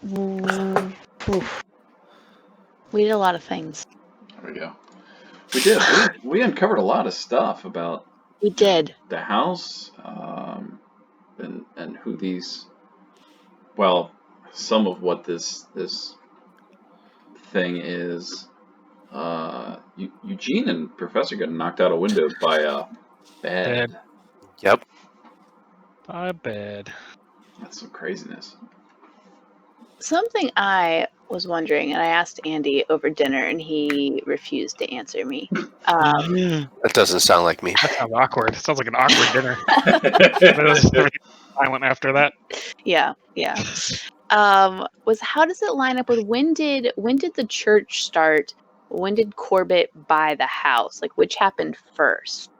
Oof. We did a lot of things. There we go. We did. We uncovered a lot of stuff about We did. the house, and who these. Well, some of what this thing is. Eugene and Professor got knocked out a window by a bed. Yep. By bed. That's some craziness. Something I was wondering, and I asked Andy over dinner, and he refused to answer me. That doesn't sound like me. That sounds awkward. It sounds like an awkward dinner. Everything silent after that. Yeah. Was how does it line up with when did the church start? When did Corbitt buy the house? Like, which happened first?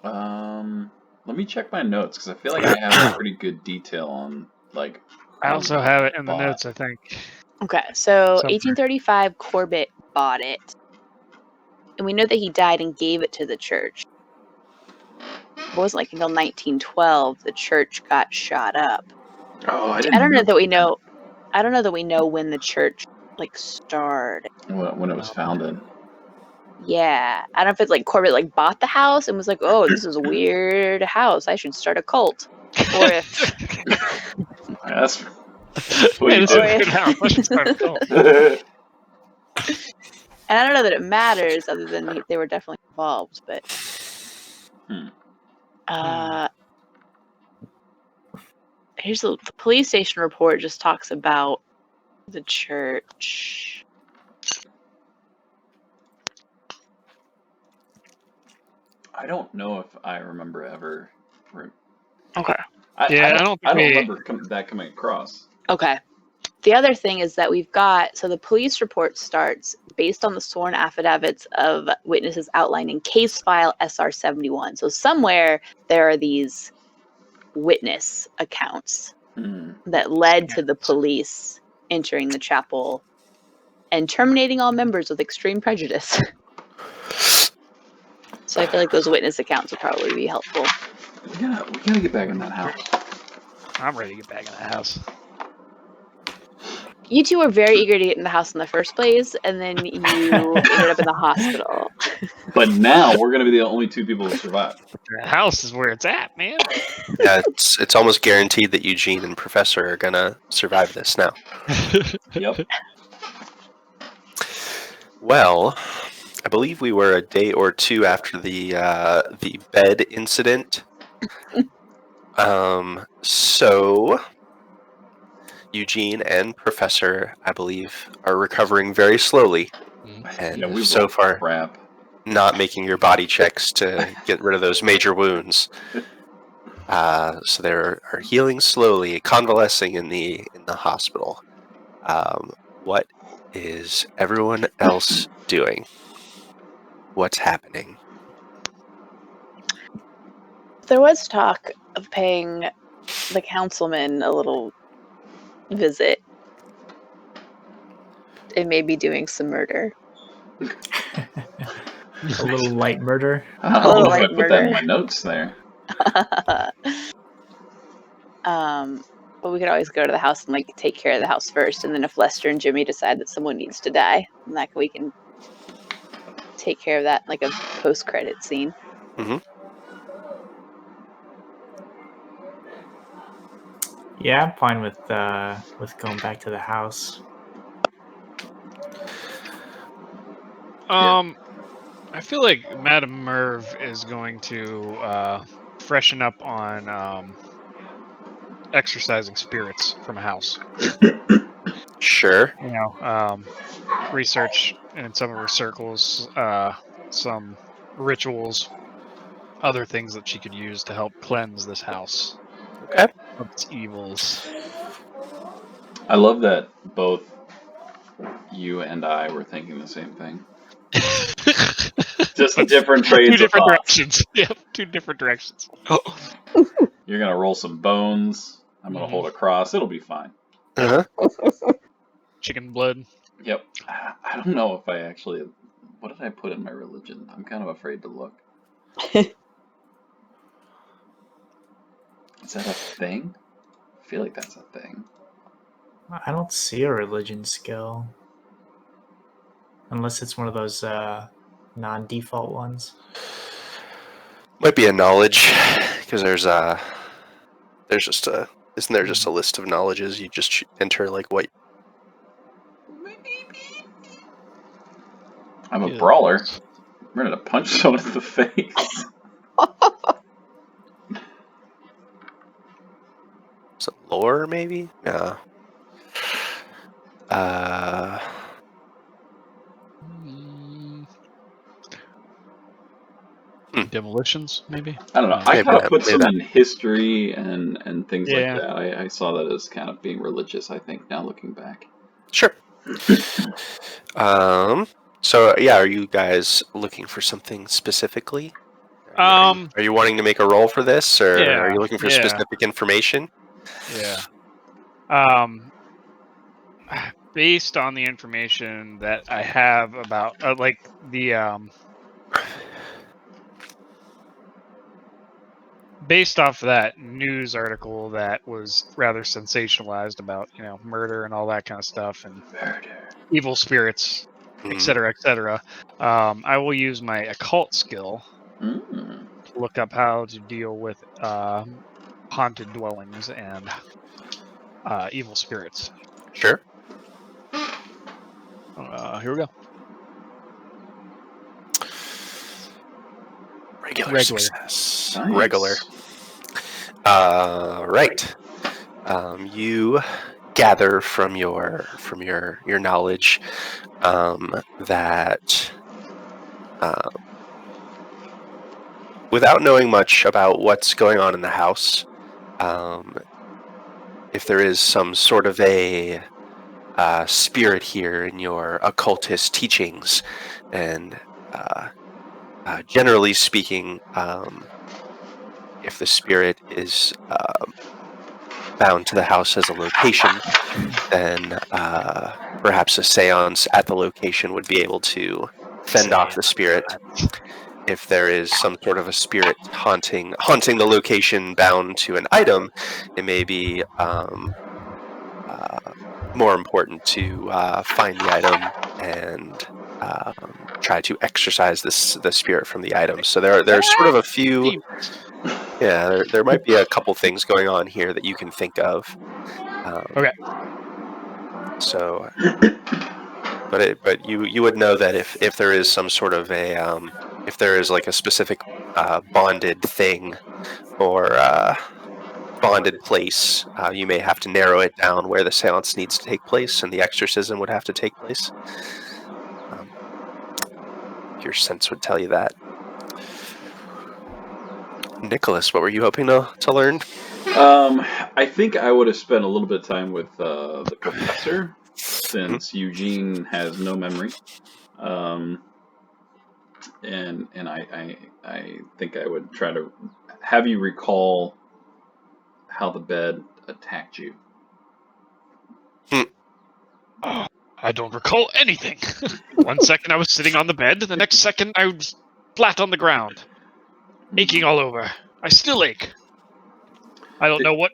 Let me check my notes because I feel like I have pretty good detail on like. I also have it in the notes, I think. Okay, so Somewhere. 1835, Corbitt bought it, and we know that he died and gave it to the church. It wasn't like until 1912 the church got shot up. Oh, I don't know that we know. I don't know that we know when the church like started. When it was founded. Yeah, I don't know if it's like Corbitt like bought the house and was like, "Oh, this is a weird house. I should start a cult," or if That's Hey, this is a good house. I should start a cult. And I don't know that it matters, other than they were definitely involved. But here's the police station report. Just talks about the church. I don't know if I remember ever. Okay. I don't remember that coming across. Okay. The other thing is that we've got, so the police report starts based on the sworn affidavits of witnesses outlined in case file SR 71. So somewhere there are these witness accounts that led to the police entering the chapel and terminating all members with extreme prejudice. So I feel like those witness accounts would probably be helpful. We gotta get back in that house. I'm ready to get back in that house. You two were very eager to get in the house in the first place, and then you ended up in the hospital. But now we're gonna be the only two people who survive. The house is where it's at, man. Yeah, it's almost guaranteed that Eugene and Professor are gonna survive this now. Yep. Well, I believe we were a day or two after the bed incident. So Eugene and Professor, I believe, are recovering very slowly, and so far not making your body checks to get rid of those major wounds. So they are healing slowly, convalescing in the hospital. What is everyone else doing? What's happening? There was talk of paying the councilman a little visit and maybe doing some murder. A little light murder. I don't know if I put that in my notes there. But we could always go to the house and like take care of the house first, and then if Lester and Jimmy decide that someone needs to die, then we can take care of that like a post-credit scene. Mm-hmm. Yeah, I'm fine with going back to the house. I feel like Madame Merv is going to freshen up on exercising spirits from a house. Sure. You know, research in some of her circles, some rituals, other things that she could use to help cleanse this house of its evils. I love that both you and I were thinking the same thing. Just different trades. Two different directions. Yep, two different directions. You're gonna roll some bones. I'm gonna hold a cross. It'll be fine. Chicken blood. Yep. I don't know if I actually. What did I put in my religion? I'm kind of afraid to look. Is that a thing? I feel like that's a thing. I don't see a religion skill. Unless it's one of those non-default ones. Might be a knowledge, because there's just a, isn't there just a list of knowledges? You just enter like what? I'm a brawler. I'm ready to punch someone in the face. Is it lore, maybe? No. Demolitions, maybe? I don't know. I kind of put some in history and things like that. I saw that as kind of being religious, I think, now looking back. Sure. So, yeah, are you guys looking for something specifically? Are you wanting to make a roll for this, or are you looking for specific information? Yeah. Based on the information that I have about, like, the, based off of that news article that was rather sensationalized about, murder and all that kind of stuff, and evil spirits, etc., etc., I will use my occult skill to look up how to deal with haunted dwellings and evil spirits. Sure. Here we go. Regular. Success. Nice. Regular. Right. You gather from your knowledge that without knowing much about what's going on in the house, if there is some sort of a spirit here in your occultist teachings, and generally speaking, if the spirit is bound to the house as a location, then perhaps a seance at the location would be able to fend off the spirit. If there is some sort of a spirit haunting the location bound to an item, it may be more important to find the item and try to exorcise the spirit from the item. So there's sort of a few. Yeah, there might be a couple things going on here that you can think of. Okay. So, but you would know that if there is some sort of a if there is like a specific bonded thing or bonded place, you may have to narrow it down where the seance needs to take place and the exorcism would have to take place. Your sense would tell you that. Nicholas, what were you hoping to learn? I think I would have spent a little bit of time with the professor, since Eugene has no memory. And I think I would try to have you recall how the bed attacked you. I don't recall anything. 1 second I was sitting on the bed, the next second I was flat on the ground, aching all over. I still ache. I don't know what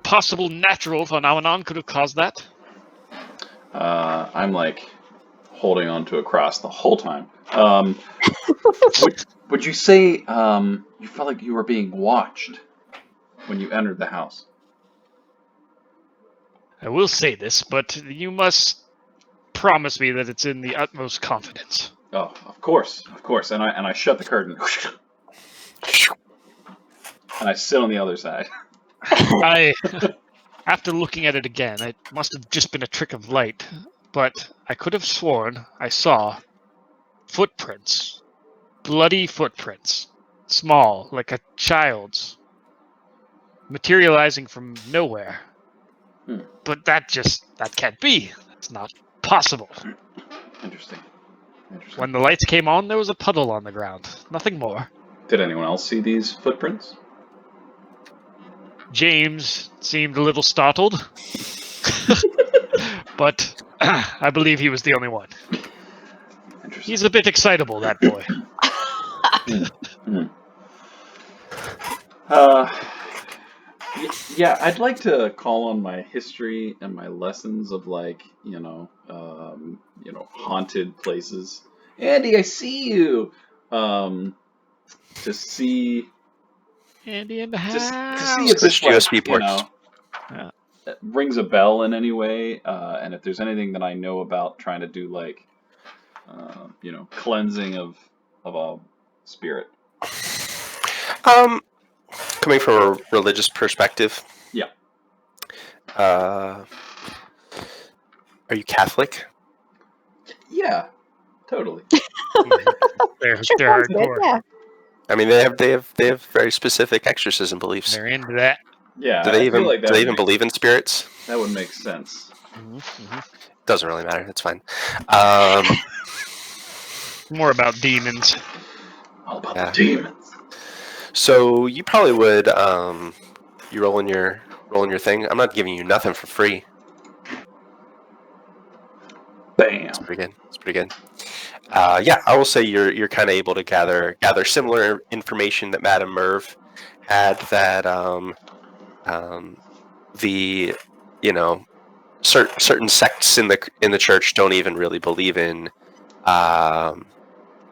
possible natural phenomenon could have caused that. I'm like holding on to a cross the whole time. Would you say you felt like you were being watched when you entered the house? I will say this, but you must promise me that it's in the utmost confidence. Oh, of course. And I shut the curtain. And I sit on the other side. After looking at it again, it must have just been a trick of light, but I could have sworn I saw footprints. Bloody footprints. Small, like a child's. Materializing from nowhere. But that can't be. That's not possible. Interesting. When the lights came on, there was a puddle on the ground. Nothing more. Did anyone else see these footprints? James seemed a little startled. But I believe he was the only one. He's a bit excitable, that boy. Yeah, I'd like to call on my history and my lessons of haunted places. Andy, I see you. To see Andy in the just house. to see if this USB ports. rings a bell in any way, and if there's anything that I know about trying to do cleansing of a spirit. Coming from a religious perspective. Yeah. Are you Catholic? Yeah, totally. They're hardcore. Yeah. I mean, they have very specific exorcism beliefs. They're into that. Yeah, Do they I feel like do they even believe in spirits? That would make sense. Doesn't really matter. It's fine. More about demons. All about the demons. So you probably would you rolling your thing. I'm not giving you nothing for free. Bam. It's pretty good. Yeah, I will say you're kind of able to gather similar information that Madame Merv had, that the certain sects in the church don't even really believe in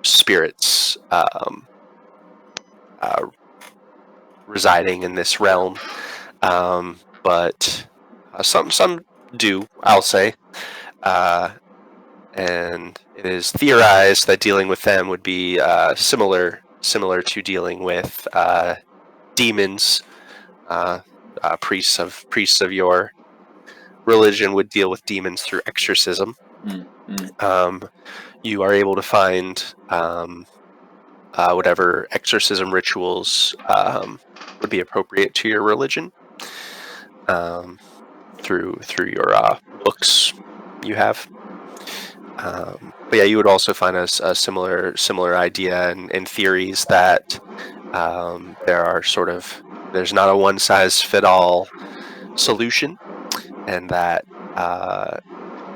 spirits residing in this realm, but some do, I'll say. And it is theorized that dealing with them would be similar to dealing with demons. Priests of your religion would deal with demons through exorcism. You are able to find whatever exorcism rituals would be appropriate to your religion through your books you have. But yeah, you would also find a similar idea and theories that there's not a one-size-fit-all solution, and that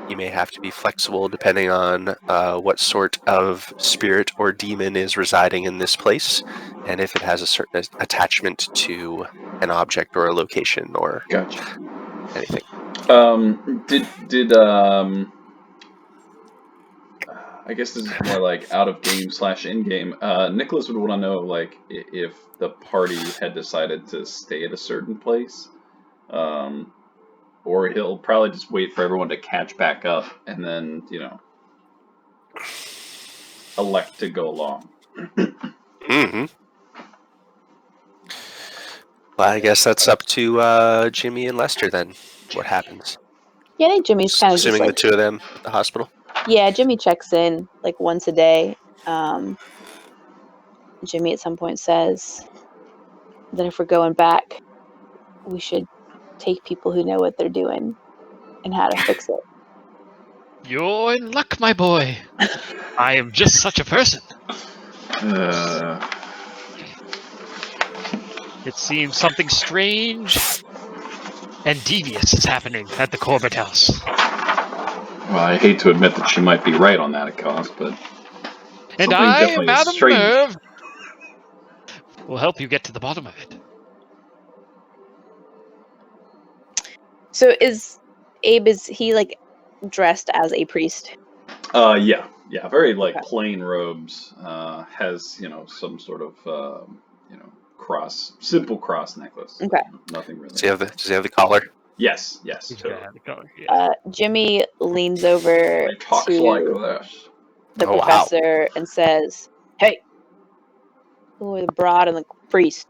you may have to be flexible depending on what sort of spirit or demon is residing in this place, and if it has a certain attachment to an object or a location or anything. Did I guess this is more like out of game / in game. Nicholas would want to know if the party had decided to stay at a certain place, or he'll probably just wait for everyone to catch back up and then elect to go along. Mm-hmm. Well, I guess that's up to Jimmy and Lester then. What happens? Yeah, I think Jimmy's kind of assuming just the two of them at the hospital. Yeah, Jimmy checks in once a day. Jimmy at some point says that if we're going back, we should take people who know what they're doing and how to fix it. You're in luck, my boy. I am just such a person. It seems something strange and devious is happening at the Corbitt House. Well, I hate to admit that she might be right on that account, but and I, Madam Merv, will help you get to the bottom of it. So is he dressed as a priest? Yeah, very plain robes. Has some sort of simple cross necklace. Okay, nothing really. Does he have the collar? Yes. Totally. The collar, yeah. Jimmy leans over to the professor and says, "Hey, who are the broad and the priest?"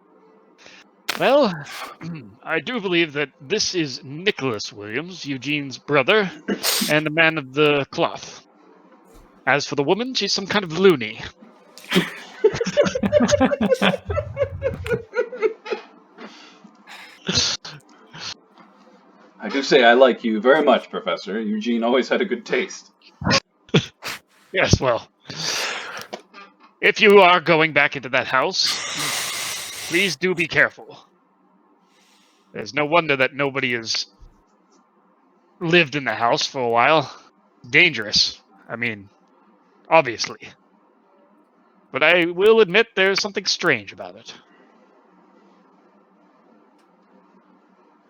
Well, I do believe that this is Nicholas Williams, Eugene's brother, and the man of the cloth. As for the woman, she's some kind of loony. I do say I like you very much, Professor. Eugene always had a good taste. Yes, well, if you are going back into that house, please do be careful. There's no wonder that nobody has lived in the house for a while. Dangerous. I mean, obviously. But I will admit there's something strange about it.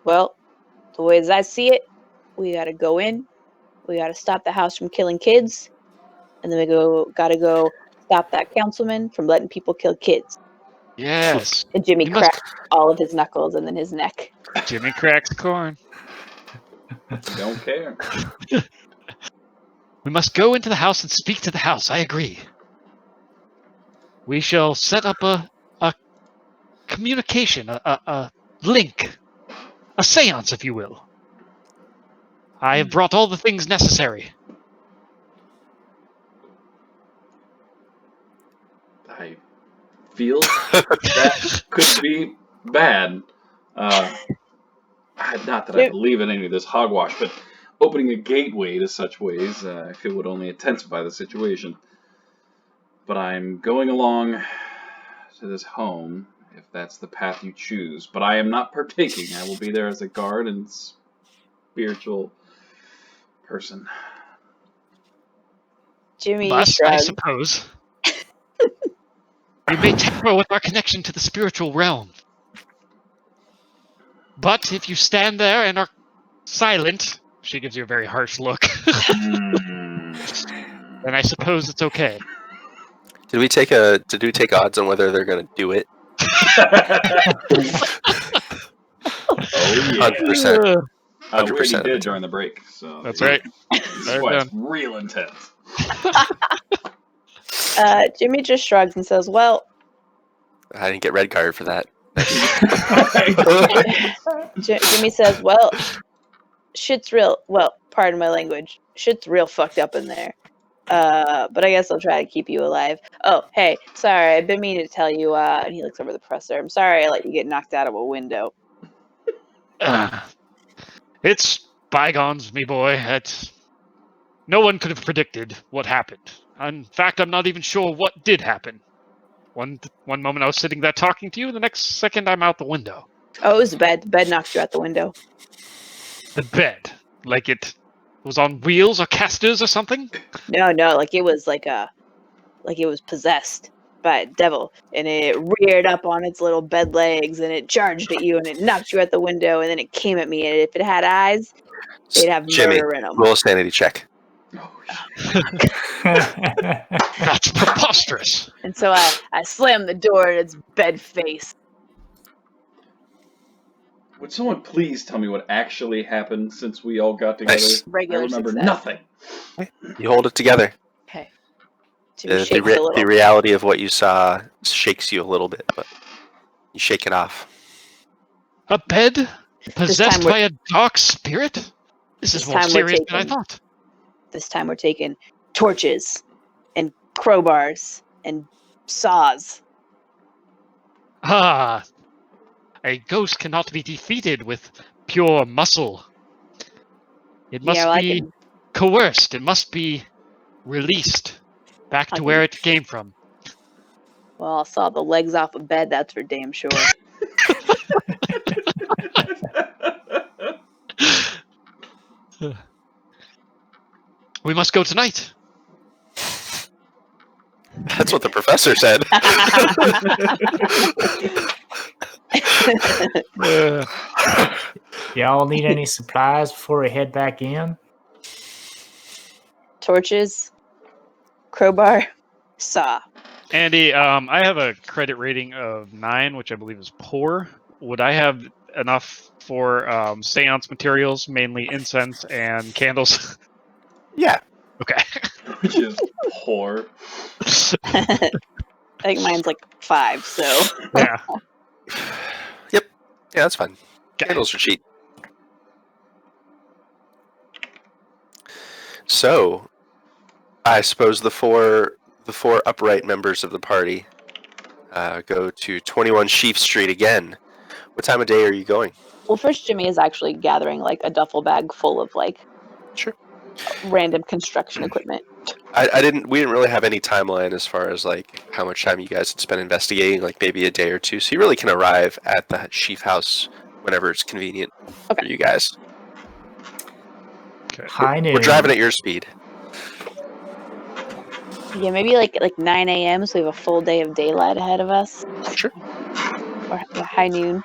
Well, the way as I see it, we gotta go in. We gotta stop the house from killing kids, and then gotta go stop that councilman from letting people kill kids. Yes. And Jimmy cracked all of his knuckles and then his neck. Jimmy cracks corn. Don't care. We must go into the house and speak to the house. I agree. We shall set up a communication, a link, a seance, if you will. I have brought all the things necessary. I feel that could be bad. Not that I believe in any of this hogwash, but opening a gateway to such ways, I feel would only intensify the situation. But I'm going along to this home, if that's the path you choose. But I am not partaking. I will be there as a guard and spiritual person. Jimmy Thus, shrugged. I suppose, you may tamper with our connection to the spiritual realm. But if you stand there and are silent, she gives you a very harsh look, then I suppose it's okay. Did we take odds on whether they're going to do it? Oh yeah, 100%. we already did during the break, so that's right. Sweat's real intense. Jimmy just shrugs and says, "Well, I didn't get red card for that." Jimmy says, well, shit's real. Well, pardon my language. Shit's real fucked up in there. But I guess I'll try to keep you alive. Oh, hey, sorry, I've been meaning to tell you." And he looks over the presser. "I'm sorry I let you get knocked out of a window." It's bygones, me boy. No one could have predicted what happened. In fact, I'm not even sure what did happen. One moment I was sitting there talking to you, the next second I'm out the window. Oh, it was the bed. The bed knocked you out the window. The bed? Like it was on wheels or casters or something? No, like it was like it was possessed by a devil, and it reared up on its little bed legs, and it charged at you, and it knocked you out the window, and then it came at me, and if it had eyes, they'd have murder in them. Roll a sanity check. That's preposterous. And so I slammed the door in its bed face. Would someone please tell me what actually happened since we all got together? Nice. Regular I remember success. nothing. You hold it together. Okay. The reality of what you saw shakes you a little bit, but you shake it off. A bed possessed by a dark spirit? This is more serious than I thought. This time we're taking torches and crowbars and saws. Ah, a ghost cannot be defeated with pure muscle. It must be coerced. It must be released back to where it came from. Well, I saw the legs off a bed, that's for damn sure. We must go tonight. That's what the professor said. Y'all need any supplies before we head back in? Torches, crowbar, saw. Andy, I have a credit rating of 9, which I believe is poor. Would I have enough for seance materials, mainly incense and candles? Yeah. Okay. Which is poor. I think mine's like 5, so. Yeah. Yep. Yeah, that's fine. Candles are cheap. So, I suppose the four upright members of the party go to 21 Sheaf Street again. What time of day are you going? Well, first Jimmy is actually gathering like a duffel bag full of like random construction equipment. We didn't really have any timeline as far as like how much time you guys had spent investigating, like maybe a day or two. So you really can arrive at the Sheaf House whenever it's convenient for you guys. Okay. High noon. We're driving at your speed. Yeah, maybe like 9 a.m. so we have a full day of daylight ahead of us. Sure. Or high noon.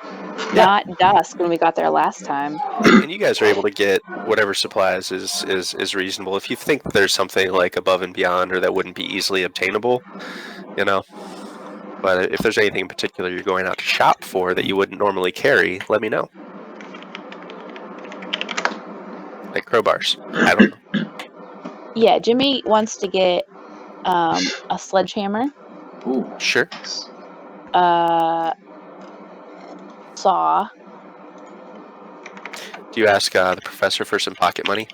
Not dusk when we got there last time. And you guys are able to get whatever supplies is reasonable. If you think there's something like above and beyond or that wouldn't be easily obtainable, you know. But if there's anything in particular you're going out to shop for that you wouldn't normally carry, let me know. Like crowbars. I don't know. Yeah, Jimmy wants to get a sledgehammer. Ooh. Sure. Saw. Do you ask the professor for some pocket money?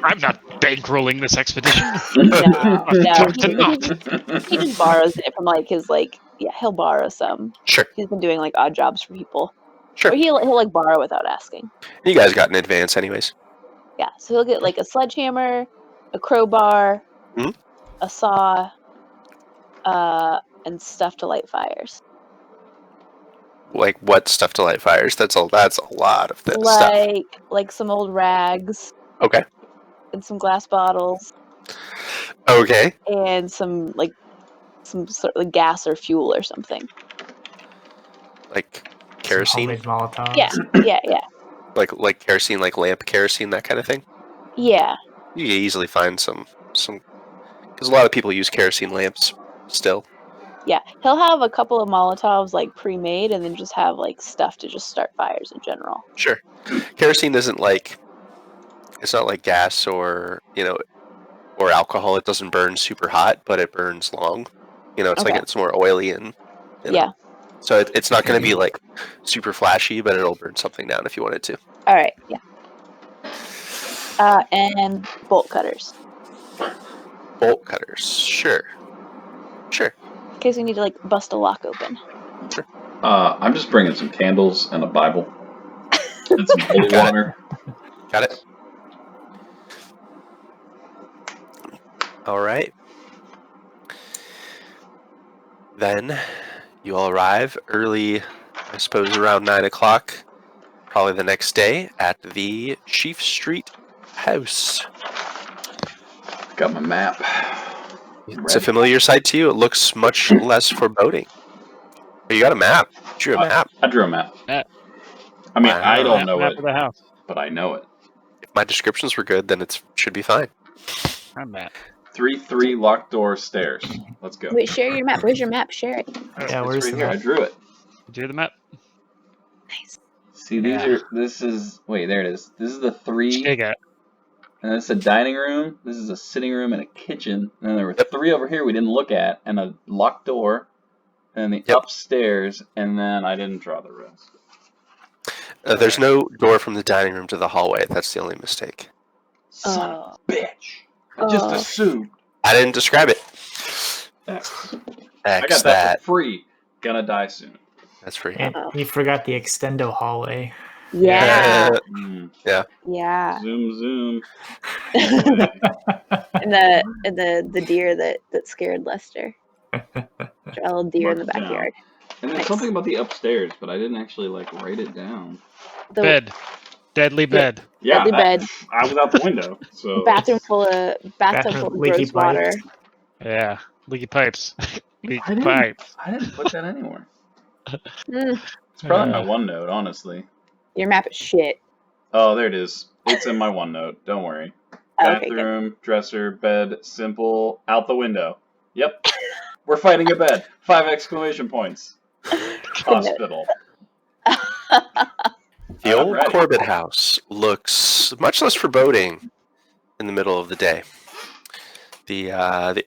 I'm not bankrolling this expedition. No. Not. He just borrows it from he'll borrow some. Sure. He's been doing odd jobs for people. Sure. Or he'll borrow without asking. You guys got an advance anyways. Yeah, so he'll get a sledgehammer, a crowbar, a saw, and stuff to light fires. Like what stuff to light fires? That's a lot of stuff. Like some old rags. Okay. And some glass bottles. Okay. And some sort of gas or fuel or something. Like kerosene? Molotovs. Yeah. Like kerosene, like lamp kerosene, that kind of thing? Yeah. You can easily find some because a lot of people use kerosene lamps still. Yeah, he'll have a couple of Molotovs pre-made, and then just have stuff to just start fires in general. Sure, kerosene isn't it's not like gas or or alcohol. It doesn't burn super hot, but it burns long. It's it's more oily and yeah. So it's not going to be super flashy, but it'll burn something down if you wanted to. All right, yeah. And bolt cutters. Bolt cutters, sure. In case we need to bust a lock open. Sure. I'm just bringing some candles and a Bible and some holy water. Got it. All right. Then you all arrive early, I suppose around 9 o'clock, probably the next day, at the Chief Street house. Got my map. It's a familiar sight to you. It looks much less foreboding. Oh, you got a map. You drew a map. I drew a map. Map. I mean, Wow. I don't know map it, of the house. but I know it. If my descriptions were good, then it should be fine. I'm map. 3 locked door stairs. Let's go. Wait, share your map. Where's your map? Share it. Yeah, It's where's right the here. map? I drew it. Do the map. Nice. See, these are. This is. Wait, there it is. This is the 3. Chiga. And this is a dining room. This is a sitting room and a kitchen. And then there were 3 over here we didn't look at, and a locked door, and the upstairs, and then I didn't draw the rest. There's no door from the dining room to the hallway. That's the only mistake. Son of a bitch! I just assumed. I didn't describe it. X. I got that for free. Gonna die soon. That's free. And you forgot the extendo hallway. Yeah. Yeah. Yeah. Zoom. And the deer that scared Lester. A little deer in the backyard. And there's something about the upstairs, but I didn't actually write it down. Bed. Deadly bed. Yeah, deadly bed. I was out the window. So Bathtub full of gross water. Yeah. Leaky pipes. Leaky pipes. pipes. I didn't put that anywhere. It's probably my OneNote, honestly. Your map is shit. Oh, there it is. It's in my OneNote. Don't worry. Bathroom, dresser, bed, simple, out the window. Yep. We're fighting a bed. 5 exclamation points. Hospital. The old Corbitt House looks much less foreboding in the middle of the day. The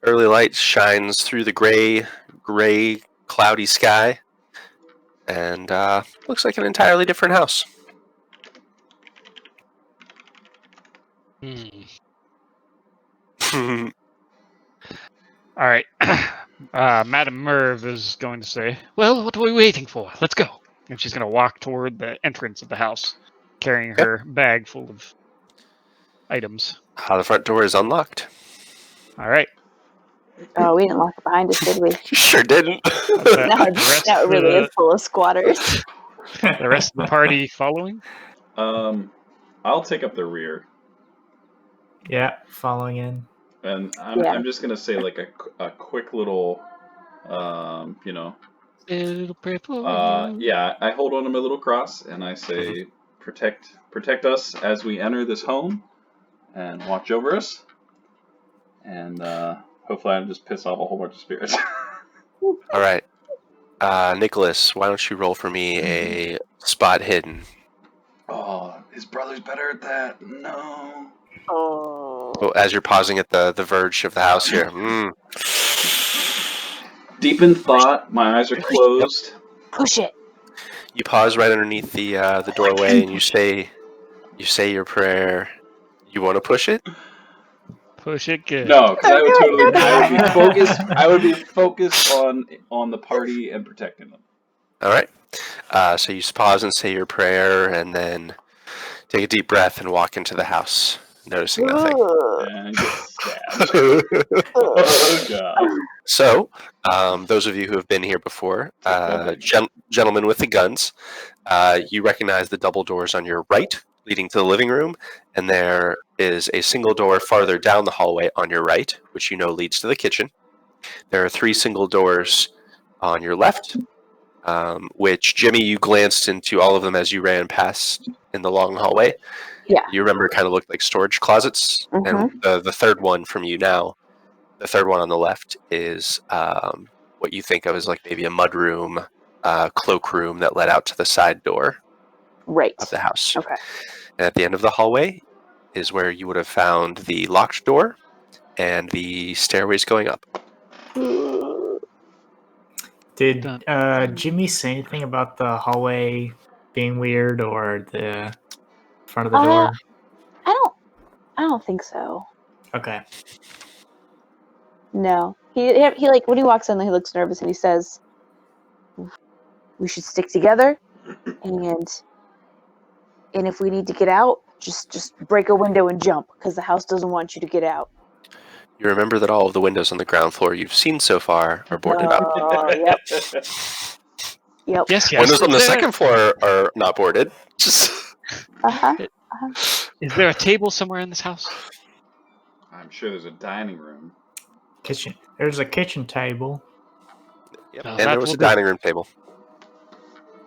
early light shines through the gray, cloudy sky, and looks like an entirely different house. All right. Madame Merv is going to say, well, what are we waiting for? Let's go. And she's going to walk toward the entrance of the house, carrying her bag full of items. The front door is unlocked. All right. Oh, we didn't lock it behind us, did we? Sure didn't. Now it really is full of squatters. The rest of the party following? I'll take up the rear. Yeah, following in. And I'm just gonna say a quick little, It'll pray for you. Yeah, I hold on to my little cross and I say, protect us as we enter this home and watch over us. And hopefully I just piss off a whole bunch of spirits. All right. Nicholas, why don't you roll for me a spot hidden? Oh, his brother's better at that. No. Oh. Well, as you're pausing at the verge of the house here. Deep in thought, my eyes are closed. Push it. You pause right underneath the doorway and you say your prayer. You want to push it? Push it good. No, because I would be focused on the party and protecting them. All right. So you pause and say your prayer, and then take a deep breath and walk into the house, noticing nothing. And get stabbed. Oh god. So, those of you who have been here before, gentlemen with the guns, you recognize the double doors on your right, leading to the living room, and there is a single door farther down the hallway on your right, which you know leads to the kitchen. There are 3 single doors on your left, which, Jimmy, you glanced into all of them as you ran past in the long hallway. Yeah. You remember it kind of looked like storage closets, and the third one from you now, the third one on the left is what you think of as like maybe a mudroom, cloakroom that led out to the side door of the house. Okay. And at the end of the hallway is where you would have found the locked door and the stairways going up. Did Jimmy say anything about the hallway being weird or the front of the door? I don't think so. Okay. No. He like when he walks in, he looks nervous and he says, "We should stick together, and if we need to get out, just break a window and jump, because the house doesn't want you to get out." You remember that all of the windows on the ground floor you've seen so far are boarded up. Yep. Yep. Yes. Windows on the second floor are not boarded. Just Is there a table somewhere in this house? I'm sure there's a dining room. Kitchen. There's a kitchen table. Yep. And there was a dining room table.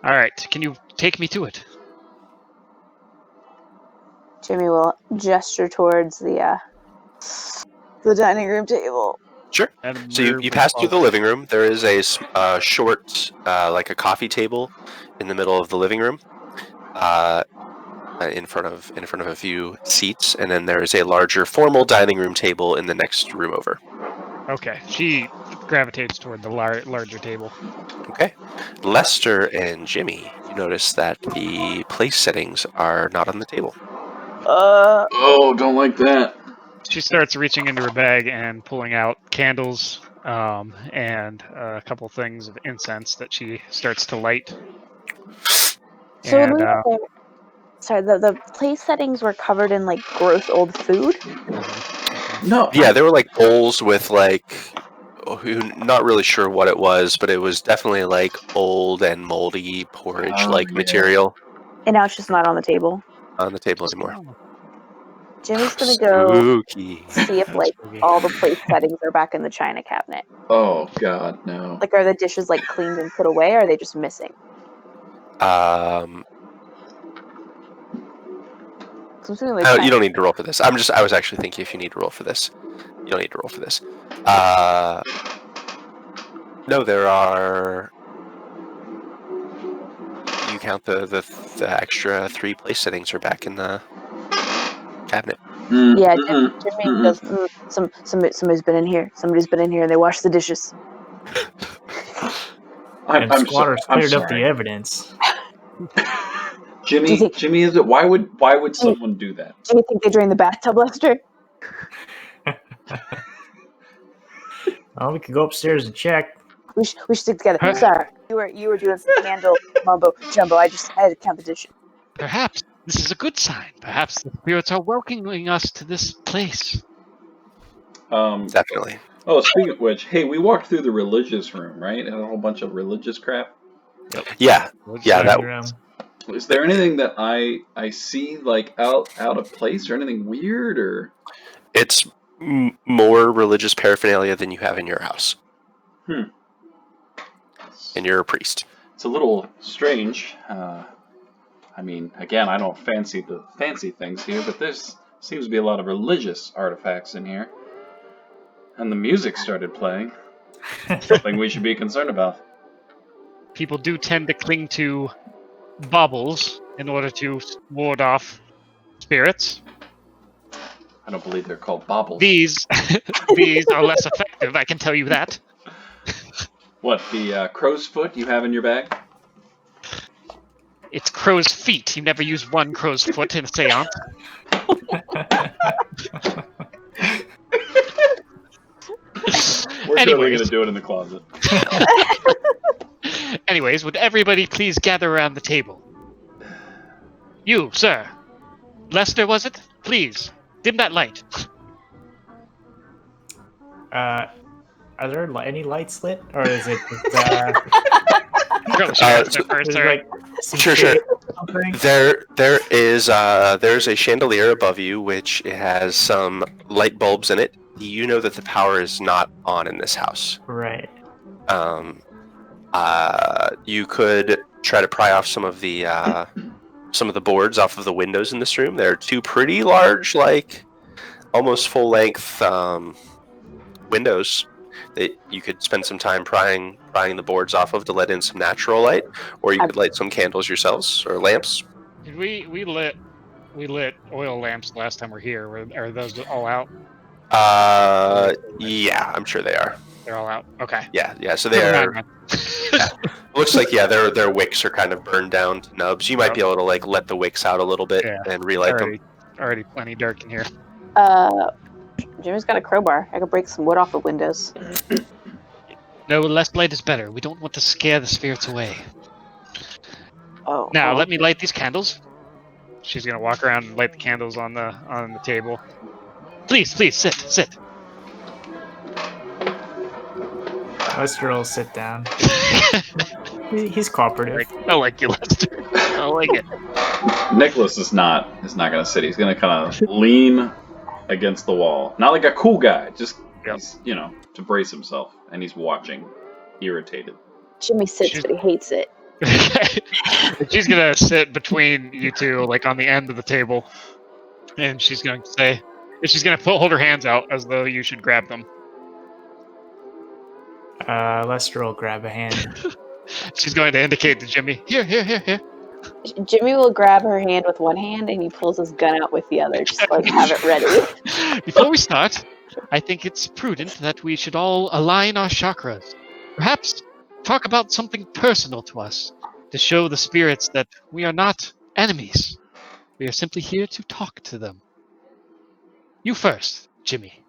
All right. Can you take me to it? Jimmy will gesture towards the dining room table. Sure. So you pass through the living room. There is a short, like a coffee table in the middle of the living room, in front of a few seats, and then there is a larger formal dining room table in the next room over. Okay. She gravitates toward the larger table. Okay. Lester and Jimmy, you notice that the place settings are not on the table. Oh, don't like that. She starts reaching into her bag and pulling out candles and a couple things of incense that she starts to light. So and, the place settings were covered in like gross old food. No. Yeah, they were like bowls with like, not really sure what it was, but it was definitely like old and moldy porridge-like material. And now it's just not on the table. Not on the table anymore. Jimmy's gonna go Spooky. see if like all the place settings are back in the china cabinet. Oh god, no. Like, are the dishes like cleaned and put away, or are they just missing? You don't need to roll for this. I was actually thinking if you need to roll for this. You don't need to roll for this. No, there are. You count the extra 3 place settings are back in the cabinet. Yeah, Jimmy goes, somebody's been in here. Somebody's been in here and they washed the dishes. Squatters cleared up the evidence. Jimmy, is it? Why would someone do that? Do you think they drained the bathtub, Lester? Well, we could go upstairs and check. We should stick together. I'm sorry, you were doing some candle mumbo jumbo. I had to count the dishes. Perhaps this is a good sign. Perhaps the spirits are welcoming us to this place. Definitely. Oh, speaking of which, hey, we walked through the religious room, right? And a whole bunch of religious crap. Yep. Yeah. That. Is there anything that I see like out of place or anything weird or? It's more religious paraphernalia than you have in your house. And you're a priest. It's a little strange. I mean, again, I don't fancy the fancy things here, but there seems to be a lot of religious artifacts in here. And the music started playing. Something we should be concerned about. People do tend to cling to baubles in order to ward off spirits. I don't believe they're called baubles. These are less effective, I can tell you that. What, the crow's foot you have in your bag? It's crow's feet. You never use one crow's foot in a seance. We're totally going to do it in the closet. Anyways, would everybody please gather around the table? You, sir. Lester, was it? Please, dim that light. Are there any lights lit, or is it Sure. There's a chandelier above you, which has some light bulbs in it. You know that the power is not on in this house. Right. You could try to pry off some of the boards off of the windows in this room. There are two pretty large, like almost full length windows that you could spend some time prying the boards off of to let in some natural light, or you could light some candles yourselves or lamps. We lit oil lamps last time we're here. Are those all out? Yeah, I'm sure they are. They're all out. Okay. Yeah. So they are. Yeah. Looks like their wicks are kind of burned down to nubs. You might be able to like let the wicks out a little bit and relight them. Already plenty dark in here. Jimmy's got a crowbar. I could break some wood off the windows. No, less light is better. We don't want to scare the spirits away. Oh. Now, let me light these candles. She's gonna walk around and light the candles on the table. Please, sit. Lester will sit down. He's cooperative. I like you, Lester. I like it. Nicholas is not going to sit. He's going to kind of lean against the wall. Not like a cool guy, just, to brace himself. And he's watching, irritated. Jimmy sits, but he hates it. She's going to sit between you two, like on the end of the table. And she's going to hold her hands out as though you should grab them. Lester will grab a hand. She's going to indicate to Jimmy, here. Jimmy will grab her hand with one hand, and he pulls his gun out with the other, just like have it ready. Before we start, I think it's prudent that we should all align our chakras. Perhaps talk about something personal to us, to show the spirits that we are not enemies. We are simply here to talk to them. You first, Jimmy.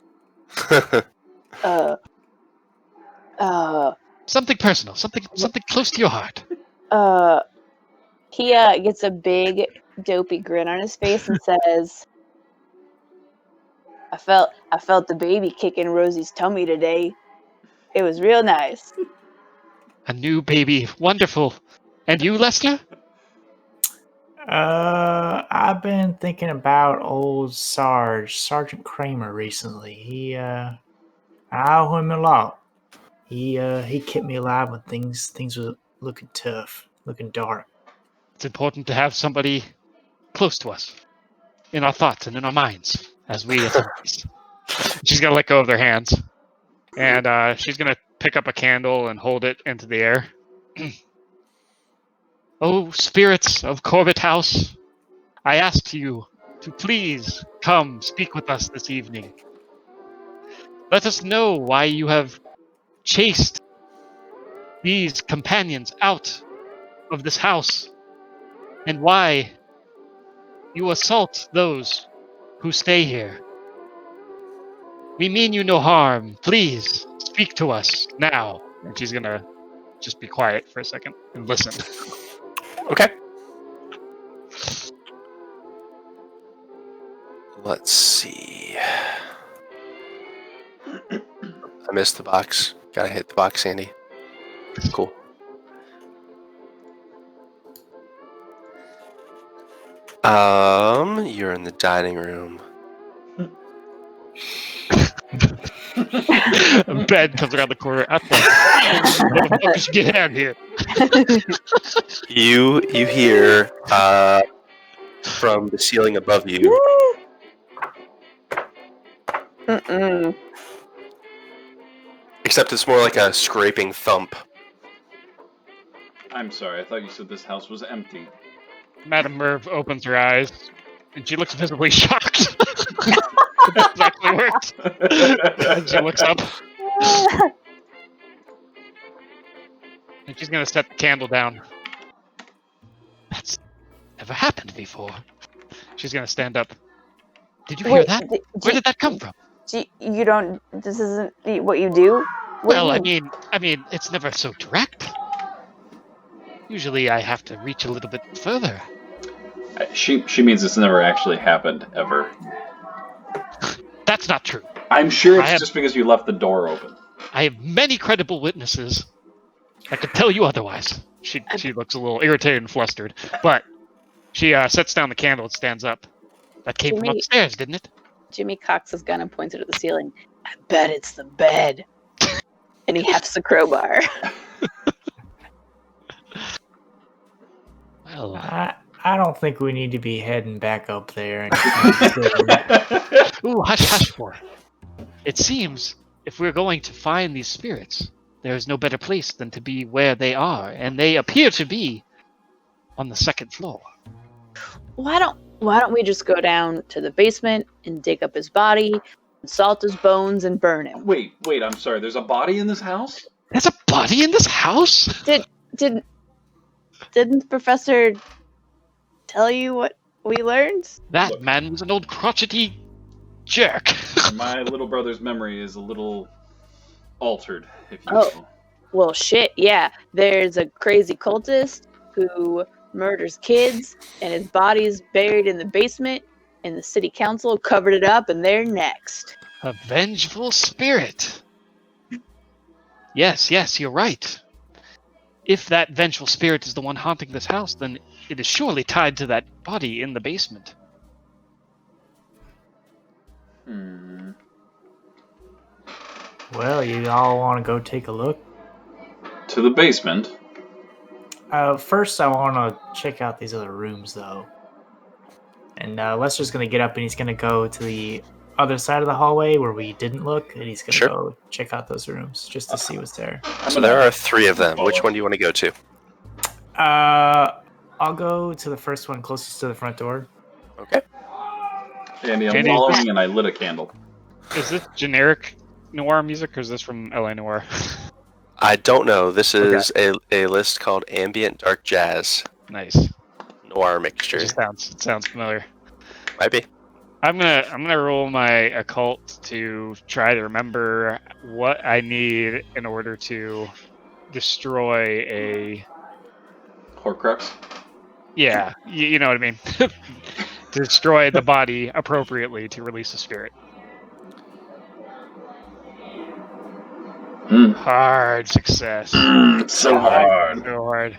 Something personal, something close to your heart. He gets a big, dopey grin on his face and says, I felt the baby kicking Rosie's tummy today. It was real nice. A new baby, wonderful. And you, Lester? I've been thinking about old Sergeant Kramer recently. I owe him a lot. He kept me alive when things were looking tough, looking dark. It's important to have somebody close to us, in our thoughts and in our minds, as we attempt. She's gonna let go of their hands, and she's gonna pick up a candle and hold it into the air. Oh, spirits of Corbitt House, I ask you to please come speak with us this evening. Let us know why you have chased these companions out of this house, and why you assault those who stay here. We mean you no harm. Please speak to us now. And she's gonna just be quiet for a second and listen. Okay. Let's see. I missed the box. Gotta hit the box, Andy. Cool. You're in the dining room. Ben comes around the corner. Motherfuckers, get out of here! You hear from the ceiling above you. Mm-mm. Except it's more like a scraping thump. I'm sorry, I thought you said this house was empty. Madame Merv opens her eyes, and she looks visibly shocked. That exactly worked. And she looks up. And she's gonna set the candle down. That's never happened before. She's gonna stand up. Did you hear that? Where did that come from? You don't. This isn't what you do. Well, I mean, it's never so direct. Usually, I have to reach a little bit further. She means it's never actually happened ever. That's not true. I'm sure it's just because you left the door open. I have many credible witnesses. I could tell you otherwise. She looks a little irritated and flustered, but she sets down the candle and stands up. That came from upstairs, didn't it? Jimmy cocks his gun and points it at the ceiling. I bet it's the bed. And he hefts the crowbar. Well, I don't think we need to be heading back up there. Ooh, hush for. It seems if we're going to find these spirits, there is no better place than to be where they are, and they appear to be on the second floor. Why don't we just go down to the basement and dig up his body, salt his bones, and burn him? Wait, I'm sorry. There's a body in this house? There's a body in this house? Didn't the professor tell you what we learned? That man was an old crotchety jerk. My little brother's memory is a little altered, if you will. Well, shit, yeah. There's a crazy cultist who murders kids, and his body's buried in the basement, and the city council covered it up, and they're next. A vengeful spirit. Yes, you're right. If that vengeful spirit is the one haunting this house, then it is surely tied to that body in the basement. Well, you all want to go take a look? To the basement? First, I want to check out these other rooms, though. And Lester's going to get up and he's going to go to the other side of the hallway where we didn't look, and he's going to go check out those rooms just to see what's there. So there are 3 of them. Which one do you want to go to? I'll go to the first one closest to the front door. Okay. Andy, I'm following, and I lit a candle. Is this generic noir music, or is this from LA Noir? I don't know. This is a list called Ambient Dark Jazz. Nice. Noir mixture. It sounds familiar. Might be. I'm gonna roll my occult to try to remember what I need in order to destroy a Horcrux? Yeah, you know what I mean. To destroy the body appropriately to release the spirit. Hard success. So hard. So hard.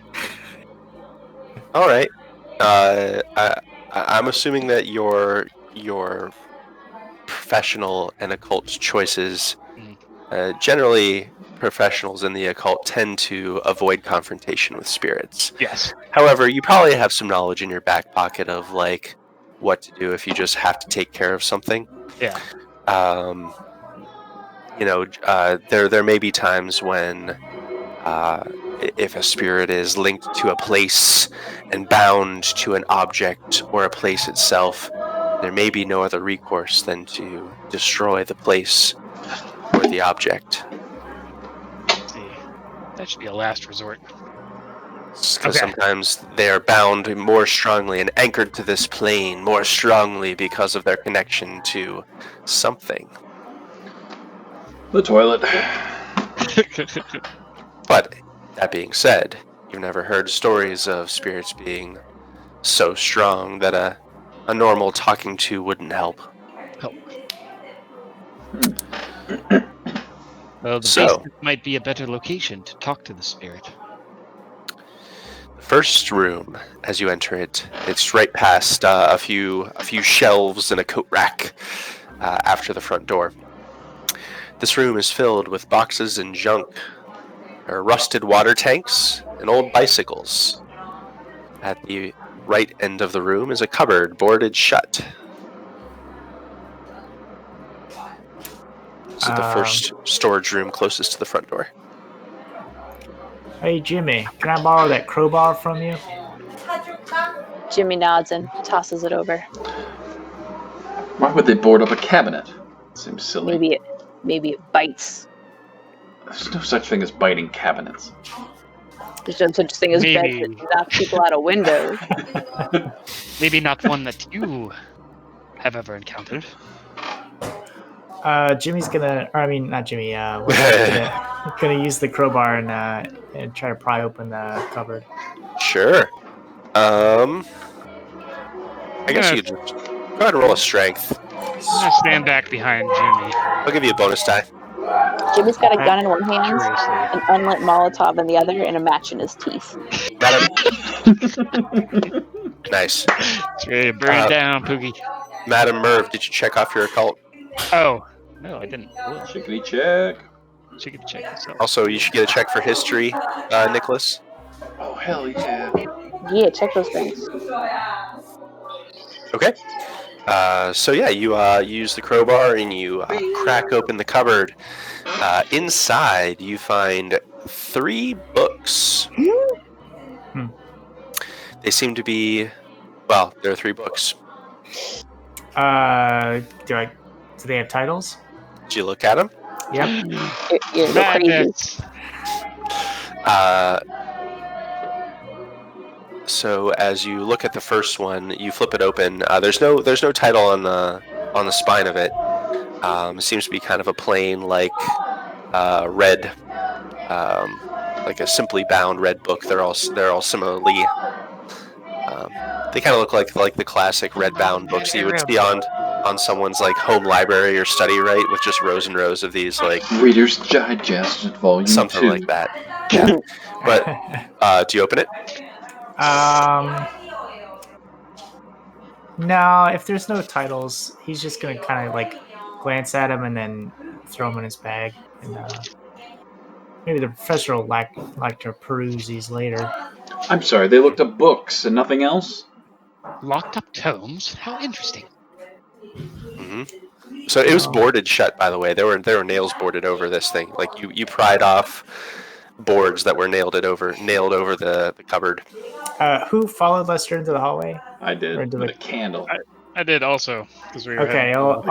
All right. I'm assuming that your professional and occult choices, generally professionals in the occult tend to avoid confrontation with spirits. Yes. However, you probably have some knowledge in your back pocket of like what to do if you just have to take care of something. Yeah. There may be times when if a spirit is linked to a place and bound to an object or a place itself, there may be no other recourse than to destroy the place or the object. Let's see. That should be a last resort. Because sometimes they are bound more strongly and anchored to this plane more strongly because of their connection to something. The toilet. But that being said, you've never heard stories of spirits being so strong that a normal talking to wouldn't help. Well, the basement might be a better location to talk to the spirit. First room, as you enter it, it's right past a few shelves and a coat rack after the front door. This room is filled with boxes and junk. There are rusted water tanks and old bicycles. At the right end of the room is a cupboard boarded shut. This is the first storage room closest to the front door. Hey, Jimmy, can I borrow that crowbar from you? Jimmy nods and tosses it over. Why would they board up a cabinet? Seems silly. Maybe it bites. There's no such thing as biting cabinets. There's no such thing as beds that knock people out of windows. Maybe not one that you have ever encountered. Jimmy's gonna, or I mean, not Jimmy. Gonna use the crowbar and try to pry open the cupboard. Sure. I guess you could just go ahead and roll a strength. I'm gonna stand back behind Jimmy. I'll give you a bonus die. Jimmy's got a gun in one hand, an unlit Molotov in the other, and a match in his teeth. Nice. It's ready to burn down, Poogie. Madam Merv, did you check off your occult? Oh, no, I didn't. Chickadee check. Chickadee check yourself. Also, you should get a check for history, Nicholas. Oh, hell yeah. Yeah, check those things. Okay. So yeah, you use the crowbar and you crack open the cupboard. Inside, you find 3 books. They seem to be, well, there are 3 books. Do they have titles? Did you look at them? Yep. You're crazy. So as you look at the first one, you flip it open. There's no title on the spine of it. It seems to be kind of a plain red, like a simply bound red book. They're all similarly. They kind of look like the classic red bound books that you would see on someone's like home library or study, right? With just rows and rows of these like Reader's Digest volume something 2. like that. Yeah. But do you open it? No, if there's no titles, he's just gonna kind of like glance at him and then throw them in his bag. And maybe the professor will like to peruse these later. I'm sorry, they looked up books and nothing else? Locked up tomes? How interesting. Mm-hmm. So it was boarded shut, by the way. There were nails boarded over this thing. Like you pried off boards that were nailed over the cupboard. Who followed Lester into the hallway? I did with a candle. I did also. We were okay, I'll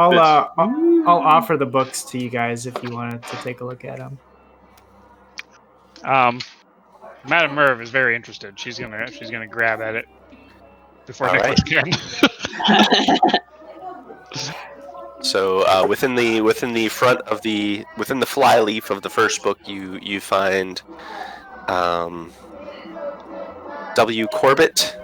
offer the books to you guys if you wanted to take a look at them. Madam Merv is very interested. She's gonna grab at it before Nicholas can. So within the front of the fly leaf of the first book, you find W. Corbitt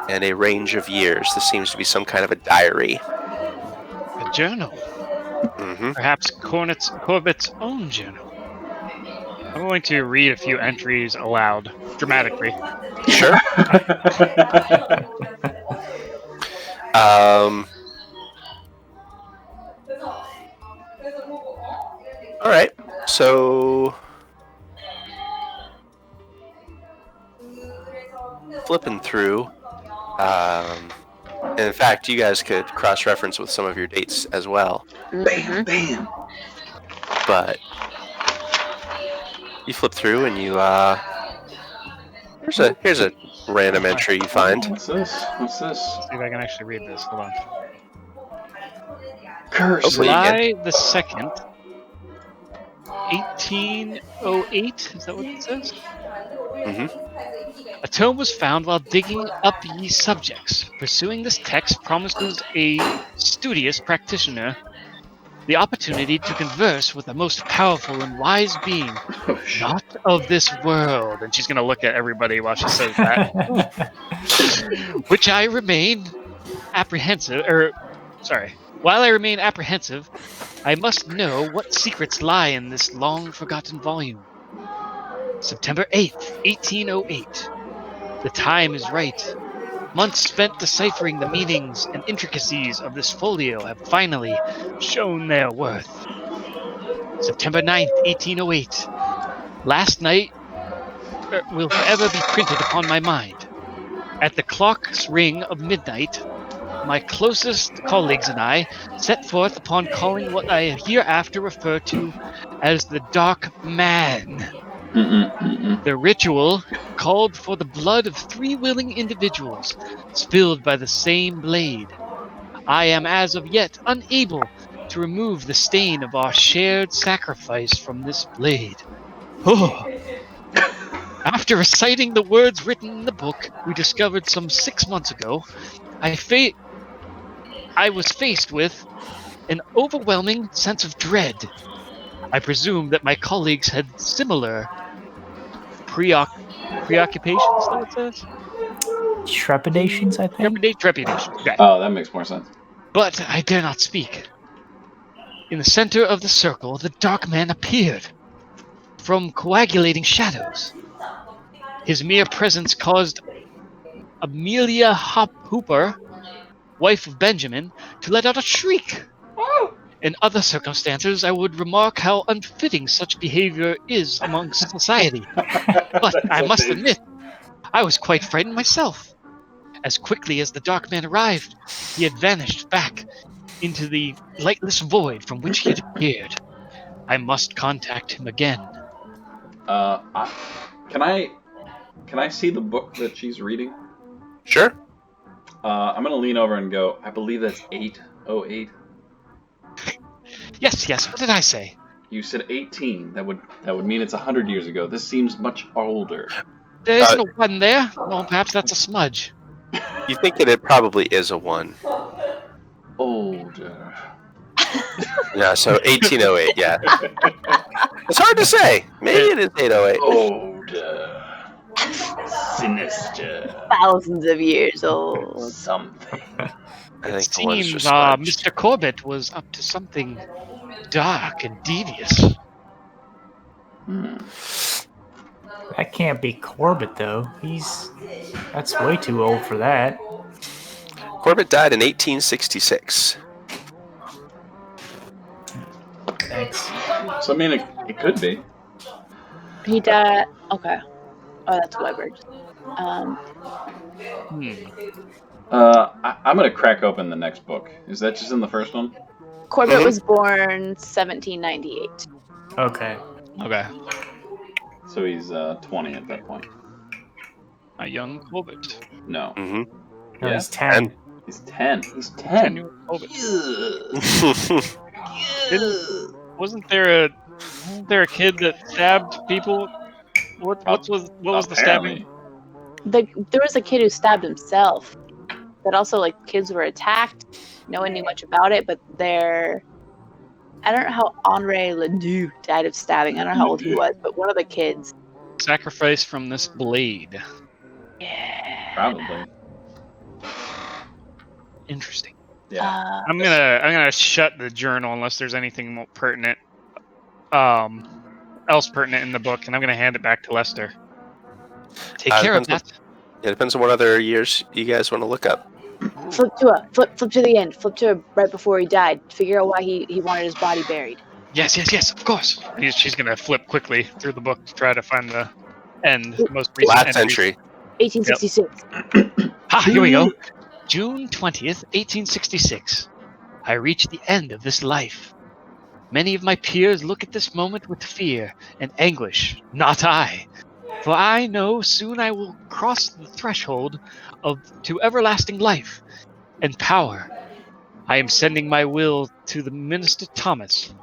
and a range of years. This seems to be some kind of a diary. A journal. Mm-hmm. Perhaps Corbitt's own journal. I'm going to read a few entries aloud, dramatically. Sure. All right. So, flipping through. And in fact, you guys could cross-reference with some of your dates as well. Bam, bam. But you flip through and you here's a random entry you find. What's this? See if I can actually read this. Hold on. Curse. July the 2nd, 1808. Is that what it says? Mm-hmm. A tome was found while digging up ye subjects. Pursuing this text promises a studious practitioner the opportunity to converse with a most powerful and wise being, not of this world. And she's going to look at everybody while she says that. While I remain apprehensive, I must know what secrets lie in this long-forgotten volume. September 8th, 1808. The time is right. Months spent deciphering the meanings and intricacies of this folio have finally shown their worth. September 9th, 1808. Last night will forever be printed upon my mind. At the clock's ring of midnight, my closest colleagues and I set forth upon calling what I hereafter refer to as the Dark Man. The ritual called for the blood of 3 willing individuals, spilled by the same blade. I am as of yet unable to remove the stain of our shared sacrifice from this blade. Oh. After reciting the words written in the book we discovered some 6 months ago, I was faced with an overwhelming sense of dread. I presume that my colleagues had similar preoccupations, that it says? Trepidations, I think. Trepidation. Okay. Oh, that makes more sense. But I dare not speak. In the center of the circle, the Dark Man appeared from coagulating shadows. His mere presence caused Amelia Hooper, wife of Benjamin, to let out a shriek. In other circumstances, I would remark how unfitting such behavior is amongst society. But I must admit, I was quite frightened myself. As quickly as the Dark Man arrived, he had vanished back into the lightless void from which he had appeared. I must contact him again. Can I see the book that she's reading? Sure. I'm gonna lean over and go, I believe that's 808. Yes, what did I say? You said 18. That would mean it's 100 years ago. This seems much older. There isn't a 1 there. Well, perhaps that's a smudge. You think it probably is a 1. Older. Yeah, so 1808, yeah. It's hard to say. Maybe it is 808. Older. Sinister. Thousands of years old. Something. I It think the one's seems just smudged. Mr. Corbitt was up to something dark and devious. That can't be Corbitt, though. That's way too old for that. Corbitt died in 1866. Thanks. So, I mean, it could be. He died. Okay. Oh, that's Weber. I'm gonna crack open the next book. Is that just in the first one? Corbitt was born 1798. Okay. So he's 20 at that point. A young Corbitt. No. Mm-hmm. No, Yeah. he's 10. He's 10. He's 10. 10-year-old Corbitt. Wasn't there a kid that stabbed people? What was the stabbing? There was a kid who stabbed himself. But also, like, kids were attacked. No one knew much about it, but I don't know how Henri Ledoux died of stabbing. I don't know how old he was, but one of the kids. Sacrifice from this blade. Yeah. Probably. Interesting. Yeah. I'm gonna shut the journal unless there's anything more pertinent, else pertinent in the book, and I'm gonna hand it back to Lester. Take care of that. It depends on what other years you guys want to look up. Flip to the end. Flip to right before he died. Figure out why he wanted his body buried. Yes, of course. She's gonna flip quickly through the book to try to find the end. Most recent Last entry. 1866. Here we go. June 20th, 1866. I reached the end of this life. Many of my peers look at this moment with fear and anguish. Not I. For I know soon I will cross the threshold to everlasting life and power. I am sending my will to the Minister Thomas.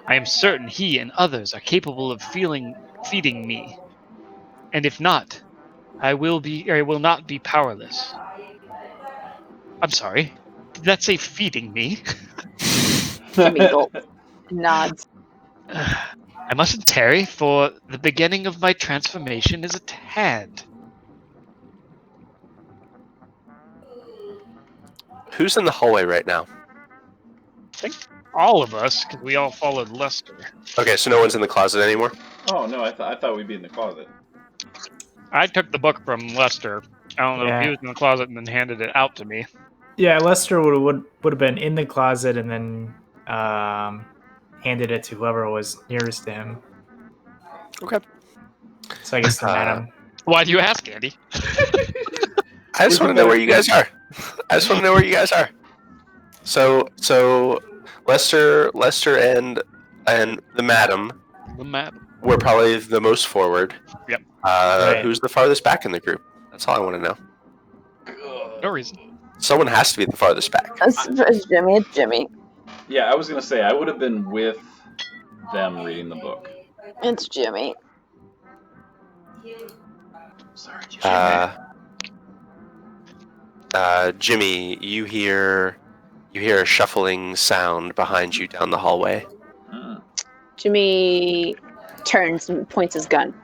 I am certain he and others are capable of feeding me. And if not, I will not be powerless. I'm sorry. Did that say feeding me? Jimmy gulps. Nods. I mustn't tarry, for the beginning of my transformation is at hand. Who's in the hallway right now? I think all of us, because we all followed Lester. Okay, so no one's in the closet anymore? Oh, no, I thought we'd be in the closet. I took the book from Lester. I don't know if he was in the closet and then handed it out to me. Yeah, Lester would have been in the closet, and then handed it to whoever was nearest to him. Okay. So I guess the madam. Why do you ask, Andy? I just want to know where you guys are. So Lester and the madam were probably the most forward. Yep. Right. Who's the farthest back in the group? That's all I want to know. No reason. Someone has to be the farthest back. It's Jimmy. It's Jimmy. Yeah, I was gonna say I would have been with them reading the book. It's Jimmy. Sorry, Jimmy. Jimmy, you hear a shuffling sound behind you down the hallway. Jimmy turns and points his gun.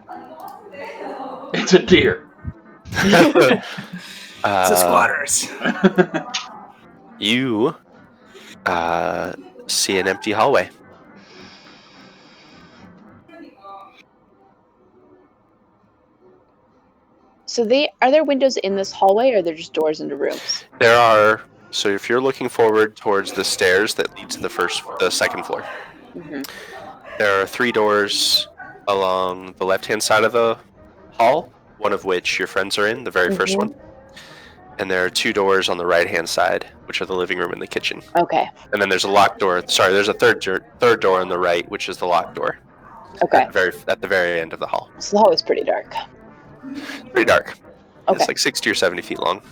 It's a deer. It's the squatters. You see an empty hallway. So are there windows in this hallway, or are there just doors into rooms? There are. So if you're looking forward towards the stairs that lead to the second floor, there are 3 doors along the left-hand side of the hall, one of which your friends are in, the very first one. And there are 2 doors on the right-hand side, which are the living room and the kitchen. Okay. And then there's a locked door. Sorry, there's a third door on the right, which is the locked door. Okay. At the very end of the hall. So the hallway's pretty dark. Pretty dark. Okay. It's like 60 or 70 feet long.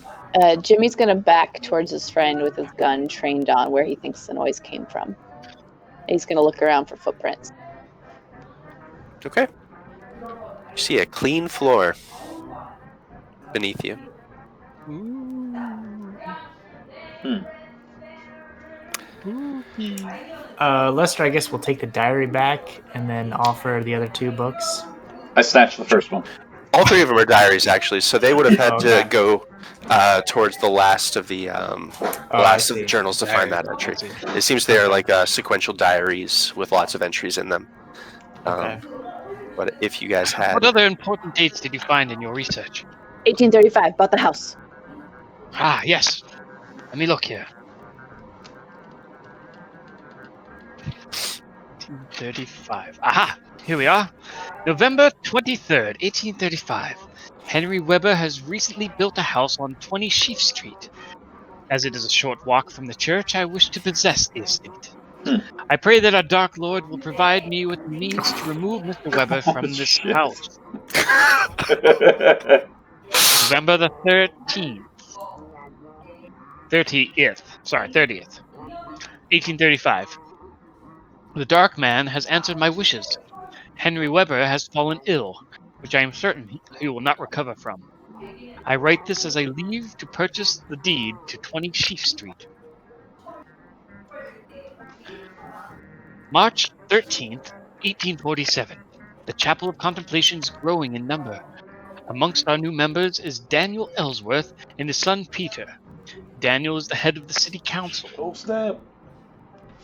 Jimmy's gonna back towards his friend with his gun trained on where he thinks the noise came from. He's gonna look around for footprints. Okay. You see a clean floor beneath you. Lester, I guess we'll take the diary back and then offer the other 2 books. I snatched the first one. All 3 of them are diaries, actually, so they would have had to go towards the last of the journals to find that entry. It seems they are like sequential diaries with lots of entries in them. But if you guys had... What other important dates did you find in your research? 1835, bought the house. Ah, yes. Let me look here. 1835. Aha! Here we are. November 23rd, 1835. Henry Weber has recently built a house on 20 Sheaf Street. As it is a short walk from the church, I wish to possess the estate. I pray that our Dark Lord will provide me with the means to remove Mr. Weber from this house. November the 13th. 30th. 1835. The Dark Man has answered my wishes. Henry Weber has fallen ill, which I am certain he will not recover from. I write this as I leave to purchase the deed to 20 Sheaf Street. March 13th, 1847. The Chapel of Contemplation is growing in number. Amongst our new members is Daniel Ellsworth and his son Peter. Daniel is the head of the city council. Oh, snap.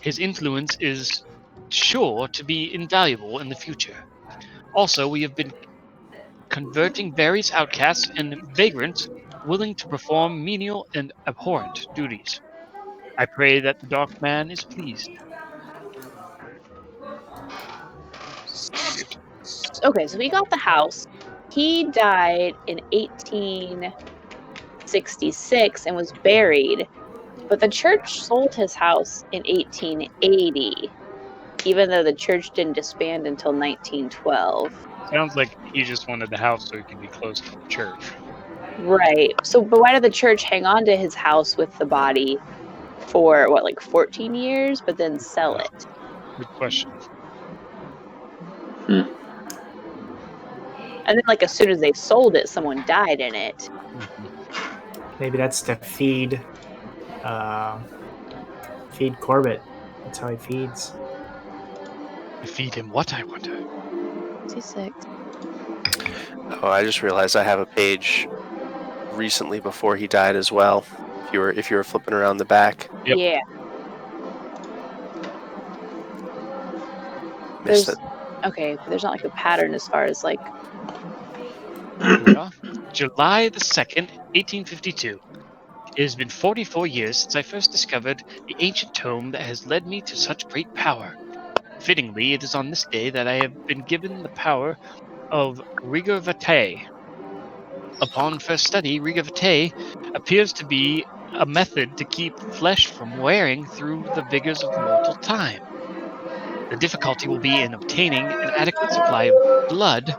His influence is sure to be invaluable in the future. Also, we have been converting various outcasts and vagrants willing to perform menial and abhorrent duties. I pray that the Dark Man is pleased. Okay, so we got the house. He died in 1866 and was buried, but the church sold his house in 1880, even though the church didn't disband until 1912. Sounds like he just wanted the house so he could be close to the church. Right. So, but why did the church hang on to his house with the body for, 14 years, but then sell it? Good question. And then, as soon as they sold it, someone died in it. Maybe that's to feed Corbitt. That's how he feeds. Feed him what, I wonder? 26. Oh, I just realized I have a page recently before he died as well. If you were flipping around the back. Yep. Yeah. Missed it. Okay, but there's not a pattern as far as July the 2nd, 1852. It has been 44 years since I first discovered the ancient tome that has led me to such great power. Fittingly, it is on this day that I have been given the power of Rigor Vitae. Upon first study, Rigor Vitae appears to be a method to keep flesh from wearing through the vigors of mortal time. The difficulty will be in obtaining an adequate supply of blood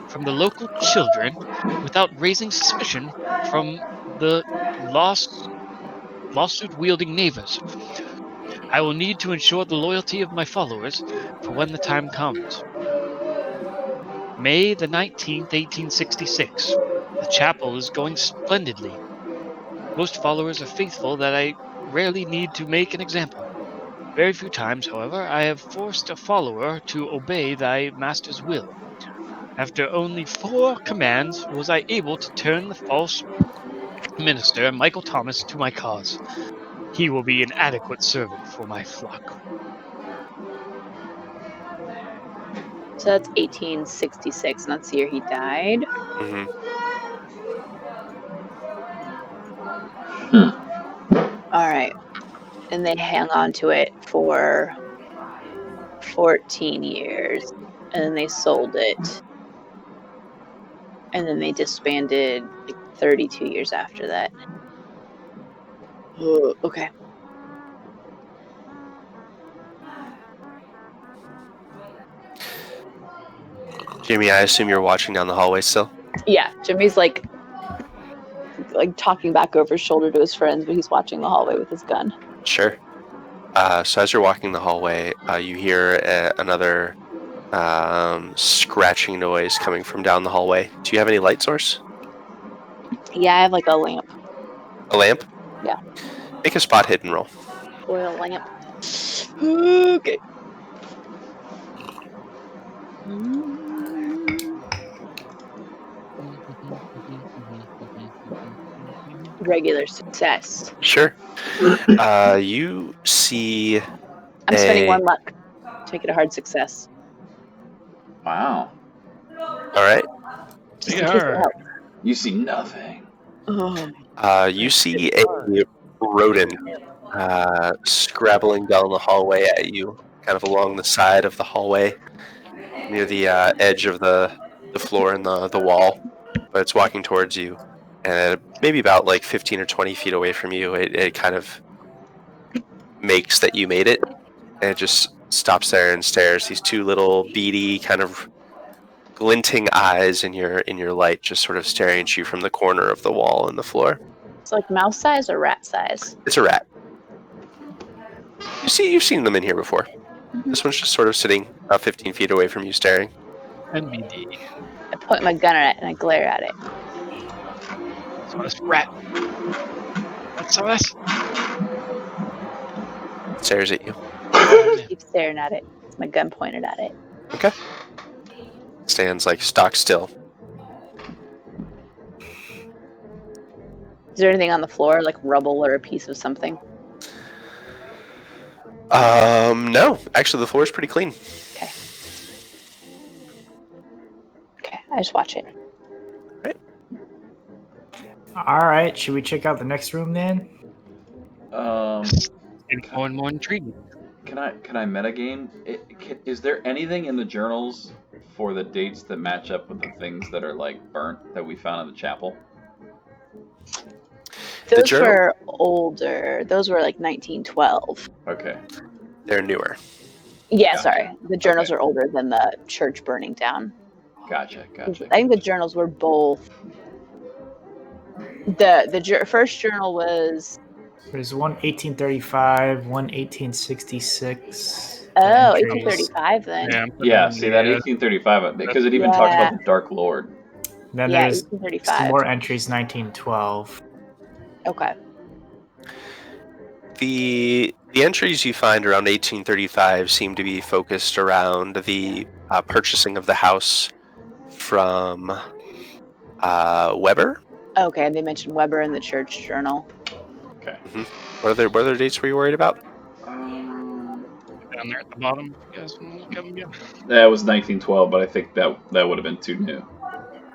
from the local children without raising suspicion from the lawsuit-wielding neighbors. I will need to ensure the loyalty of my followers for when the time comes. May the 19th, 1866. The chapel is going splendidly. Most followers are faithful that I rarely need to make an example. Very few times, however, I have forced a follower to obey thy master's will. After only 4 commands was I able to turn the false minister, Michael Thomas, to my cause. He will be an adequate servant for my flock. So that's 1866, and that's the year he died. Mm-hmm. All right. And they hang on to it for 14 years. And then they sold it. And then they disbanded like 32 years after that. Okay. Jimmy, I assume you're watching down the hallway still? Yeah, Jimmy's like talking back over his shoulder to his friends, but he's watching the hallway with his gun. Sure. So as you're walking the hallway, you hear another scratching noise coming from down the hallway. Do you have any light source? Yeah, I have like a lamp. A lamp? Yeah. Make a spot hidden roll. Oil lamp. Okay. Regular success. Sure. You see. I'm spending 1 luck to make it a hard success. Wow. All right. Just in case it helps. You see nothing. You see a rodent scrabbling down the hallway at you, kind of along the side of the hallway, near the edge of the floor and the wall. But it's walking towards you, and maybe about like 15 or 20 feet away from you, it kind of makes that you made it, and it just stops there and stares. These 2 little beady, kind of glinting eyes in your light, just sort of staring at you from the corner of the wall and the floor. It's like mouse size or rat size? It's a rat. You've seen them in here before. Mm-hmm. This one's just sort of sitting about 15 feet away from you, staring. NBD. I point my gun at it and I glare at it. SOS, rat. SOS. It stares at you. Keep staring at it. It's my gun pointed at it. Okay. Stands like stock still. Is there anything on the floor, like rubble or a piece of something? No. Actually, the floor is pretty clean. Okay. Okay, I just watch it. Right. All right. Should we check out the next room then? It's more and more intriguing. Can I metagame? Is there anything in the journals for the dates that match up with the things that are like burnt that we found in the chapel? Those were older. Those were like 1912. Okay. They're newer. Yeah, gotcha. Sorry. The journals are older than the church burning down. Gotcha. I think the journals were both. The first journal was. There's one 1835, one 1866. Oh, 1835 then. Yeah, see that 1835 because it even talks about the Dark Lord. Then there's 1835. Some more entries 1912. Okay. The entries you find around 1835 seem to be focused around the purchasing of the house from Weber. Okay, they mentioned Weber in the church journal. Okay. Mm-hmm. What other dates were you worried about? Down there at the bottom. Yes. That was 1912, but I think that would have been too new.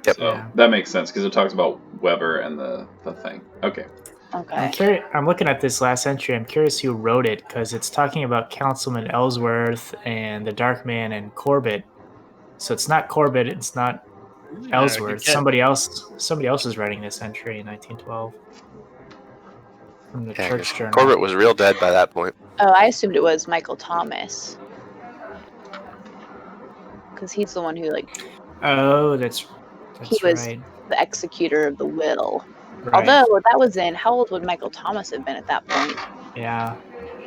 Yep. So that makes sense because it talks about Weber and the thing. Okay. Okay. I'm looking at this last entry. I'm curious who wrote it because it's talking about Councilman Ellsworth and the Dark Man and Corbitt. So it's not Corbitt. It's not Ellsworth. Somebody else is writing this entry in 1912 from the Church Journal. Corbitt was real dead by that point. Oh, I assumed it was Michael Thomas. Because he's the one who, Oh, that's he was right. the executor of the will. Right. Although that was in, how old would Michael Thomas have been at that point? Yeah.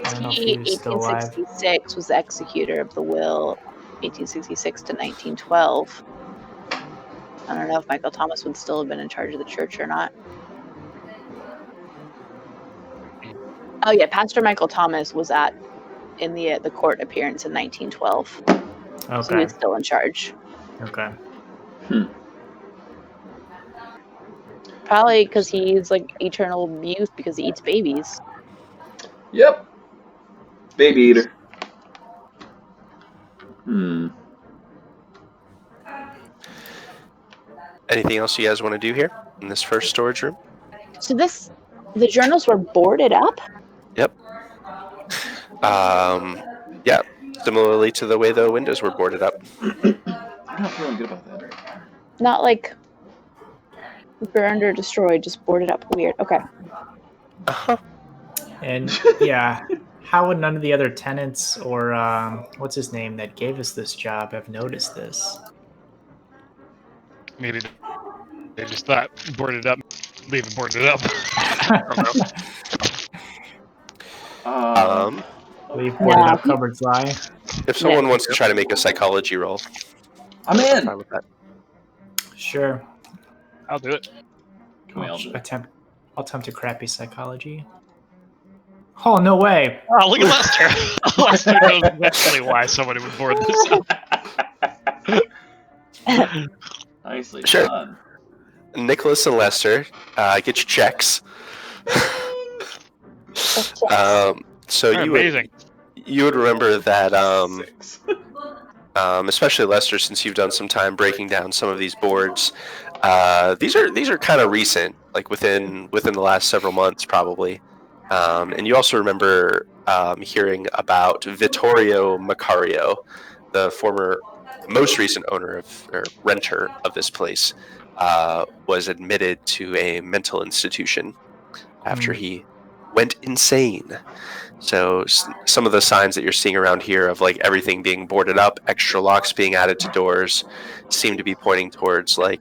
I don't know if He, he was still alive. 1866, was the executor of the will, 1866 to 1912. I don't know if Michael Thomas would still have been in charge of the church or not. Oh yeah, Pastor Michael Thomas was in the court appearance in 1912. Okay. So he was still in charge. Okay. Probably because he's eternal youth because he eats babies. Yep. Baby eater. Anything else you guys want to do here in this first storage room? So the journals were boarded up? Yep. Yeah. Similarly to the way the windows were boarded up. I'm not feeling good about that. Not like burned or destroyed, just boarded up. Weird. Okay. Uh-huh. And yeah, how would none of the other tenants or what's his name that gave us this job have noticed this? Maybe they just thought boarded up, leave it boarded up. Leave boarded up cupboards lie. If someone wants to try to make a psychology roll, I'm in. fine with that. Sure. I'll do it. I'll attempt a crappy psychology. Oh, no way. Oh, look at Lester. Lester knows exactly why somebody would board this up. Nicely Sure. done. Nicholas and Lester, get your checks. So you would remember that, especially Lester, since you've done some time breaking down some of these boards. These are kind of recent, like within the last several months, probably. And you also remember hearing about Vittorio Macario, the most recent owner or renter of this place, was admitted to a mental institution after he went insane. So some of the signs that you're seeing around here of everything being boarded up, extra locks being added to doors, seem to be pointing towards kind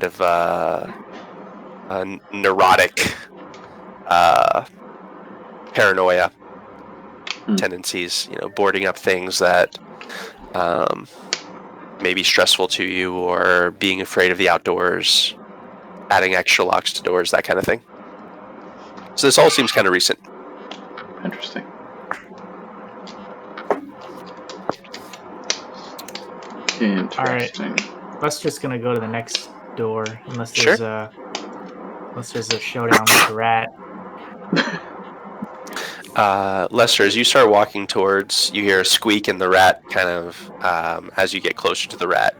of neurotic paranoia tendencies, boarding up things that may be stressful to you, or being afraid of the outdoors, adding extra locks to doors, that kind of thing. So this all seems kind of recent. Interesting. All right. Lester's gonna go to the next door unless there's a showdown with the rat. Lester, as you start walking towards, you hear a squeak, and the rat kind of, as you get closer to the rat,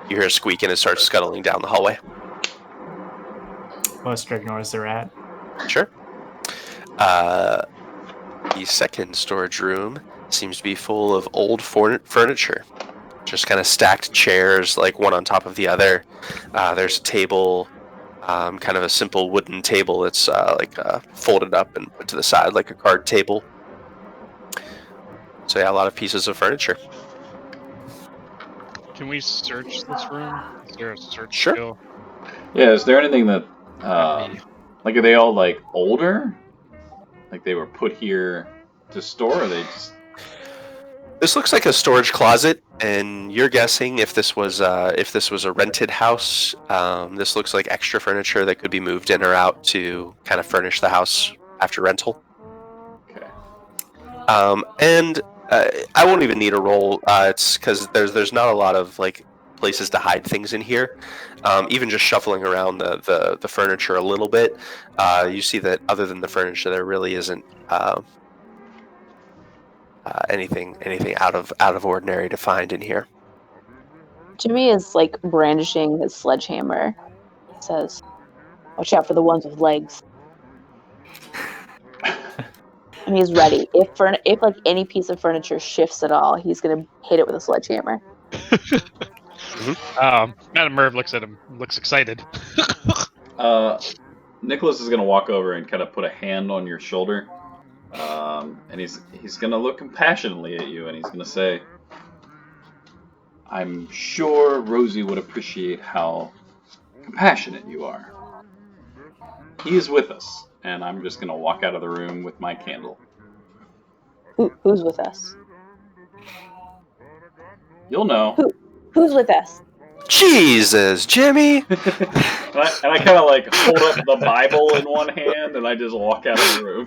you hear a squeak and it starts scuttling down the hallway. Lester ignores the rat. Sure. The second storage room seems to be full of old furniture. Just kind of stacked chairs, one on top of the other. There's a table, kind of a simple wooden table that's folded up and put to the side like a card table. So yeah, a lot of pieces of furniture. Can we search this room? Is there a search Sure. skill? Yeah, is there anything that, are they all, older? They were put here to store, or are they just... This looks like a storage closet, and you're guessing if this was a rented house, this looks like extra furniture that could be moved in or out to kind of furnish the house after rental. Okay. And I won't even need a roll. It's because there's not a lot of places to hide things in here. Even just shuffling around the furniture a little bit, you see that other than the furniture, there really isn't anything out of ordinary to find in here. Jimmy is brandishing his sledgehammer says, "Watch out for the ones with legs." And he's ready. If like any piece of furniture shifts at all, he's gonna hit it with a sledgehammer. Madam Merv looks at him, looks excited. Nicholas is gonna walk over and kind of put a hand on your shoulder, and he's gonna look compassionately at you, and he's gonna say, "I'm sure Rosie would appreciate how compassionate you are. He is with us." And I'm just gonna walk out of the room with my candle. Who's with us? You'll know. Who's with us? Jesus, Jimmy! and I kind of like hold up the Bible in one hand, and I just walk out of the room.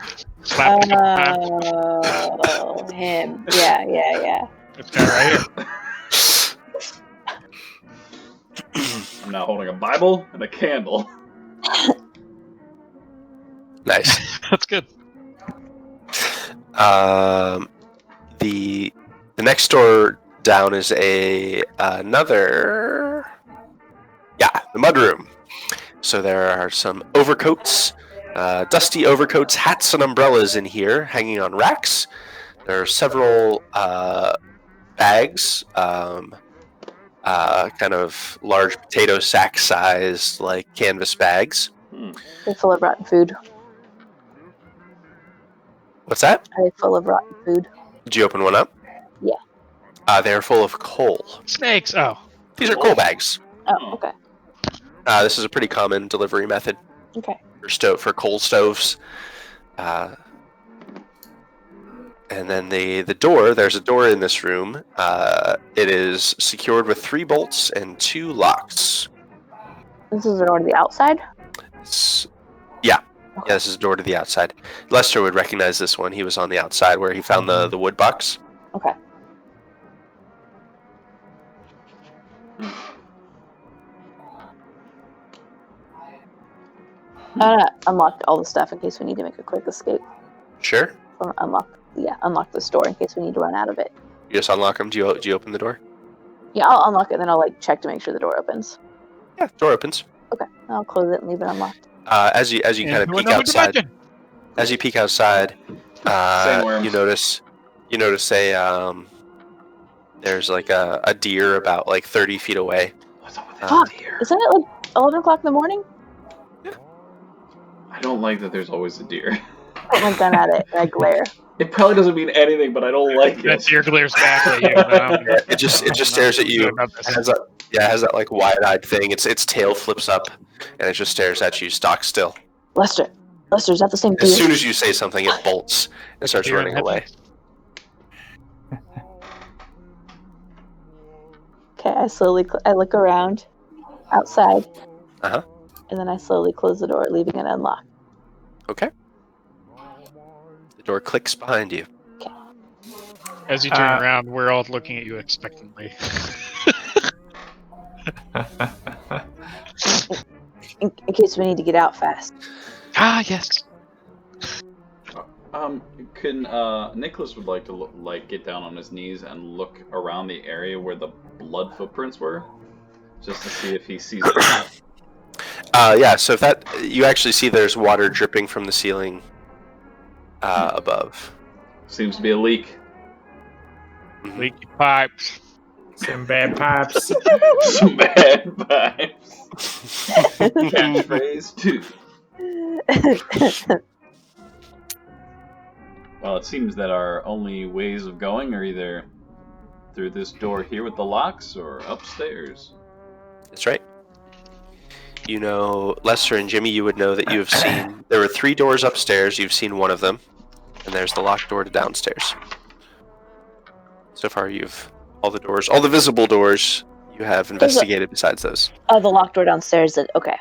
Oh, him. Yeah. This guy right here. I'm now holding a Bible and a candle. Nice. That's good. The next door down is another. Yeah, the mudroom. So there are some overcoats, dusty overcoats, hats, and umbrellas in here, hanging on racks. There are several bags, kind of large potato sack size, like canvas bags. They're full of rotten food. What's that? Are they full of rotten food? Did you open one up? Yeah. They're full of coal. Snakes. Oh. These are coal bags. Oh, okay. This is a pretty common delivery method. Okay. For coal stoves. And then the door, there's a door in this room. It is secured with 3 bolts and 2 locks. This is the door to the outside? Yeah, this is a door to the outside. Lester would recognize this one. He was on the outside where he found the wood box. Okay. I'm gonna unlock all the stuff in case we need to make a quick escape. Sure. Or unlock this door in case we need to run out of it. You just unlock them? Do you open the door? Yeah, I'll unlock it, then I'll check to make sure the door opens. Yeah, door opens. Okay, I'll close it and leave it unlocked. As you kind of peek outside, you notice there's like a deer about 30 feet away. What's up with that deer? Isn't it 11 o'clock in the morning? Yeah. I don't like that there's always a deer. I put my gun at it and I glare. It probably doesn't mean anything, but I don't like it. That deer glares back at you. It just stares at you. It has that wide-eyed thing. Its tail flips up, and it just stares at you, stock still. Lester, is that the same deer? As soon as you say something, it bolts and starts running away. Okay, I look around outside. Uh-huh. And then I slowly close the door, leaving it unlocked. Okay. The door clicks behind you. Okay. As you turn around, we're all looking at you expectantly. In case we need to get out fast. Ah, yes. Can Nicholas would like to get down on his knees and look around the area where the blood footprints were, just to see if he sees it. Yeah. So if that you actually see, there's water dripping from the ceiling above. Seems to be a leak. Leaky pipes. Some bad pipes. Some bad pipes. Catchphrase 2. Well, it seems that our only ways of going are either through this door here with the locks or upstairs. That's right. You know, Lester and Jimmy, you would know that you have seen... There were 3 doors upstairs. You've seen one of them. And there's the locked door to downstairs. So far, all the visible doors you have investigated besides those. Oh, the locked door downstairs. Okay.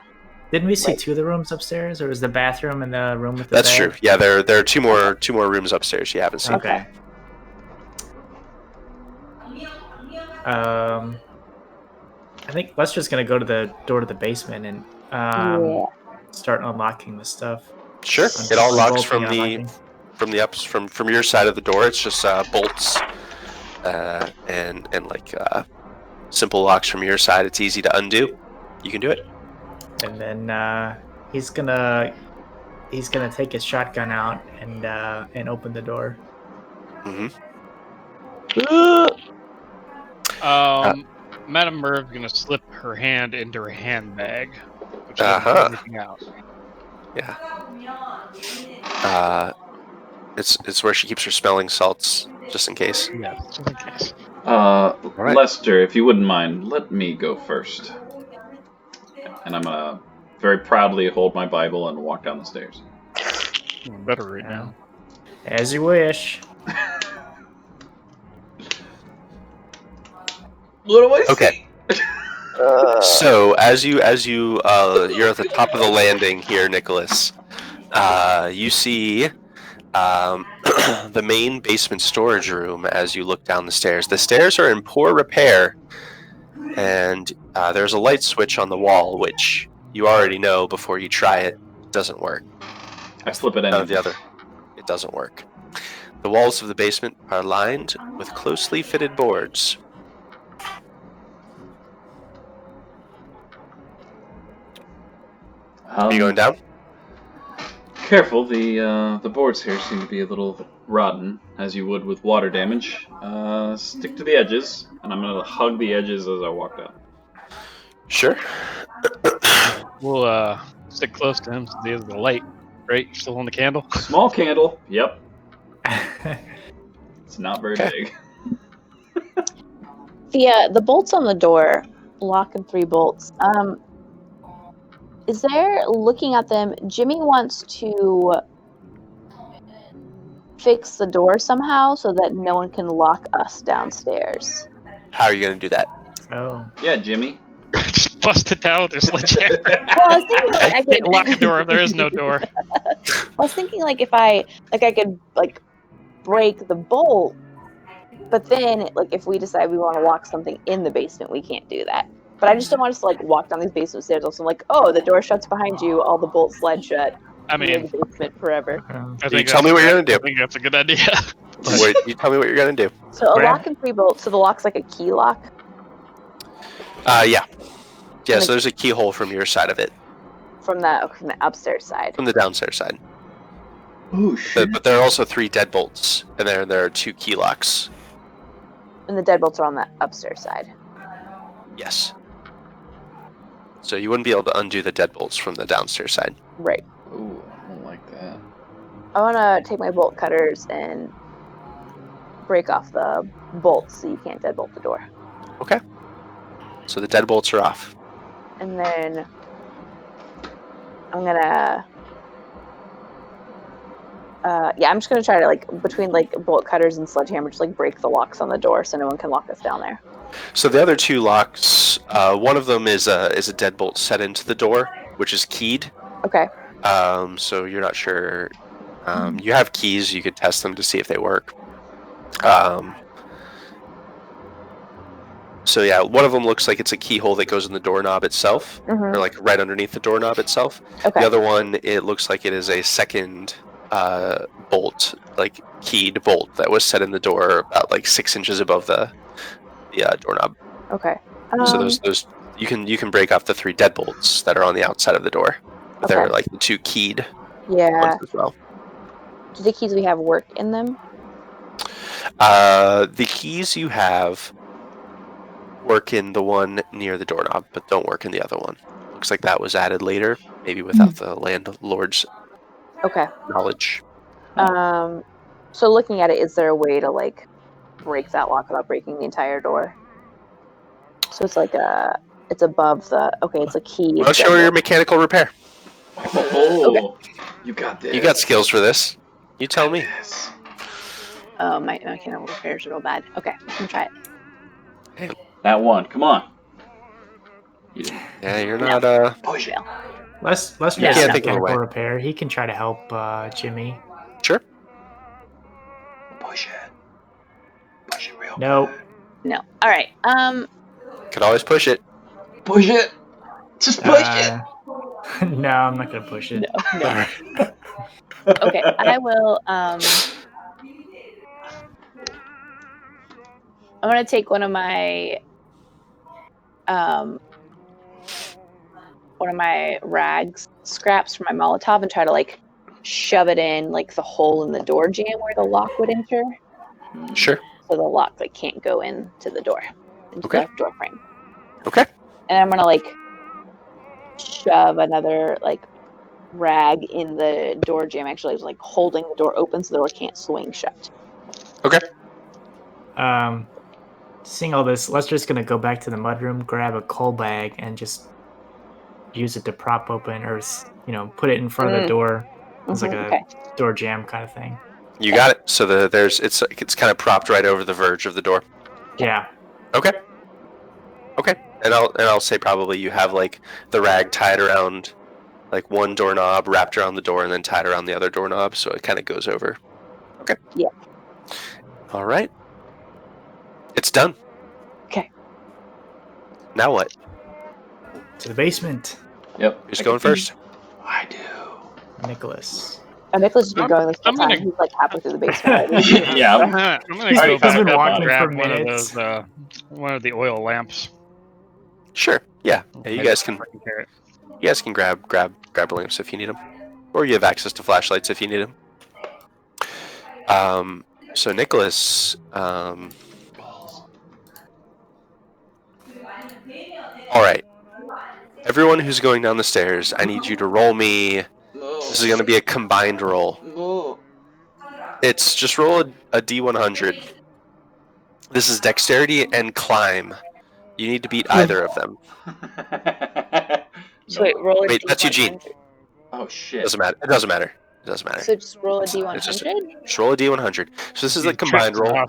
Didn't we see 2 of the rooms upstairs, or was the bathroom and the room with the That's bed? true. Yeah, there are 2 more rooms upstairs you haven't seen. Okay. I think Lester's gonna go to the door to the basement and start unlocking the stuff. Sure. It all locks from your side of the door. It's just bolts and simple locks from your side. It's easy to undo. You can do it. And then he's gonna take his shotgun out and open the door. Mm-hmm. Madame Merv's gonna slip her hand into her handbag, which she doesn't Uh-huh. have anything out. Yeah. It's where she keeps her smelling salts, just in case. Yeah, just in case. right. Lester, if you wouldn't mind, let me go first. And I'm gonna very proudly hold my Bible and walk down the stairs. Better right now. As you wish. What do I see? Okay. So as you're at the top of the landing here, Nicholas, you see the main basement storage room as you look down the stairs. The stairs are in poor repair, and there's a light switch on the wall, which you already know before you try it doesn't work. I flip it None anyway. of the other. It doesn't work. The walls of the basement are lined with closely fitted boards. Are you going down? Careful, the boards here seem to be a little rotten, as you would with water damage. Stick to the edges, and I'm gonna hug the edges as I walk down. Sure. We'll stick close to him so he has the light. Right? You're still on the candle? Small candle. Yep. It's not very big. The bolts on the door, lock and 3 bolts. Is there, looking at them, Jimmy wants to fix the door somehow so that no one can lock us downstairs. How are you going to do that? Oh. Yeah, Jimmy. Just bust it down with a sledgehammer. Well, I was thinking like I could Lock the door if there is no door. I was thinking like if I could like break the bolt, but then like if we decide we want to lock something in the basement, we can't do that. But I just don't want us to like walk down these basement stairs. Also, like, oh, the door shuts behind you, all the bolts slide shut. I You're in mean, the basement forever. You tell me what you're going to do. I think that's a good idea. You tell me what you're going to do. So a lock and 3 bolts. So the lock's like a key lock. Yeah. Yeah, so there's a keyhole from your side of it. From the upstairs side. From the downstairs side. Oh shit! But there are also 3 deadbolts, and there are 2 key locks. And the deadbolts are on the upstairs side. Yes. So you wouldn't be able to undo the deadbolts from the downstairs side. Right. Ooh, I don't like that. I want to take my bolt cutters and break off the bolts so you can't deadbolt the door. Okay. So the deadbolts are off. And then I'm gonna I'm just gonna try to like between like bolt cutters and sledgehammer just like break the locks on the door so no one can lock us down there. So the other 2 locks, one of them is a deadbolt set into the door, which is keyed. Okay. So you're not sure. You have keys, you could test them to see if they work. So yeah, one of them looks like it's a keyhole that goes in the doorknob itself, or like right underneath the doorknob itself. Okay. The other one, it looks like it is a second bolt, like keyed bolt that was set in the door about like 6 inches above the doorknob. Okay. So those you can break off the 3 deadbolts that are on the outside of the door. Okay. They're like the 2 keyed Yeah. ones as well. Do the keys we have work in them? The keys you have work in the one near the doorknob, but don't work in the other one. Looks like that was added later, maybe without the landlord's knowledge. So looking at it, is there a way to like break that lock without breaking the entire door? So it's like it's above the it's a key. Well, show her your mechanical repair. Oh, you got this. You got skills for this. You tell me. Yes. Oh, my mechanical repair's real bad. Okay, I'm gonna try it. That one, come on. Yeah, you're not push it. Lester You has can't think of a mechanical way. repair. He can try to help Jimmy. Sure. Push it. Push it real Nope. No. All right. Could always push it. Push it. Just push it. No, I'm not gonna push it. No. Okay, I will. I'm gonna take one of one of my rags scraps from my Molotov and try to like shove it in like the hole in the door jamb where the lock would enter. Sure. So the lock like can't go into the door, into Okay. the door frame. Okay. And I'm gonna like shove another like rag in the door jamb. Actually, I was like holding the door open so the door can't swing shut. Okay. Seeing all this, Lester's gonna go back to the mudroom, grab a coal bag, and just use it to prop open, or put it in front of the door. It's like a door jam kind of thing. You got it. So it's kind of propped right over the verge of the door. Yeah. Okay. And I'll say probably you have like the rag tied around like one doorknob, wrapped around the door, and then tied around the other doorknob, so it kind of goes over. Okay. Yeah. All right. It's done. Okay. Now what? To the basement. Yep. Who's going first? I do. Nicholas. Nicholas has been going this whole time. He's like halfway through the basement already. Yeah. I'm gonna He's go back been up walking and grab for one of minutes. those, one of the oil lamps. Sure. Yeah. You guys can grab lamps if you need them, or you have access to flashlights if you need them. So Nicholas. All right. Everyone who's going down the stairs, I need you to roll me. This is going to be a combined roll. It's just roll a D100. This is dexterity and climb. You need to beat either of them. So wait, roll a Wait, D100. that's Eugene. Oh shit. It doesn't matter. So just roll a D100? Just roll a D100. So this is a combined roll.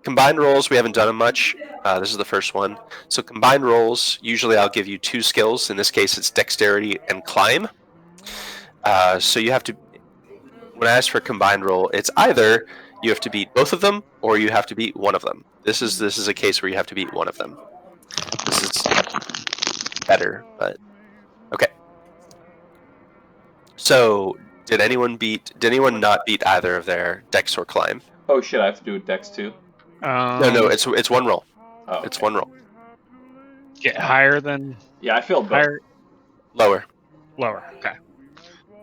Combined rolls, we haven't done them much. This is the first one. So combined rolls, usually I'll give you 2 skills. In this case, it's dexterity and climb. So you have to, when I ask for combined roll, it's either you have to beat both of them or you have to beat one of them. This is a case where you have to beat one of them. This is better, but okay. So did anyone not beat either of their dex or climb? Oh shit! I have to do a dex too. No, it's one roll. Oh, It's one roll. Get higher than Yeah, I feel both. higher, Lower. lower. Okay.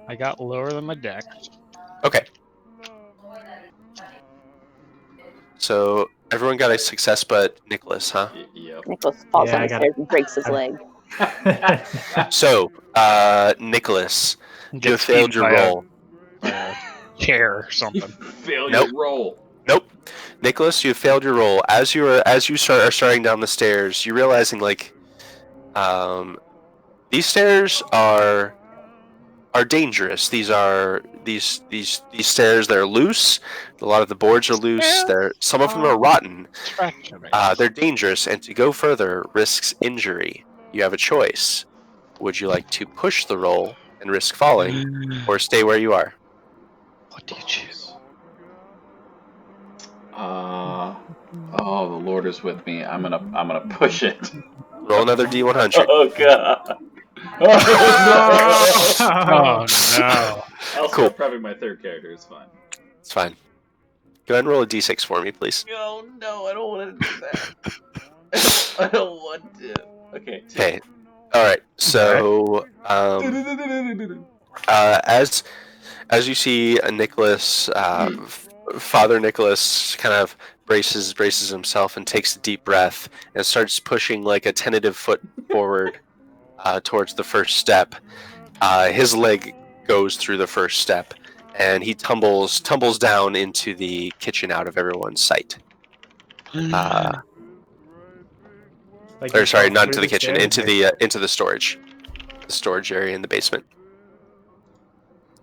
I got lower than my dex. Okay. So everyone got a success, but Nicholas, huh? Yep. Nicholas falls Yeah, on I the got stairs and breaks his leg. So, Nicholas, you have Gets failed eaten your by a- roll. by a chair or something. Fail Nope. your roll. Nope. Nicholas, you have failed your roll. As you are starting down the stairs, you're realizing these stairs are dangerous. These stairs, they're loose. A lot of the boards are loose. Some of them are rotten. They're dangerous, and to go further risks injury. You have a choice. Would you like to push the roll and risk falling, or stay where you are? What do you choose? Oh, the Lord is with me. I'm gonna push it. Roll another D100. Oh god. Oh no! I'll Cool. start prepping my third character. It's fine. It's fine. Go ahead and roll a D6 for me, please. Oh no, I don't want to do that. I don't want to. Okay. Okay. All right. So, as you see, Nicholas, Father Nicholas, kind of braces himself and takes a deep breath and starts pushing like a tentative foot forward towards the first step. His leg goes through the first step, and he tumbles down into the kitchen out of everyone's sight. Or sorry, not into the kitchen, into the storage area in the basement.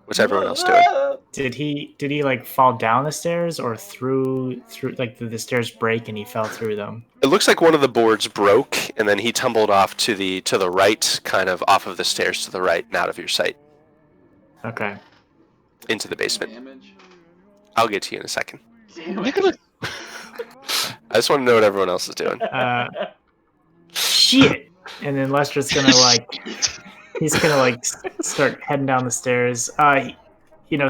What's everyone else doing? Did he like fall down the stairs or through like did the stairs break and he fell through them? It looks like one of the boards broke, and then he tumbled off to the right, kind of off of the stairs to the right and out of your sight. Okay. Into the basement. Damage. I'll get to you in a second. Damn it. I just want to know what everyone else is doing. Shit. And then Lester's gonna he's gonna start heading down the stairs.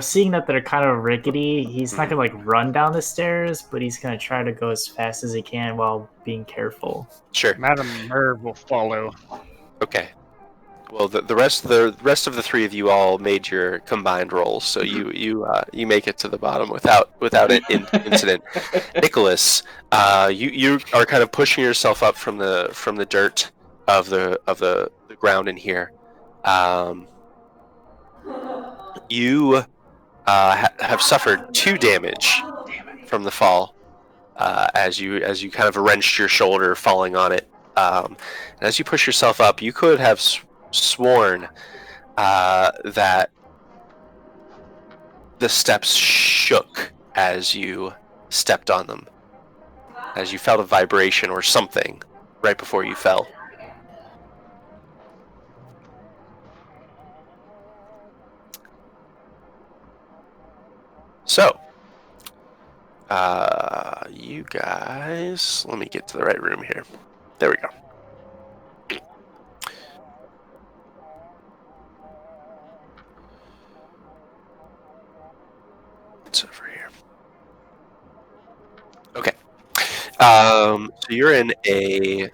Seeing that they're kind of rickety, he's not gonna run down the stairs, but he's gonna try to go as fast as he can while being careful. Sure. Madam Merv will follow. Okay. Well, the rest of the three of you all made your combined rolls, so you make it to the bottom without an incident. Nicholas, you are kind of pushing yourself up from the dirt of the ground in here. You have suffered 2 damage from the fall as you kind of wrenched your shoulder falling on it. And as you push yourself up, you could have sworn that the steps shook as you stepped on them, as you felt a vibration or something right before you fell. So, you guys, let me get to the right room here. There we go. It's over here. Okay. So you're in a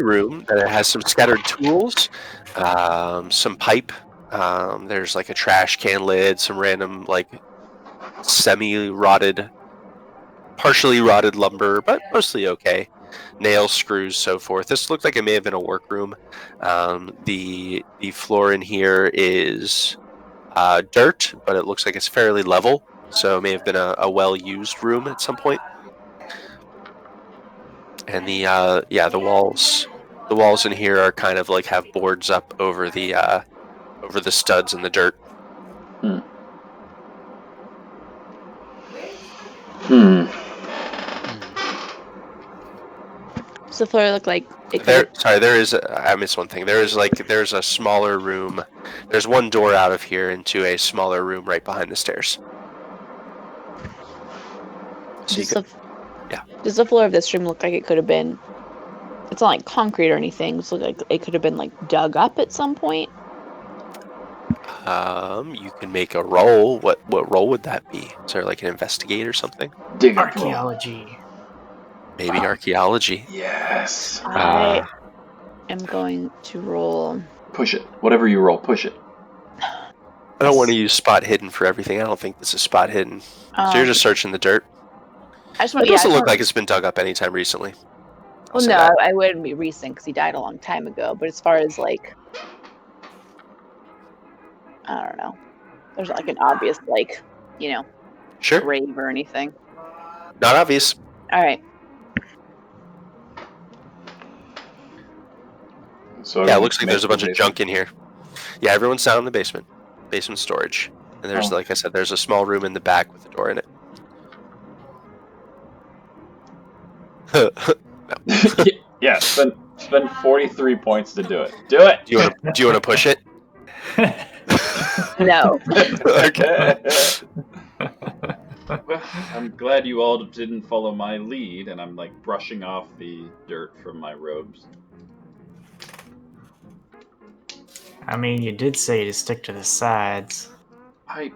room that has some scattered tools, some pipe. There's like a trash can lid, some random like semi-rotted, partially rotted lumber, but mostly okay. Nails, screws, so forth. This looked like it may have been a workroom. The floor in here is dirt, but it looks like it's fairly level, so it may have been a well-used room at some point. And the walls in here are kind of like have boards up over the studs in the dirt. Does the floor look like it I missed one thing. There's a smaller room. There's one door out of here into a smaller room right behind the stairs. So Does the floor of this room look like it could have been? It's not like concrete or anything. It looks like it could have been like dug up at some point. You can make a roll. What roll would that be? Is there like an investigate or something? Archaeology. Maybe archaeology. Yes. I am going to roll. Push it. Whatever you roll, push it. I don't want to use spot hidden for everything. I don't think this is spot hidden. So you're just searching the dirt. It doesn't look like it's been dug up anytime recently. Well, no, I wouldn't be recent because he died a long time ago. But as far as like, I don't know, there's not like an obvious Sure. grave or anything. Not obvious. All right. So yeah, it looks like there's a bunch of junk in here. Yeah, everyone's down in the basement storage, and there's like I said, there's a small room in the back with a door in it. Yeah, spend 43 points to do it. Do it. Do you want to push it? No. Okay. Well, I'm glad you all didn't follow my lead, and I'm like brushing off the dirt from my robes. I mean, you did say to stick to the sides. I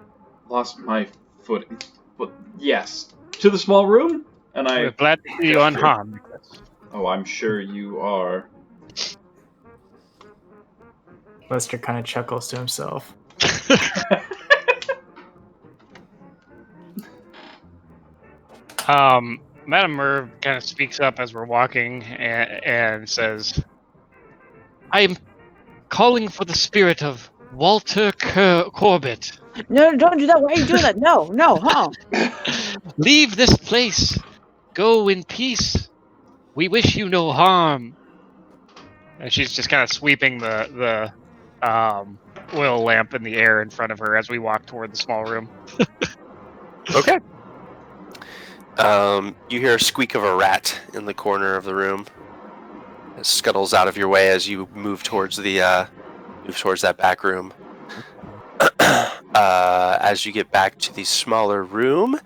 lost my footing. But yes, to the small room, and We're glad to see you unharmed. Oh, I'm sure you are. Lester kind of chuckles to himself. Madame Merv kind of speaks up as we're walking and says, I am calling for the spirit of Walter Corbitt. No, don't do that. Why are you doing that? No, huh? Leave this place. Go in peace. We wish you no harm. And she's just kind of sweeping the oil lamp in the air in front of her as we walk toward the small room. Okay. You hear a squeak of a rat in the corner of the room. It scuttles out of your way as you move towards that back room. As you get back to the smaller room,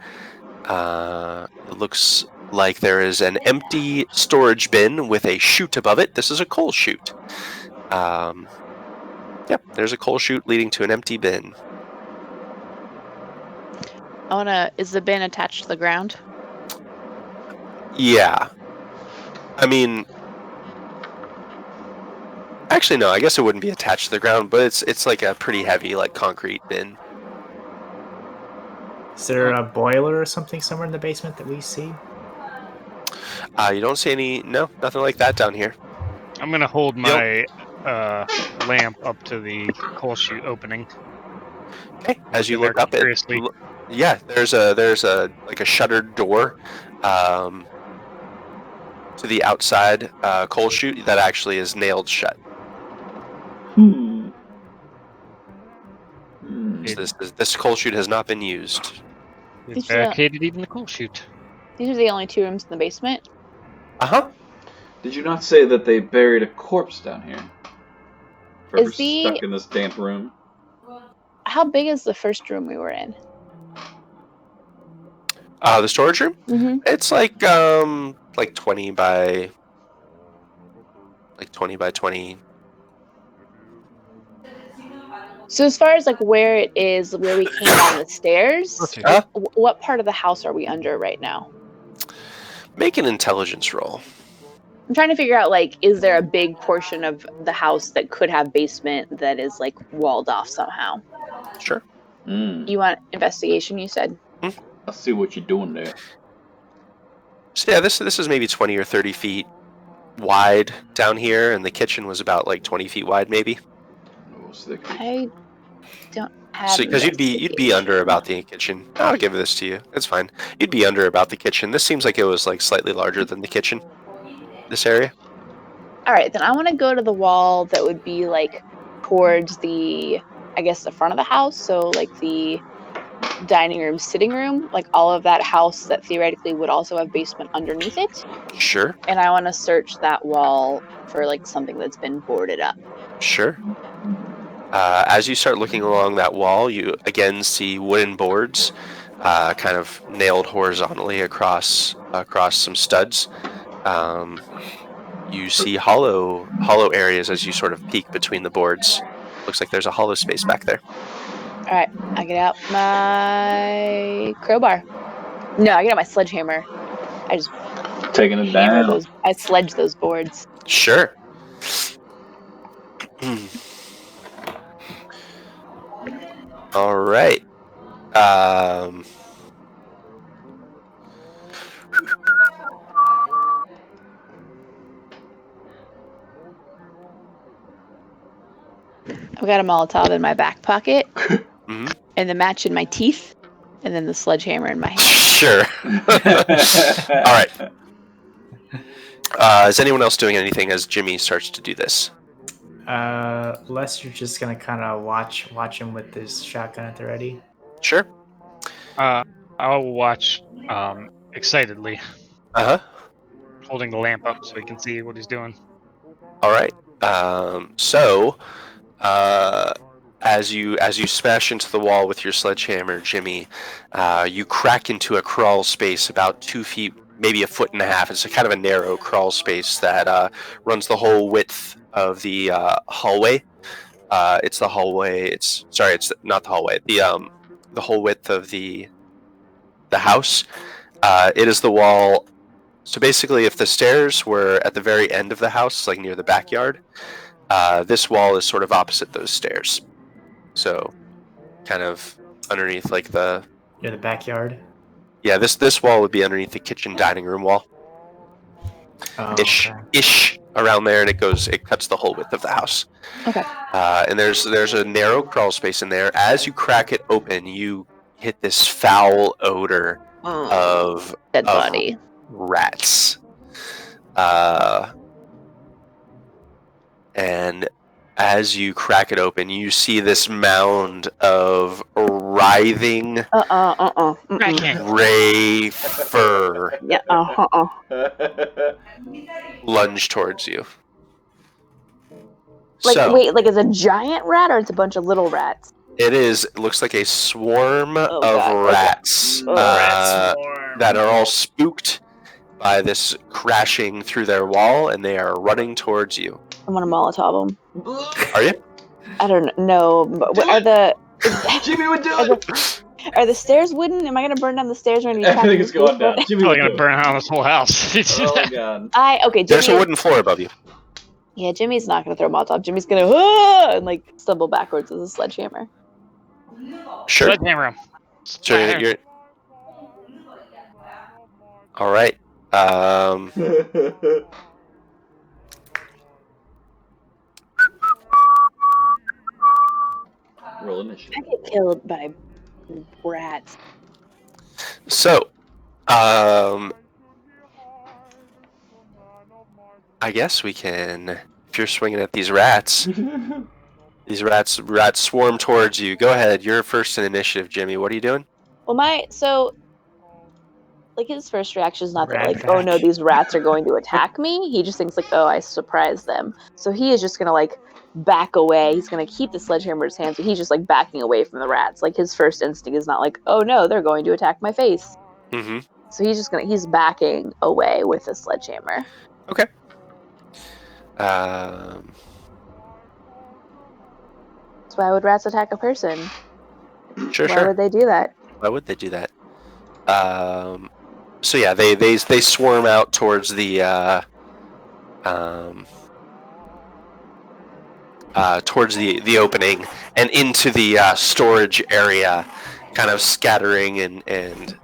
it looks like there is an empty storage bin with a chute above it. This is a coal chute. Yep, there's a coal chute leading to an empty bin. Is the bin attached to the ground? Yeah. I mean, Actually, no. I guess it wouldn't be attached to the ground, but it's like a pretty heavy like concrete bin. Is there a boiler or something somewhere in the basement that we see? You don't see any. No, nothing like that down here. I'm gonna hold my lamp up to the coal chute opening. Okay. As you look up it, yeah, there's a like a shuttered door to the outside coal chute that actually is nailed shut. So this coal chute has not been used. We've barricaded even the coal chute. These are the only 2 rooms in the basement? Uh-huh. Did you not say that they buried a corpse down here? Forever stuck in this damp room? How big is the first room we were in? The storage room? Mm-hmm. It's like 20 by 20. So as far as like where it is, where we came down the stairs, what part of the house are we under right now? Make an intelligence roll. I'm trying to figure out, like, is there a big portion of the house that could have basement that is like walled off somehow? Sure. You want investigation, you said? I see what you're doing there. So yeah, this is maybe 20 or 30 feet wide down here, and the kitchen was about like 20 feet wide, maybe. I don't have. So because you'd be under about the kitchen. I'll give this to you. It's fine. You'd be under about the kitchen. This seems like it was like slightly larger than the kitchen. This area. All right, then I want to go to the wall that would be like towards the, I guess, the front of the house. So like the dining room, sitting room, like all of that house that theoretically would also have basement underneath it. Sure. And I want to search that wall for like something that's been boarded up. Sure. As you start looking along that wall, you again see wooden boards, kind of nailed horizontally across some studs. You see hollow areas as you sort of peek between the boards. Looks like there's a hollow space back there. All right, I get out my crowbar. No, I get out my sledgehammer. I just taking it down. I sledge those boards. Sure. All right. I've got a Molotov in my back pocket, Mm-hmm. and the match in my teeth, and then the sledgehammer in my hand. Sure. All right. Is anyone else doing anything as Jimmy starts to do this? Lester's just gonna kind of watch him with his shotgun at the ready. Sure. I'll watch excitedly. Holding the lamp up so he can see what he's doing. All right. As you smash into the wall with your sledgehammer, Jimmy, you crack into a crawl space about 2 feet, maybe 1.5 feet. It's a kind of a narrow crawl space that runs the whole width of the hallway. It's the hallway. It's not the hallway. The whole width of the house. It is the wall. So basically, if the stairs were at the very end of the house, like near the backyard, this wall is sort of opposite those stairs. So, kind of underneath, like the near the backyard. Yeah, this wall would be underneath the kitchen dining room wall. Ish around there, and it cuts the whole width of the house. Okay. And there's a narrow crawl space in there. As you crack it open, you hit this foul odor of dead body. Rats. And as you crack it open, you see this mound of writhing gray fur lunge towards you. Wait, like it's a giant rat or it's a bunch of little rats? It looks like a swarm of rats that are all spooked by this crashing through their wall, and they are running towards you. I'm gonna Molotov them. Are you? I don't know. But are the Jimmy would do it. Are the stairs wooden? Am I gonna burn down the stairs or I think it's going down. Jimmy's probably gonna burn down this whole house. Oh my god. Okay. There's a wooden floor above you. Yeah, Jimmy's not going to throw Molotov. Jimmy's going to and like stumble backwards with a sledgehammer. Sure. Sledgehammer him. So you're... All right. Roll initiative. I get killed by rats. So, I guess we can. If you're swinging at these rats, these rats swarm towards you. Go ahead. You're first in initiative, Jimmy. What are you doing? Well, like his first reaction is not that like, Rat oh no, pack. these rats are going to attack me. He just thinks like, oh, I surprised them. So he is just gonna like back away. He's gonna keep the sledgehammer in his hands, but he's just like backing away from the rats. Like his first instinct is not like, oh no, they're going to attack my face. Mm-hmm. So he's backing away with the sledgehammer. Okay. So why would rats attack a person? Sure. Why would they do that? Why would they do that? So yeah, they swarm out towards the opening and into the storage area, kind of scattering and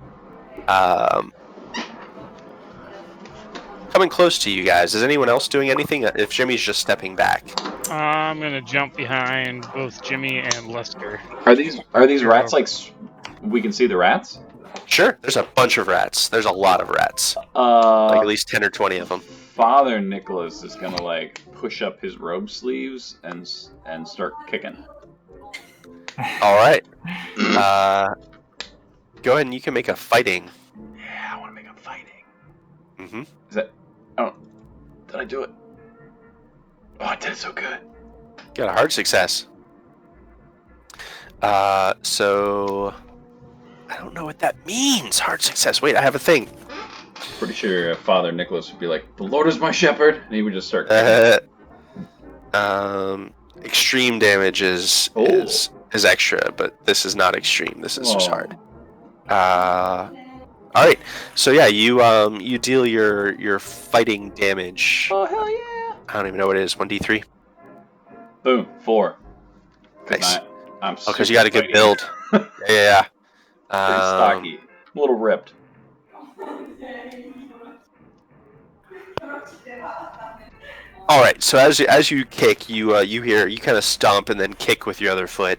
coming close to you guys. Is anyone else doing anything? If Jimmy's just stepping back. I'm gonna jump behind both Jimmy and Lester. Are these rats like? We can see the rats. Sure, there's a bunch of rats. There's a lot of rats. Like at least 10 or 20 of them. Father Nicholas is gonna like push up his robe sleeves and start kicking. All right. Go ahead and you can make a fighting. Yeah, I want to make a fighting. Mm-hmm. Is that? Oh, did I do it? Oh, I did it so good. Got a hard success. So I don't know what that means. Hard success. Wait, I have a thing. Pretty sure Father Nicholas would be like, "The Lord is my shepherd," and he would just start. Extreme damage is extra, but this is not extreme. This is just hard. All right. So yeah, you deal your fighting damage. Oh hell yeah! I don't even know what it is. 1d3. Boom. 4. Nice. I'm because you got a good build. Yeah. Pretty stocky. A little ripped. All right. So as you kick, you kind of stomp and then kick with your other foot,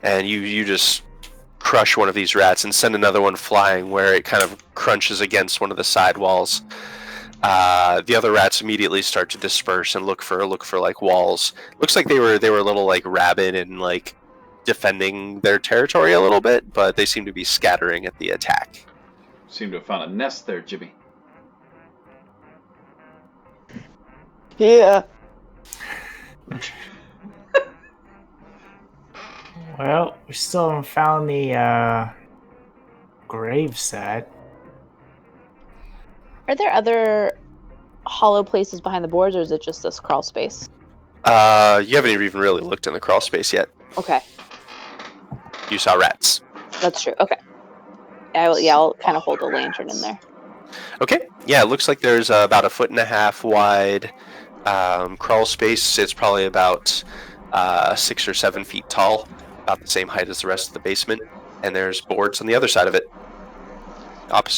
and you just crush one of these rats and send another one flying where it kind of crunches against one of the side walls. The other rats immediately start to disperse and look for like walls. Looks like they were a little like rabid and like defending their territory a little bit, but they seem to be scattering at the attack. Seem to have found a nest there, Jimmy. Yeah. Well, we still haven't found the grave set. Are there other hollow places behind the boards, or is it just this crawl space? You haven't even really looked in the crawl space yet. Okay. You saw rats. That's true. Okay. I'll kind of hold the lantern in there. Okay. Yeah, it looks like there's about 1.5 foot wide crawl space. It's probably about 6 or 7 feet tall, about the same height as the rest of the basement. And there's boards on the other side of it,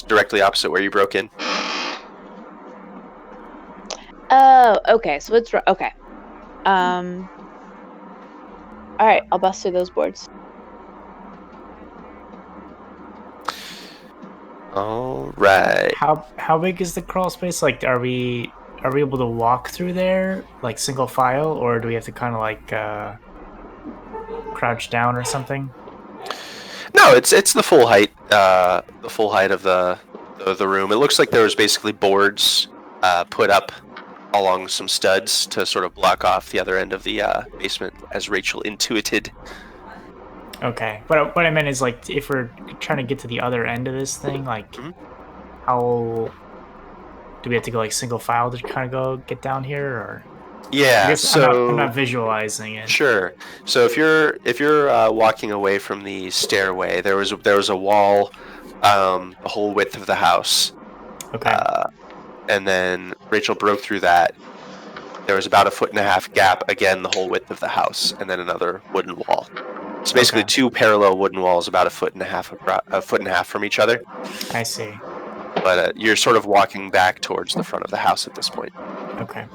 directly opposite where you broke in. Oh, okay. So it's okay. All right. I'll bust through those boards. All right. How big is the crawl space? Like, are we able to walk through there like single file, or do we have to kind of like crouch down or something? No, it's the full height. The full height of the room. It looks like there was basically boards put up along some studs to sort of block off the other end of the basement, as Rachel intuited. Okay, but what I meant is like if we're trying to get to the other end of this thing, like how do we have to go like single file to kind of go get down here, or? Yeah, I guess so I'm not visualizing it. Sure. So if you're walking away from the stairway, there was a wall, the whole width of the house. Okay. And then Rachel broke through that, there was about a 1.5 gap, again, the whole width of the house, and then another wooden wall. So basically 2 parallel wooden walls about a 1.5 from each other. I see. But you're sort of walking back towards the front of the house at this point. Okay.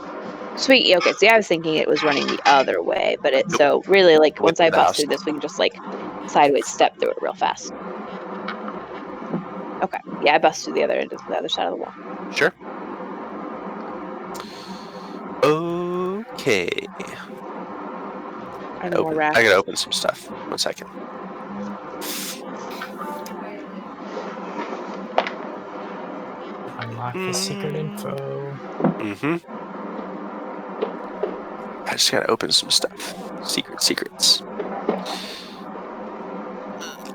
Sweet. Okay. See, I was thinking it was running the other way, but it so really like once I bust through this, we can just like sideways step through it real fast. Okay. Yeah, I bust through the other end of the other side of the wall. Sure. Okay. I gotta open some stuff. 1 second. Unlock the secret info. I just gotta open some stuff. Secrets.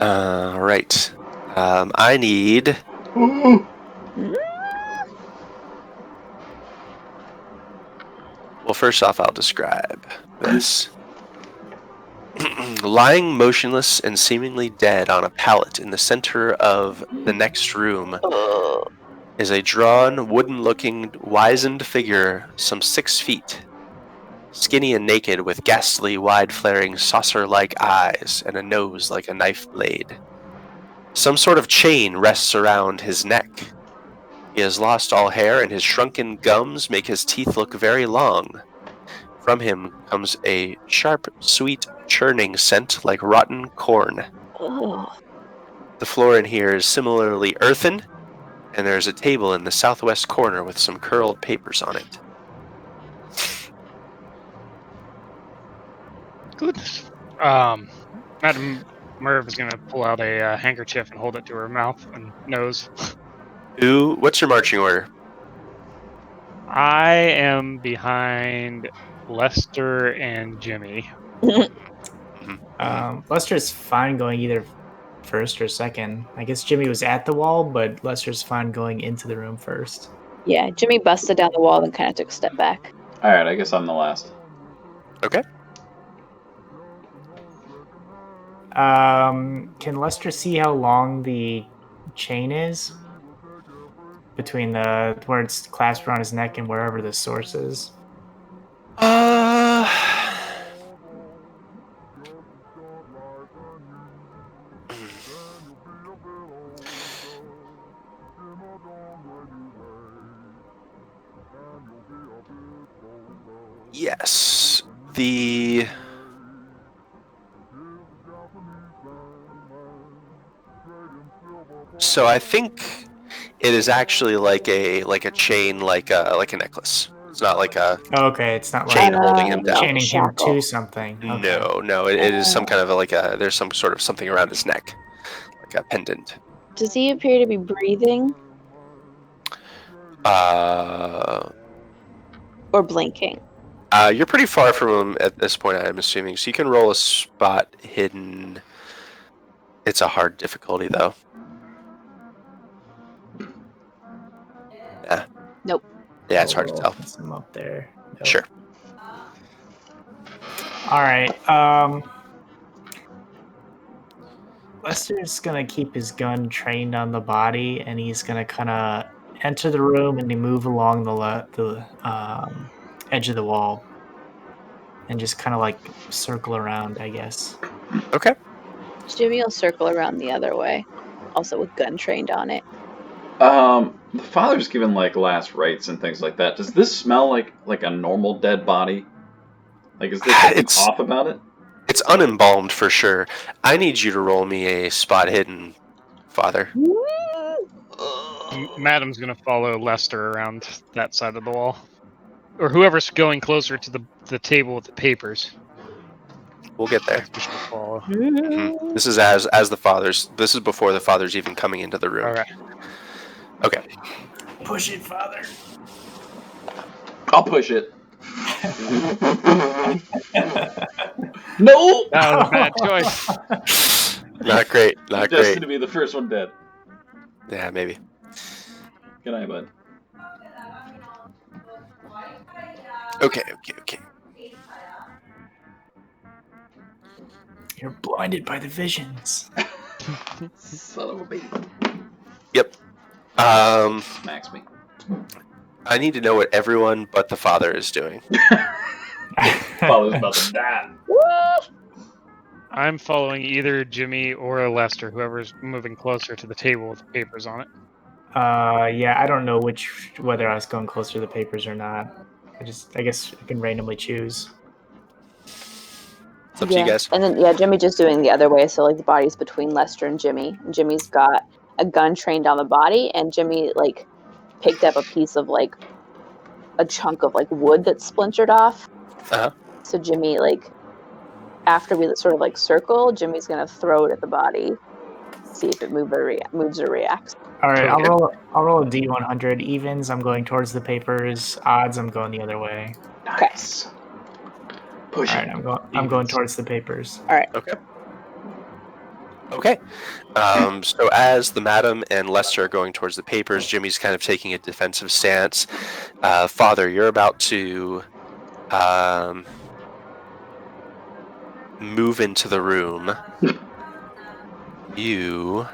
Right. I need... Well, first off, I'll describe this. Lying motionless and seemingly dead on a pallet in the center of the next room is a drawn, wooden-looking, wizened figure some 6 feet. Skinny and naked with ghastly, wide-flaring, saucer-like eyes and a nose like a knife blade. Some sort of chain rests around his neck. He has lost all hair, and his shrunken gums make his teeth look very long. From him comes a sharp, sweet, churning scent like rotten corn. The floor in here is similarly earthen, and there's a table in the southwest corner with some curled papers on it. Goodness. Madam Merv is going to pull out a handkerchief and hold it to her mouth and nose. What's your marching order? I am behind Lester and Jimmy. Lester's fine going either first or second. I guess Jimmy was at the wall, but Lester's fine going into the room first. Yeah, Jimmy busted down the wall and kind of took a step back. All right, I guess I'm the last. Okay. Can Lester see how long the chain is between where it's clasped around his neck and wherever the source is? Yes. So I think it is actually like a chain, like a necklace. It's not like a It's not chain like holding him down. chaining him to something. Okay. No, it is some kind of there's some sort of something around his neck, like a pendant. Does he appear to be breathing? Or blinking? You're pretty far from him at this point, I'm assuming. So you can roll a spot hidden. It's a hard difficulty, though. Yeah. Nope. Yeah, it's hard to tell. Some up there. Nope. Sure. All right. Lester's gonna keep his gun trained on the body, and he's gonna kind of enter the room and move along the edge of the wall, and just kind of like circle around, I guess. Okay. Jimmy will circle around the other way, also with gun trained on it. The father's given like last rites and things like that. Does this smell like a normal dead body? Like, is there something off about it? It's unembalmed for sure. I need you to roll me a spot hidden, Father. Madam's going to follow Lester around that side of the wall. Or whoever's going closer to the table with the papers. We'll get there. Mm-hmm. This is as the father's. This is before the father's even coming into the room. All right. Okay. Push it, Father. I'll push it. No! That was a bad choice. Not great. Not great. Destined to be the first one dead. Yeah, maybe. Good night, bud. Okay. You're blinded by the visions. Son of a baby. Yep. Smacks me. I need to know what everyone but the father is doing. Father's about to die. I'm following either Jimmy or Lester, whoever's moving closer to the table with the papers on it. Yeah, I don't know whether I was going closer to the papers or not. I guess I can randomly choose. It's up to you guys. And then Jimmy just doing the other way, so like the body's between Lester and Jimmy. And Jimmy's got a gun trained on the body, and Jimmy like picked up a piece of like a chunk of like wood that splintered off. Uh-huh. So Jimmy like after we sort of like circle, Jimmy's gonna throw it at the body, see if it moves or reacts. All right, Okay. I'll roll a D100. Evens, I'm going towards the papers. Odds, I'm going the other way. Nice. Push All it. right, I'm going towards the papers. All right. Okay. So as the madam and Lester are going towards the papers, Jimmy's kind of taking a defensive stance. Father, you're about to move into the room. You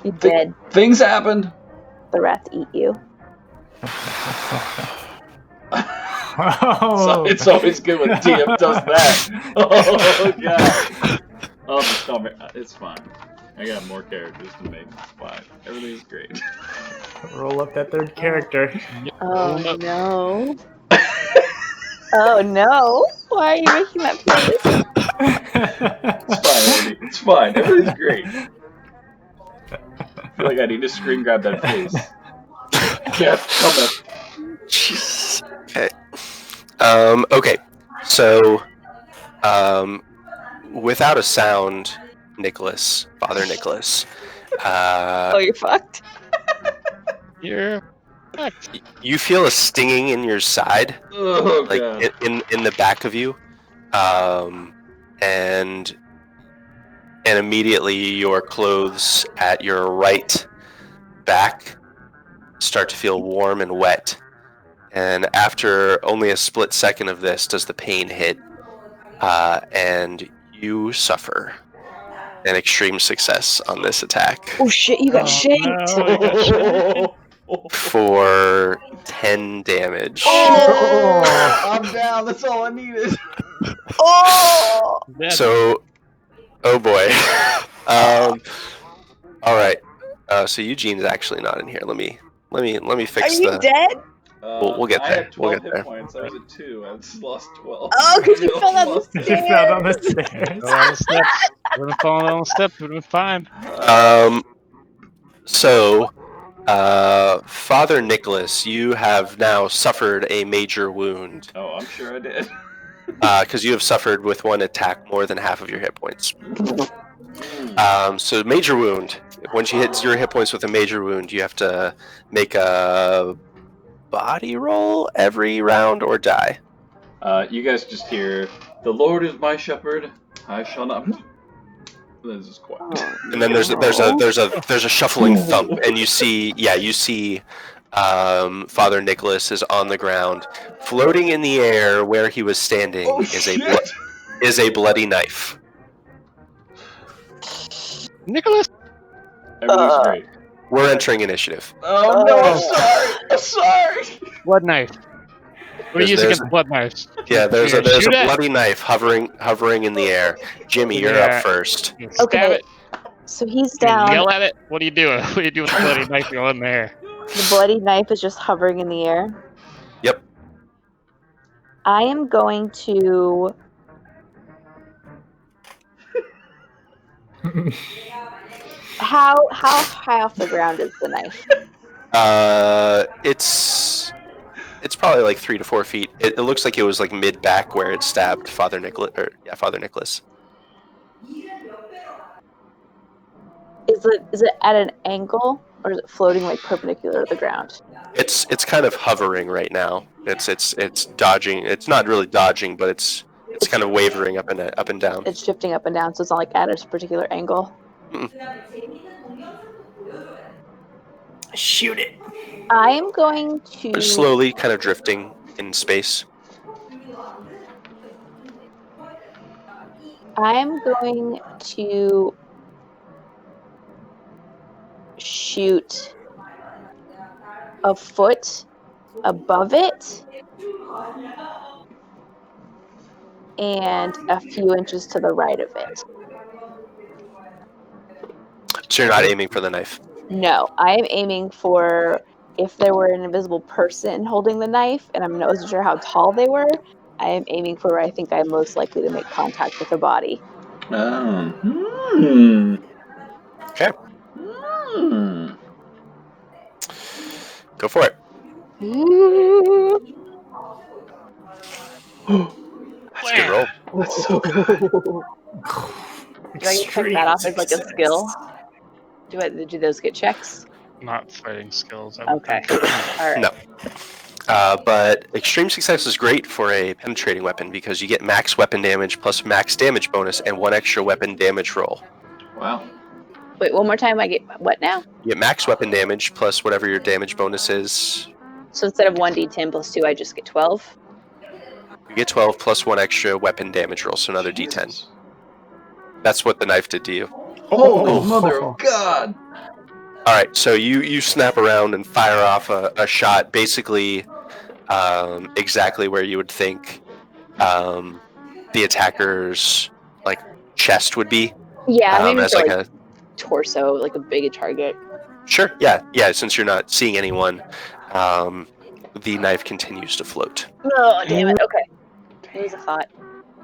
You dead. Things happened. The rats eat you. Oh. It's always good when TM does that. Oh god. Oh, it's fine. I got more characters to make. It's fine. Everything's great. Roll up that third character. Oh no. Oh no. Why are you making that face? It's fine, Andy. It's fine. Everything's great. I feel like I need to screen grab that face. Jeff, come up. Jesus. Okay. Okay. So, without a sound, Father Nicholas. Oh, you're fucked. You're fucked. You feel a stinging in your side, Oh, like god. in the back of you, and immediately your clothes at your right back start to feel warm and wet. And after only a split second of this does the pain hit, and you suffer an extreme success on this attack. Oh shit, you got shaked. No, you got shanked. For 10 damage. Oh, I'm down. That's all I needed. Oh! Dead. So, oh boy. All right. So Eugene's actually not in here. Let me fix Are you dead? We'll get I there. had 12 We'll get hit there. points. I was at 2. I just lost 12. Oh, because you fell down the You stairs. fell down the stairs. Go on the steps. We're gonna fall down the steps. We're doing fine. So, Father Nicholas, you have now suffered a major wound. Oh, I'm sure I did. Because you have suffered with one attack more than half of your hit points. So major wound. Once you hit 0 hit points with a major wound, you have to make a body roll every round or die. You guys just hear, "The Lord is my shepherd; I shall not." This is quiet. And then there's a shuffling thump, and you see Father Nicholas is on the ground, floating in the air where he was standing is a bloody knife. Nicholas. Everything's great. We're entering initiative. Oh no! I'm sorry. Blood knife. What do you use against blood knives? Yeah, there's a Shoot it. bloody knife hovering in the air. Jimmy, you're up first. You stab Okay. it. So he's You down. yell at it. What are you doing? What are you doing with the bloody knife going in there? The bloody knife is just hovering in the air. Yep. I am going to. How high off the ground is the knife? It's probably like 3 to 4 feet. It looks like it was like mid back where it stabbed Father Nicholas. Father Nicholas. Is it at an angle or is it floating like perpendicular to the ground? It's kind of hovering right now. It's dodging. It's not really dodging, but it's kind of wavering up and down. It's shifting up and down, so it's not like at a particular angle. Shoot it. I am going to It's slowly kind of drifting in space. I'm going to. shoot a foot above it and a few inches to the right of it. So you're not aiming for the knife? No, I am aiming for if there were an invisible person holding the knife, and I'm not sure how tall they were, I am aiming for where I think I'm most likely to make contact with a body. Oh. Okay. Go for it. That's a good roll. That's so good. Do I get to check that off as like a skill? Do those get checks? Not fighting skills. I would Okay. think. All right. No. But extreme success is great for a penetrating weapon because you get max weapon damage plus max damage bonus and 1 extra weapon damage roll. Wow. Wait, one more time. I get what now? You get max weapon damage plus whatever your damage bonus is. So instead of 1d10 plus 2, I just get 12? You get 12 plus 1 extra weapon damage roll, so another D10. That's what the knife did to you. Holy mother of God! Alright, so you snap around and fire off a shot, basically exactly where you would think the attacker's like chest would be. Yeah, I mean, as like a torso, like a big target. Sure, yeah. Since you're not seeing anyone, the knife continues to float. Oh, damn it. Okay. It was a thought.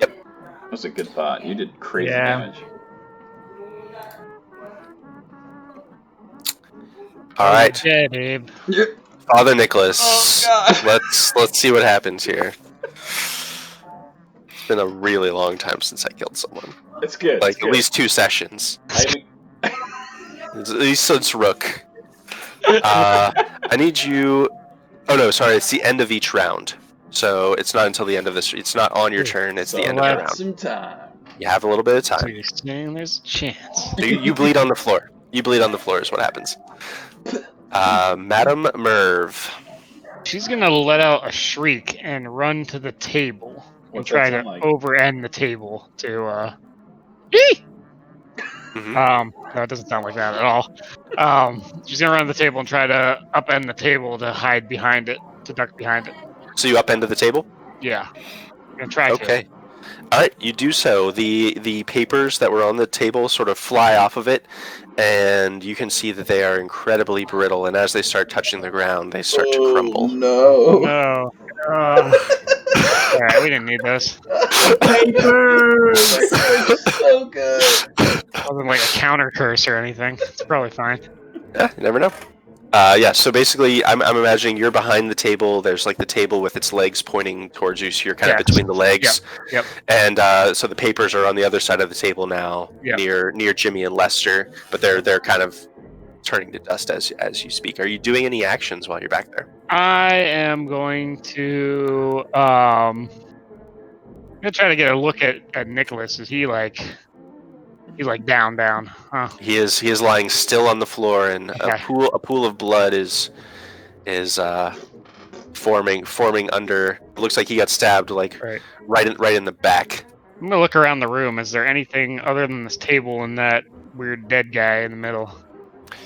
Yep. That was a good thought. You did crazy damage. All right. Yeah, Abe. Father Nicholas. Oh, God. Let's see what happens here. It's been a really long time since I killed someone. It's good. Like at least 2 sessions. At least since Rook. I need you. Oh no, sorry. It's the end of each round, so it's not until the end of this. It's not on your turn. It's the end of the round. Some time. You have a little bit of time. So you're saying there's a chance. So you bleed on the floor. You bleed on the floor is what happens. Madam Merv. She's gonna let out a shriek and run to the table and What's try that to sound like? overend the table to Mm-hmm. No, it doesn't sound like that at all. She's gonna run to the table and try to upend the table to hide behind it, to duck behind it. So you upended the table? Yeah. I'm gonna try to. Okay. All right, you do so. The papers that were on the table sort of fly off of it, and you can see that they are incredibly brittle. And as they start touching the ground, they start to crumble. No. No. Alright, we didn't need those. Papers! So good. It wasn't like a counter curse or anything. It's probably fine. Yeah, you never know. So basically, I'm imagining you're behind the table. There's like the table with its legs pointing towards you, so you're kind of between the legs. Yep. And so the papers are on the other side of the table now, near Jimmy and Lester, but they're kind of turning to dust as you speak. Are you doing any actions while you're back there? I am going to I'm gonna try to get a look at Nicholas. Is he like he's like down? Huh? He is lying still on the floor, and a pool of blood is forming under. It looks like he got stabbed like right in the back. I'm gonna look around the room. Is there anything other than this table and that weird dead guy in the middle?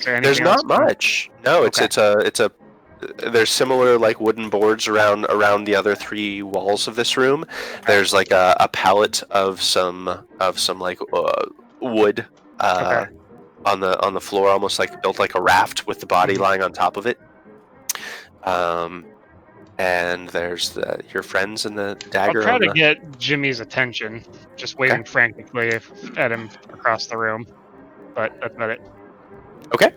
There's not much. No, it's a there's similar like wooden boards around the other 3 walls of this room. There's like a pallet of some like wood on the floor, almost like built like a raft with the body lying on top of it. And there's your friends and the dagger. I'll try to get Jimmy's attention, just waving frantically at him across the room. But that's about it. Okay.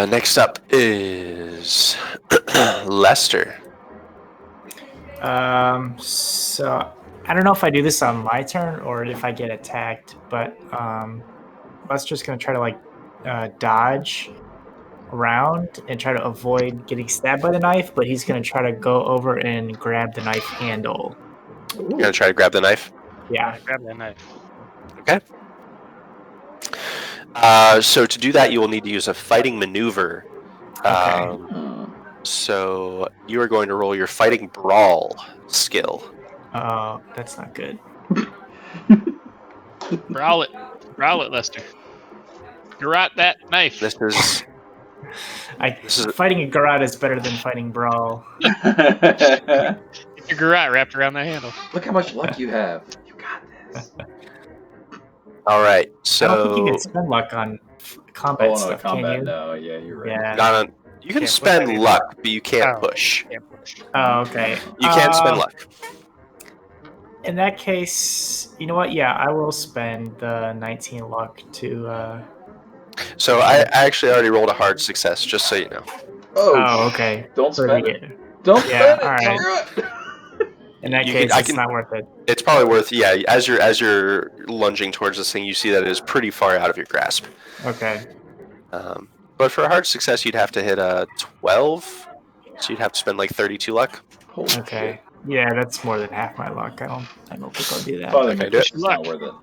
Next up is Lester. So I don't know if I do this on my turn or if I get attacked, but Lester's gonna try to like dodge around and try to avoid getting stabbed by the knife, but he's gonna try to go over and grab the knife handle. You're gonna try to grab the knife? Yeah. Grab that knife. Okay. So to do that, you will need to use a fighting maneuver. So you are going to roll your fighting brawl skill. Oh, that's not good. Growl it, Lester. Garrot that knife. This is fighting a garrote is better than fighting brawl. Get your garrote wrapped around the handle. Look how much luck you have. You got this. all right. I don't think you So can spend luck on combat Oh, no, stuff, combat. can you? No, yeah, you're right. Yeah. you can Can't spend push. luck, but you can't push. Can't push. Oh, okay. You can spend luck. In that case, you know what? Yeah, I will spend the 19 luck to. So I actually already rolled a hard success, just so you know. Oh, okay. Don't spend it. it. Don't Yeah, spend it. all right. Screw it. In that You case, can- I it's can- not worth it. It's probably worth, yeah. As you're lunging towards this thing, you see that it is pretty far out of your grasp. Okay. But for a hard success, you'd have to hit a 12, so you'd have to spend like 32 luck. Holy Okay. shit. Yeah, that's more than half my luck. I don't think I'll do that. Father Okay, Nicholas, do it's not worth it.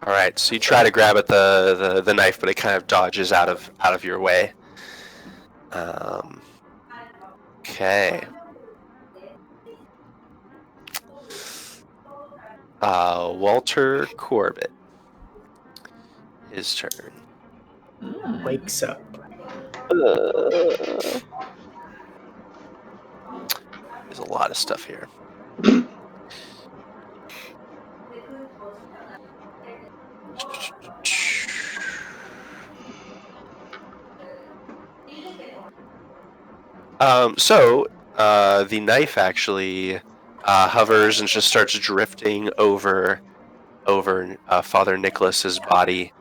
All right, so you try to grab at the knife, but it kind of dodges out of your way. Okay. Walter Corbitt. His turn. Wakes up. There's a lot of stuff here. The knife actually hovers and just starts drifting over Father Nicholas's body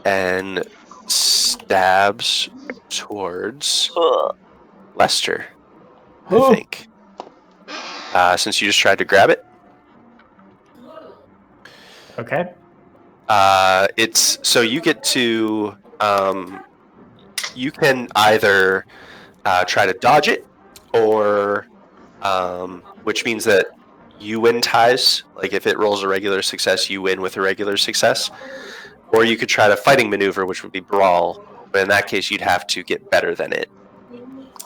and stabs towards Lester, I think. Since you just tried to grab it. Okay. It's so you get to you can either try to dodge it, or which means that you win ties. Like if it rolls a regular success, you win with a regular success. Or you could try to fighting maneuver, which would be brawl. But in that case, you'd have to get better than it.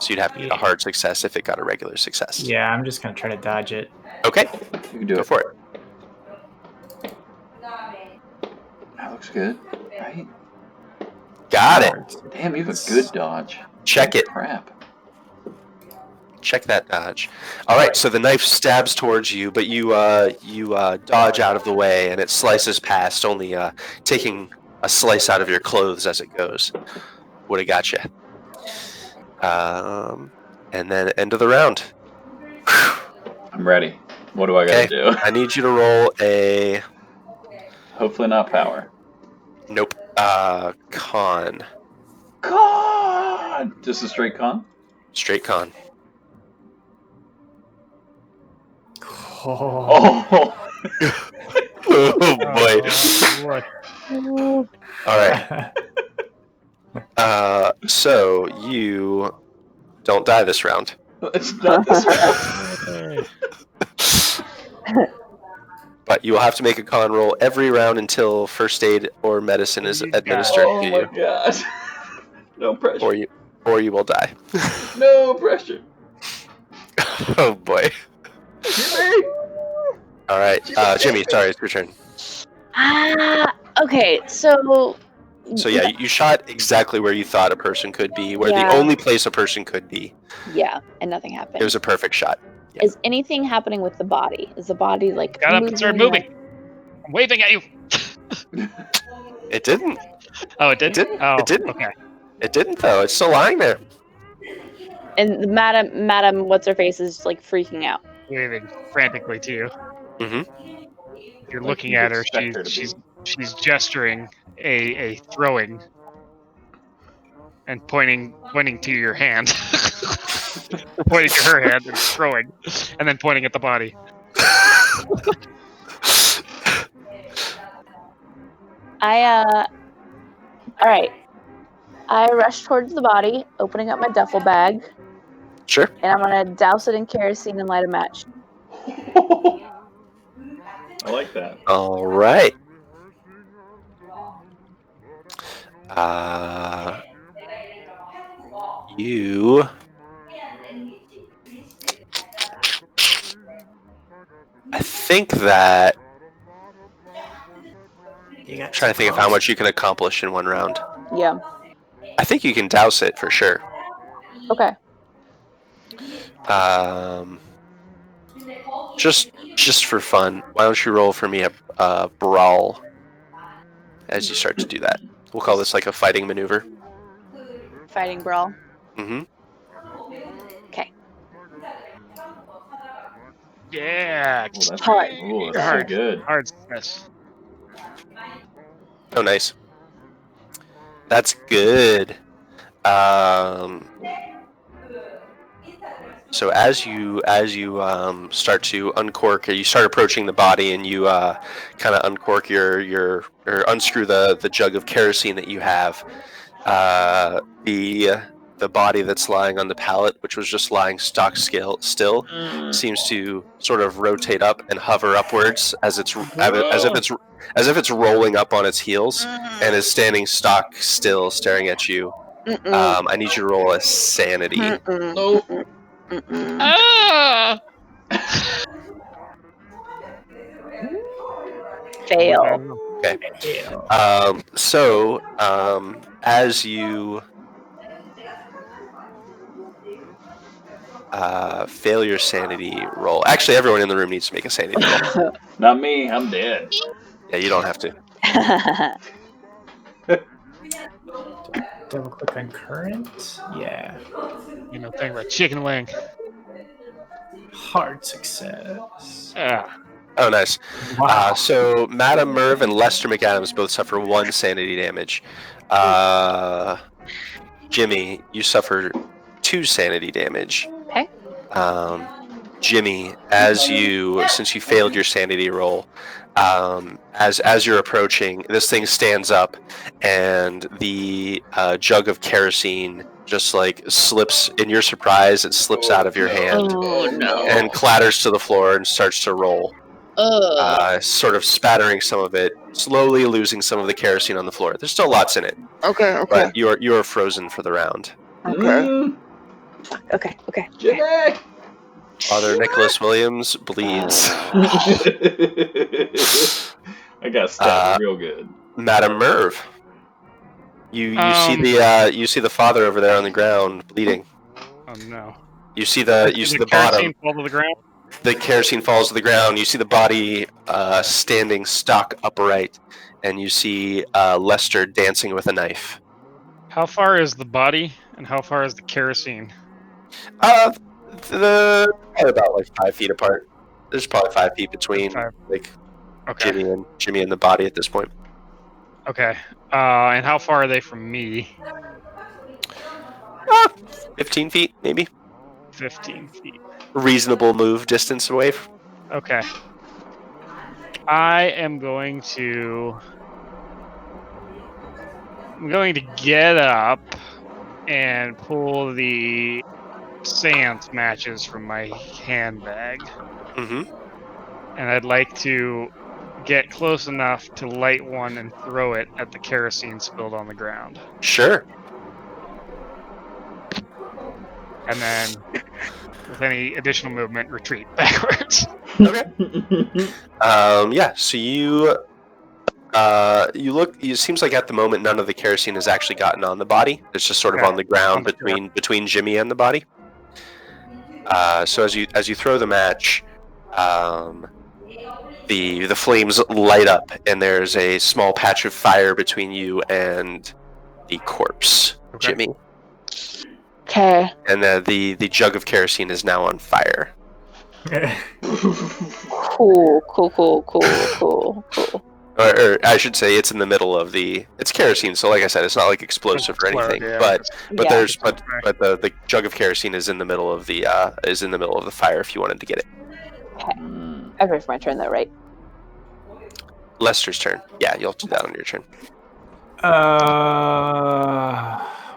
So you'd have to get a hard success if it got a regular success. Yeah, I'm just gonna try to dodge it. Okay. You can do Go it. for it. That looks good, right? Got it. Damn, you have a good dodge. Check it. Crap. Check that dodge. All right, so the knife stabs towards you, but you dodge out of the way, and it slices past, only taking a slice out of your clothes as it goes. Would have got you. And then end of the round. I'm ready. What do I gotta do? I need you to roll a... Hopefully not power. Nope. Con. Con! Just a straight con? Straight con. Oh. Oh boy. What? All right. So you don't die this round. It's not this round. But you will have to make a con roll every round until first aid or medicine is administered Oh to my you. god. No pressure. Or you will die. No pressure. Oh boy. Jimmy! All right, Jimmy. Sorry, it's your turn. Okay, so So yeah, you shot exactly where you thought a person could be, where the Yeah. only place a person could be. yeah, and nothing happened. It was a perfect shot. Yeah. Is anything happening with the body? Is the body like Got up and started moving. I'm waving at you. It didn't. Oh, it didn't? It didn't. Oh, It didn't. Okay. It didn't though. It's still lying there. And Madam, what's her face is like freaking out. Waving frantically to you. Mm-hmm. You're Like looking you at her. expect her to She's gesturing a throwing and pointing to your hand. Pointing to her hand and throwing, and then pointing at the body. All right. I rush towards the body, opening up my duffel bag, Sure. and I'm gonna douse it in kerosene and light a match. I like that. All right. You. I think that You got trying to think of how much you can accomplish in one round. Yeah. I think you can douse it for sure. Okay. Just for fun, why don't you roll for me a brawl as you start to do that? We'll call this like a fighting maneuver. Fighting brawl. Mm-hmm. Okay. Yeah. That's Hard. so good. Hard success. Oh, nice. That's good. So as you start to uncork, you start approaching the body, and you kind of uncork or unscrew the jug of kerosene that you have. The body that's lying on the pallet, which was just lying stock still, seems to sort of rotate up and hover upwards as if it's rolling up on its heels and is standing stock still, staring at you. I need you to roll a sanity. No. Ah! Fail. Okay. As you fail your sanity roll, actually, everyone in the room needs to make a sanity roll. Not me. I'm dead. Yeah, you don't have to. Double click on current. Yeah. You know, thing about chicken wing. Hard success. Oh, nice. Wow. So Madam Merv and Lester McAdams both suffer 1 sanity damage. Jimmy, you suffer 2 sanity damage. Okay. Jimmy, since you failed your sanity roll, as you're approaching, this thing stands up, and the jug of kerosene just like slips. In your surprise, it slips out of your hand and clatters to the floor and starts to roll. Sort of spattering some of it, slowly losing some of the kerosene on the floor. There's still lots in it. Okay. But you are frozen for the round. Okay. Jimmy! Father Nicholas Williams bleeds. I got stabbed real good. Madam Merv, you see the father over there on the ground bleeding. Oh no! You see the bottom. Fall to the ground. The kerosene falls to the ground. You see the body standing stock upright, and you see Lester dancing with a knife. How far is the body, and how far is the kerosene? Probably about like 5 feet apart. There's probably 5 feet between Jimmy and the body at this point. Okay. And how far are they from me? 15 feet, maybe. 15 feet. Reasonable move distance away. Okay. I am going to get up and pull the seance matches from my handbag. Mm-hmm. And I'd like to get close enough to light one and throw it at the kerosene spilled on the ground. Sure. And then, with any additional movement, retreat backwards. Okay. Yeah. So you look. It seems like at the moment none of the kerosene has actually gotten on the body. It's just sort of on the ground between Jimmy and the body. So as you throw the match, the flames light up, and there's a small patch of fire between you and the corpse, Jimmy. Okay. And the jug of kerosene is now on fire. Cool. Or I should say, it's in the middle of it's kerosene. So, like I said, it's not like explosive or anything. But the jug of kerosene is in the middle of the fire. If you wanted to get it. Okay. I'm ready for my turn, though, right? Lester's turn. Yeah, you'll do that on your turn.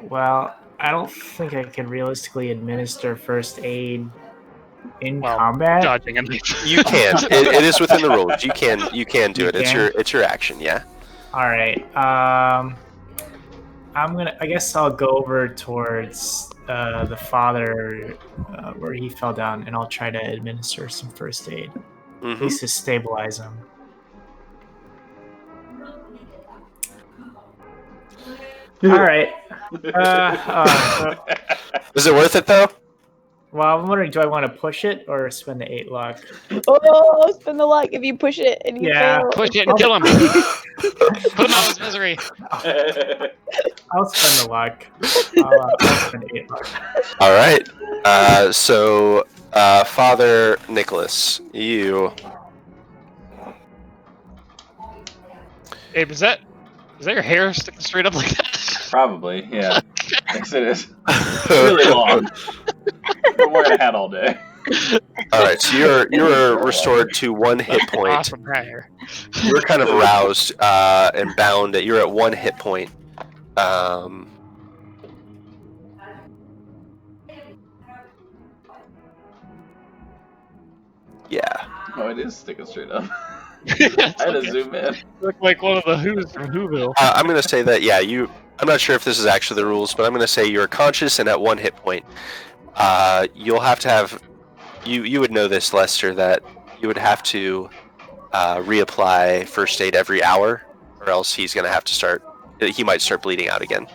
Well, I don't think I can realistically administer first aid in combat. Dodging and You can. It is within the rules. You can do it. It's your action. Yeah. All right. I guess I'll go over towards the father where he fell down, and I'll try to administer some first aid, at least to stabilize him. right. Is it worth it though? Well, I'm wondering, do I want to push it or spend the 8 luck? Oh, spin the luck if you push it and you Yeah. fail. Push it and kill him. Put him out of his misery. I'll spend the luck. I'll spend 8 luck. All right. So, Father Nicholas, you. Abe, is that your hair sticking straight up like that? Probably, yeah. Yes, it is. Really long. Been wearing a hat all day. All right, so you're restored to 1 hit point. Awesome hair. You're kind of roused and bound. You're at 1 hit point. Yeah. Oh, it is sticking straight up. I I had to zoom in. Look like one of the Who's from Whoville. I'm going to say that, yeah, I'm not sure if this is actually the rules, but I'm going to say you're conscious and at 1 hit point. You'll have to have... You would know this, Lester, that you would have to reapply first aid every hour, or else he's going to have to start... He might start bleeding out again.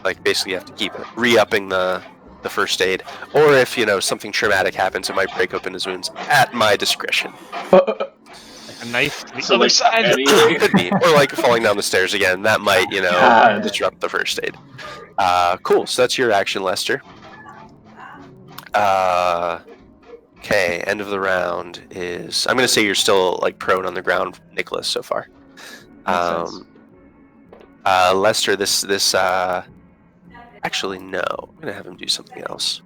Like, basically you have to keep re-upping the first aid. Or if, something traumatic happens, it might break open his wounds at my discretion. A knife to the other side. Could be. Or like falling down the stairs again. That might, disrupt the first aid. Cool. So that's your action, Lester. Okay, end of the round is... I'm going to say you're still like prone on the ground, Nicholas, so far. Lester, this actually, no. I'm going to have him do something else.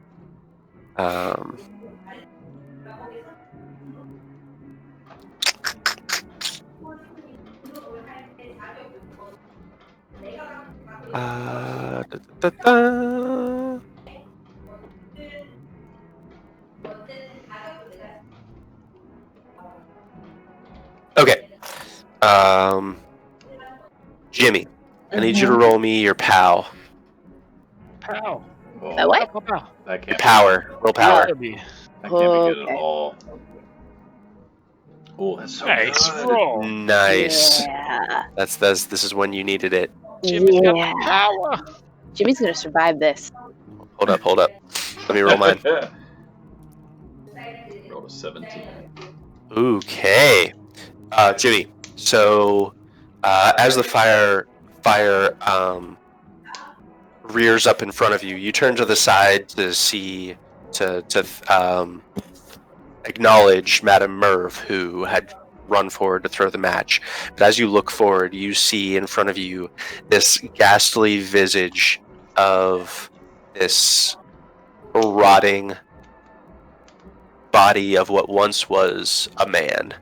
Okay. Jimmy, I need you to roll me your POW. Pow. Oh, What? Pow, pow. that can't Your power. Roll power. That'd be That can't be good Okay. at all. Oh, that's so nice good. roll. Nice. Yeah. This is when you needed it. Jimmy's got Yeah. the power. Jimmy's gonna survive this. Hold up. Let me roll mine. Rolled a 17. Okay. Jimmy, so as the fire rears up in front of you, you turn to the side to acknowledge Madame Merv, who had run forward to throw the match. But as you look forward, you see in front of you this ghastly visage of this rotting body of what once was a man,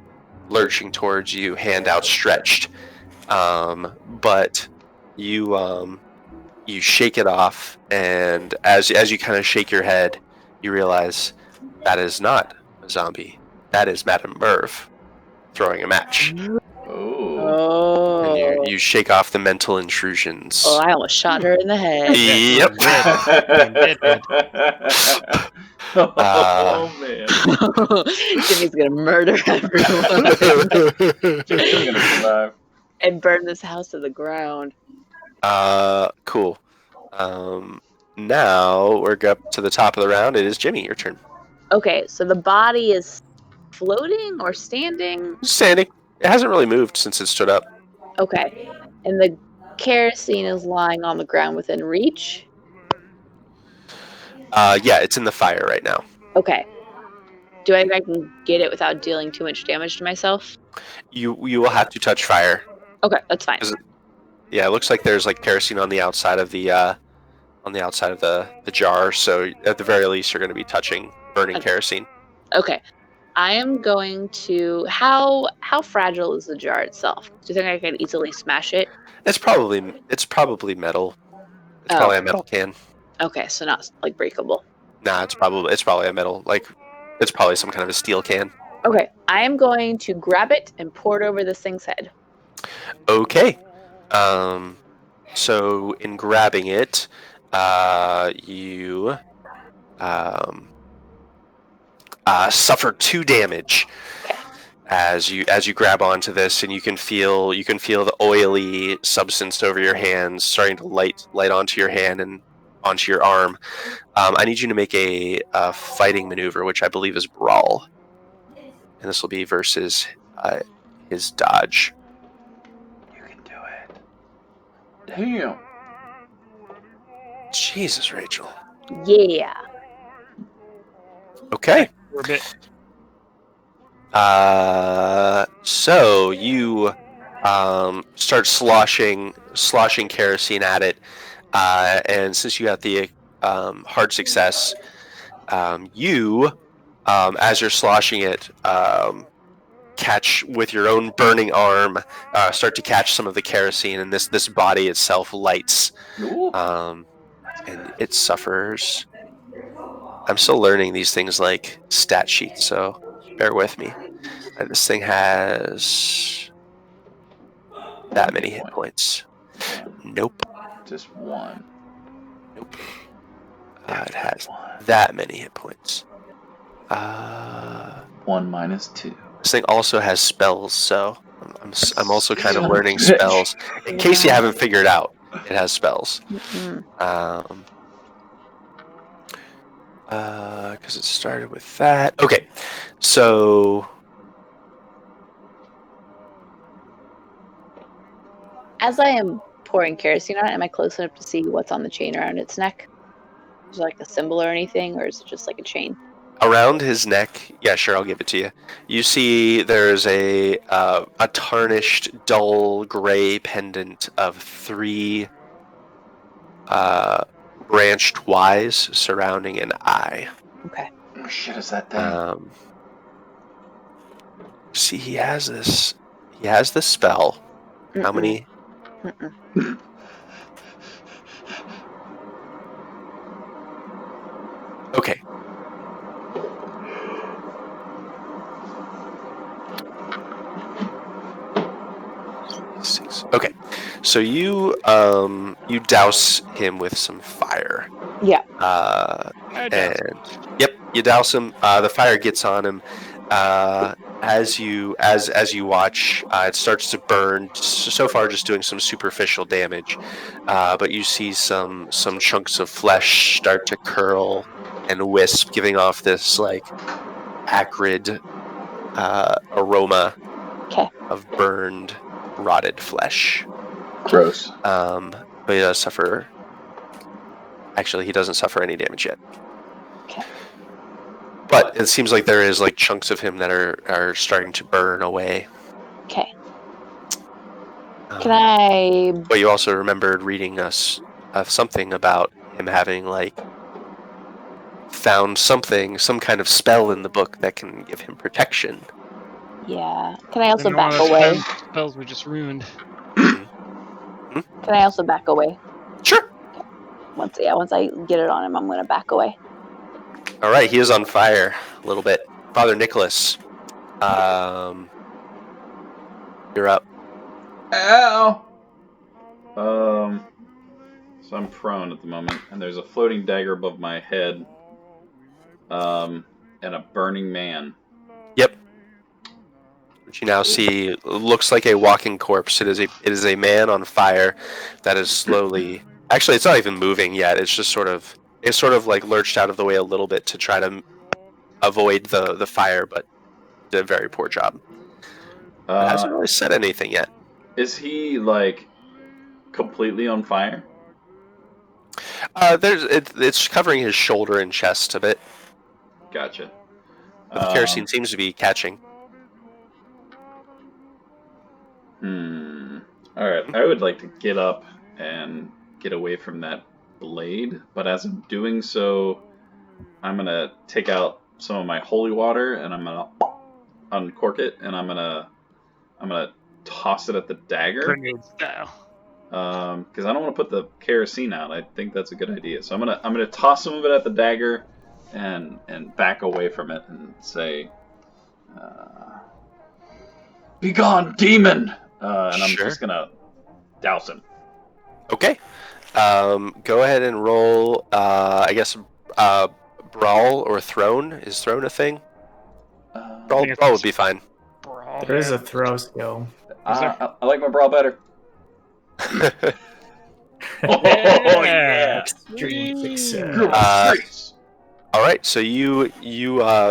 lurching towards you, hand outstretched. But you shake it off, and as you kind of shake your head, you realize that is not a zombie. That is Madame Merv throwing a match. Oh. And you shake off the mental intrusions. Oh, I almost shot her in the head. Yep. Oh, man. Jimmy's gonna murder everyone Jimmy's gonna survive. and burn this house to the ground. Cool. Now we're up to the top of the round. It is Jimmy, your turn. Okay, so the body is floating or standing? Standing. It hasn't really moved since it stood up. Okay. And the kerosene is lying on the ground within reach? Yeah, it's in the fire right now. Okay. Do I think I can get it without dealing too much damage to myself? You will have to touch fire. Okay, that's fine. Yeah, it looks like there's like kerosene on the outside of the jar, so at the very least you're going to be touching burning kerosene. Okay. I am going to... How fragile is the jar itself? Do you think I can easily smash it? It's probably metal. It's probably a metal can. Okay, so not like breakable. Nah, it's probably a metal, like it's probably some kind of a steel can. Okay, I am going to grab it and pour it over this thing's head. Okay. So in grabbing it, you suffer 2 damage as you grab onto this, and you can feel the oily substance over your hands starting to light onto your hand and onto your arm. I need you to make a fighting maneuver, which I believe is brawl, and this will be versus his dodge. You can do it. Damn. Jesus, Rachel. Yeah. Okay. Corbitt. So you start sloshing kerosene at it, and since you got the hard success, you, as you're sloshing it, catch with your own burning arm, start to catch some of the kerosene, and this body itself lights, and it suffers. I'm still learning these things like stat sheets, so bear with me. This thing has that many hit points. Nope. Just one. Nope. It has that many hit points. 1 minus 2. This thing also has spells, so I'm also kind of learning spells. In case you haven't figured out, it has spells. Because it started with that. Okay, so As I am pouring kerosene on it, am I close enough to see what's on the chain around its neck? Is there like a symbol or anything, or is it just like a chain? around his neck, yeah, sure, I'll give it to you. You see there's a tarnished, dull gray pendant of 3 branched Ys surrounding an eye. Okay. Oh, shit, is that thing? See, he has this. He has this spell. How many? Okay. Okay, so you douse him with some fire. Yeah. And yep, you douse him. The fire gets on him. As you watch, it starts to burn. So far, just doing some superficial damage, but you see some chunks of flesh start to curl and wisp, giving off this like acrid aroma of burned, rotted flesh. Gross. But he does suffer. Actually, he doesn't suffer any damage yet. Okay. But it seems like there is like chunks of him that are starting to burn away. Okay. Can I? But you also remembered reading us something about him having like found some kind of spell in the book that can give him protection. Yeah. Can I also back away? Spells we just ruined. Can I also back away? Sure. Okay. Once I get it on him, I'm gonna back away. All right, he is on fire a little bit. Father Nicholas, you're up. Ow! So I'm prone at the moment, and there's a floating dagger above my head, and a burning man. Yep. Which you now see looks like a walking corpse. It is a man on fire that is slowly. Actually, it's not even moving yet. It's just sort of like lurched out of the way a little bit to try to avoid the fire, but did a very poor job. It hasn't really said anything yet. Is he like completely on fire? It's covering his shoulder and chest a bit. Gotcha. But the kerosene seems to be catching. All right. I would like to get up and get away from that blade, but as I'm doing so, I'm gonna take out some of my holy water and I'm gonna uncork it, and I'm gonna toss it at the dagger. Grenade style. Because I don't want to put the kerosene out. I think that's a good idea. So I'm gonna toss some of it at the dagger, and back away from it and say, "Be gone, demon!" And I'm just gonna douse him. Okay. Go ahead and roll. I guess brawl or throne. Is throne a thing? Brawl would be fine. Brawl. There is a throw skill. I like my brawl better. Yeah. Extreme success. All right, so you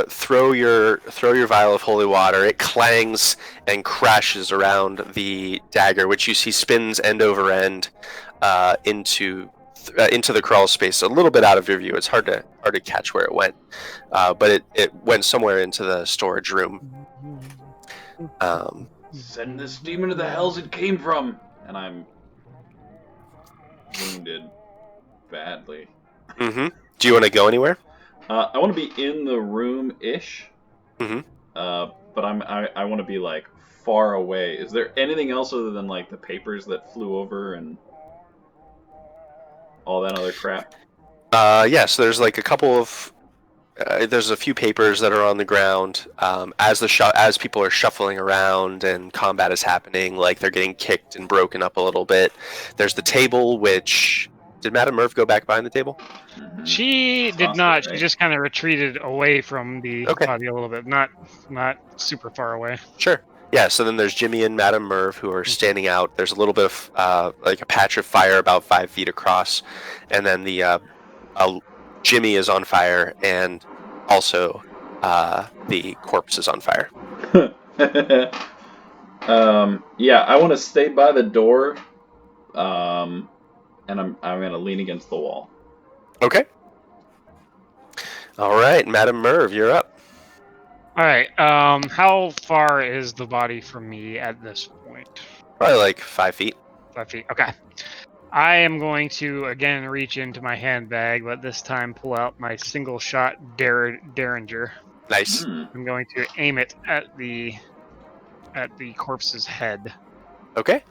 throw your vial of holy water. It clangs and crashes around the dagger, which you see spins end over end into the crawl space, a little bit out of your view. It's hard to catch where it went, but it went somewhere into the storage room. Send this demon to the hells it came from, and I'm wounded badly. Mm-hmm. Do you want to go anywhere? I want to be in the room-ish. Mm-hmm. But I want to be like far away. Is there anything else other than like the papers that flew over and all that other crap? Yeah. So there's like a couple of there's a few papers that are on the ground as people are shuffling around and combat is happening. Like they're getting kicked and broken up a little bit. There's the table, which did Madame Merv go back behind the table? Mm-hmm. She did not. She just kind of retreated away from the body a little bit, not super far away. Sure. Yeah. So then there's Jimmy and Madame Merv who are standing out. There's a little bit of like a patch of fire about 5 feet across, and then the Jimmy is on fire, and also the corpse is on fire. Yeah, I want to stay by the door, and I'm gonna lean against the wall. Okay. All right, Madame Merv, you're up. All right. How far is the body from me at this point? Probably like 5 feet. 5 feet. Okay. I am going to again reach into my handbag, but this time pull out my single-shot Derringer. Nice. I'm going to aim it at the corpse's head. Okay.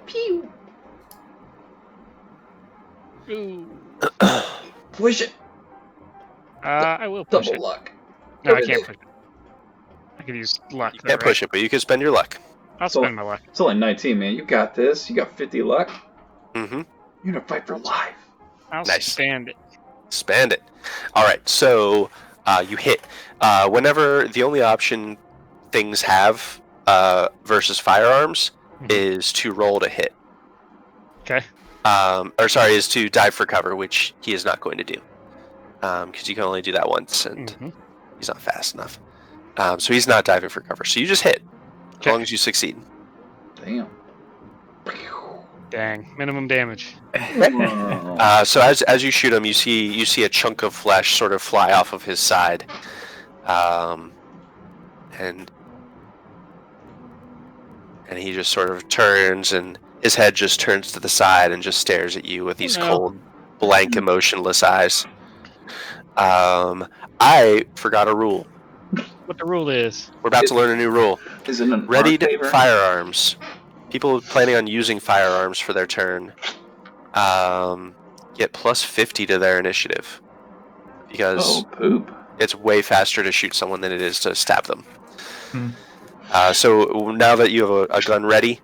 Pew. Ooh. Push it. I will push Double it. luck. No, I can't push it. I could use luck. You can't push it, but you can spend your luck. I'll spend my luck. It's only 19, man. You got this. You got 50 luck. Mm-hmm. You're gonna fight for life. I'll spend it. Spend it. All right, so you hit. Whenever the only option things have versus firearms is to roll to hit. Okay. Is to dive for cover, which he is not going to do. Because you can only do that once, and he's not fast enough. So he's not diving for cover. So you just hit, as long as you succeed. Damn. Dang, minimum damage. So as you shoot him, you see a chunk of flesh sort of fly off of his side, and he just sort of turns, and his head just turns to the side and just stares at you with these cold, blank, emotionless eyes. I forgot a rule. What the rule is? We're about to learn a new rule. Is it an Readied firearms. People planning on using firearms for their turn get plus 50 to their initiative. Because it's way faster to shoot someone than it is to stab them. So now that you have a gun ready,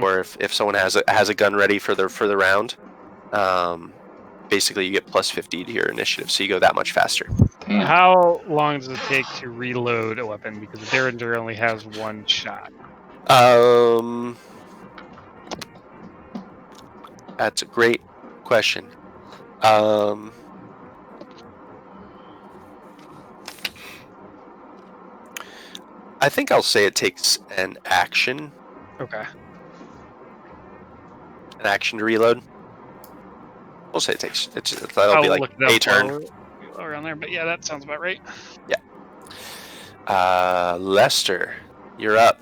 or if someone has a gun ready for the round, basically you get plus 50 to your initiative, so you go that much faster. Damn. How long does it take to reload a weapon? Because the Derringer only has one shot. That's a great question. I think I'll say it takes an action. Okay. An action to reload. We'll say that'll be like a turn. Around there, but yeah, that sounds about right. Yeah. Lester, you're up.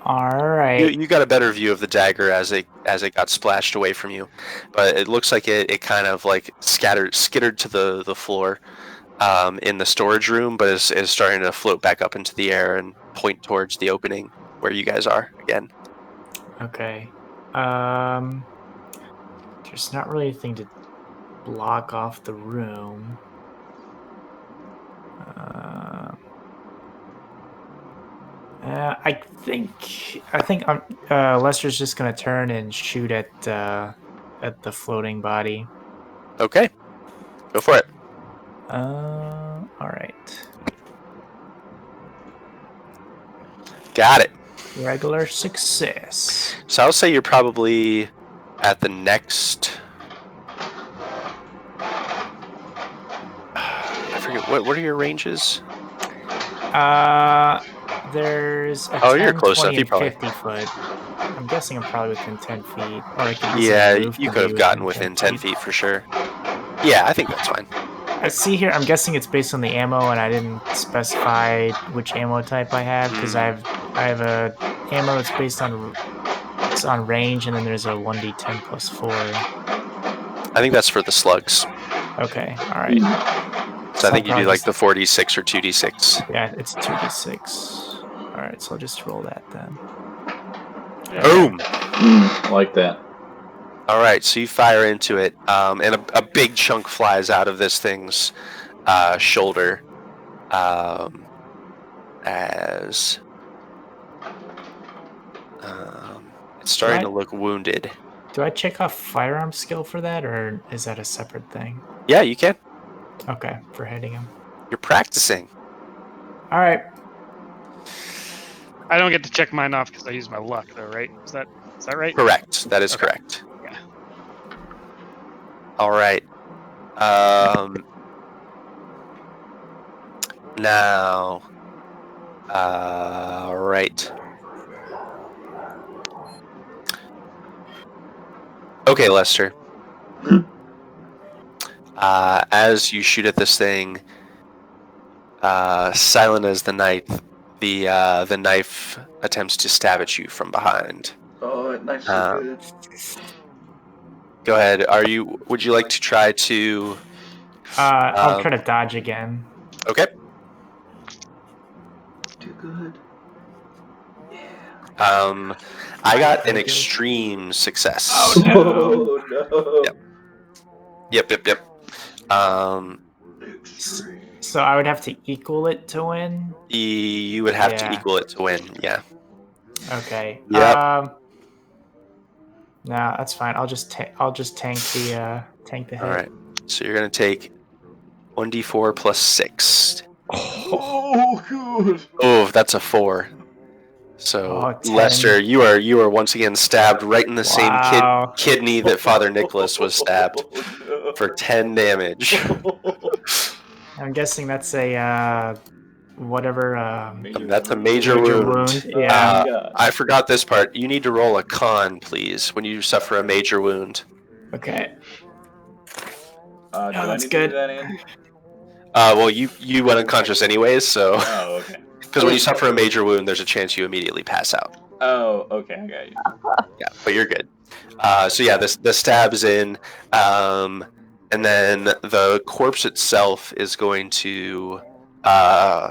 All right. You got a better view of the dagger as it got splashed away from you, but it looks like it kind of like skittered to the floor in the storage room, but is starting to float back up into the air and point towards the opening where you guys are again. Okay. There's not really anything to block off the room. I think Lester's just gonna turn and shoot at the floating body. Okay, go for it. All right. Got it. Regular success. So I'll say you're probably at the next. I forget what are your ranges. There's a 10, you're close 20, enough. and 50 foot. I'm guessing I'm probably within 10 feet, or I can you could have gotten within 10 feet for sure. Yeah, I think that's fine. I see here. I'm guessing it's based on the ammo, and I didn't specify which ammo type I have because I have a ammo that's based on range, and then there's a 1d10 plus 4. I think that's for the slugs. Okay, all right. So I think you do like the 4d6 or 2d6. Yeah, it's 2d6. All right, so I'll just roll that then. Boom! Like that. All right, so you fire into it, and a big chunk flies out of this thing's shoulder as it's starting to look wounded. Do I check off firearm skill for that, or is that a separate thing? Yeah, you can. Okay, for hitting him. You're practicing. All right. I don't get to check mine off because I use my luck, though, right? Is that right? Correct. That is correct. Yeah. All right. Now. All right. Okay, Lester. As you shoot at this thing, silent as the night, the knife attempts to stab at you from behind. Oh, that knife's so good. Go ahead. Would you like to try to? I'll try to dodge again. Okay. Too good. I got an extreme success. Oh no! Yep. So I would have to equal it to win? You would have to equal it to win, yeah. Okay. Yep. No, that's fine. I'll just tank the hit. All right. So you're gonna take 1d4 plus 6. Oh, good. Oh, that's a 4. So 10. Lester, you are once again stabbed right in the same kidney that Father Nicholas was stabbed for 10 damage. I'm guessing that's a whatever. That's a major wound. Yeah. I forgot this part. You need to roll a con, please, when you suffer a major wound. Okay. That's good. Do that, Andy? Well, you went unconscious anyways, so. Oh, okay. Because when you suffer a major wound, there's a chance you immediately pass out. Oh, okay, I got you. Yeah, but you're good. So yeah, the stab's in, and then the corpse itself is going to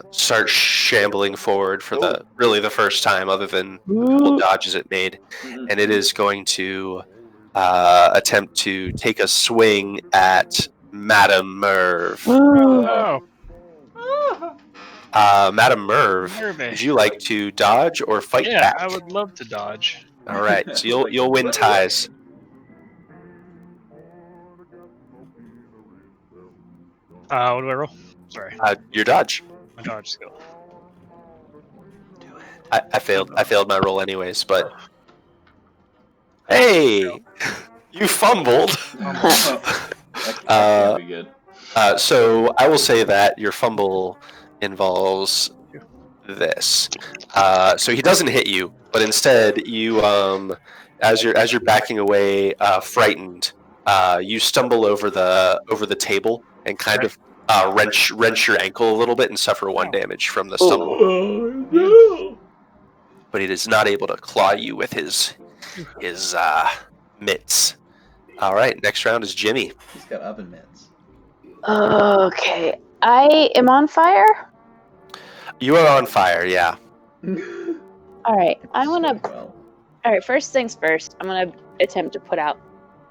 start shambling forward for the first time, other than a couple dodges it made, and it is going to attempt to take a swing at Madame Merv. Oh. Madame Merv, would you like to dodge or fight back? Yeah, I would love to dodge. All right, so you'll win ties. What do I roll? Sorry. Your dodge. My dodge skill. I failed. I failed my roll anyways, but hey, you fumbled. That can't be good. So I will say that your fumble involves this. So he doesn't hit you, but instead you, as you're backing away, frightened, you stumble over the table and kind of wrench your ankle a little bit and suffer 1 damage from the stumble. Oh, no. But he is not able to claw you with his mitts. All right, next round is Jimmy. He's got oven mitts. Okay. I am on fire? You are on fire, yeah. Alright, Alright, first things first, I'm gonna attempt to put out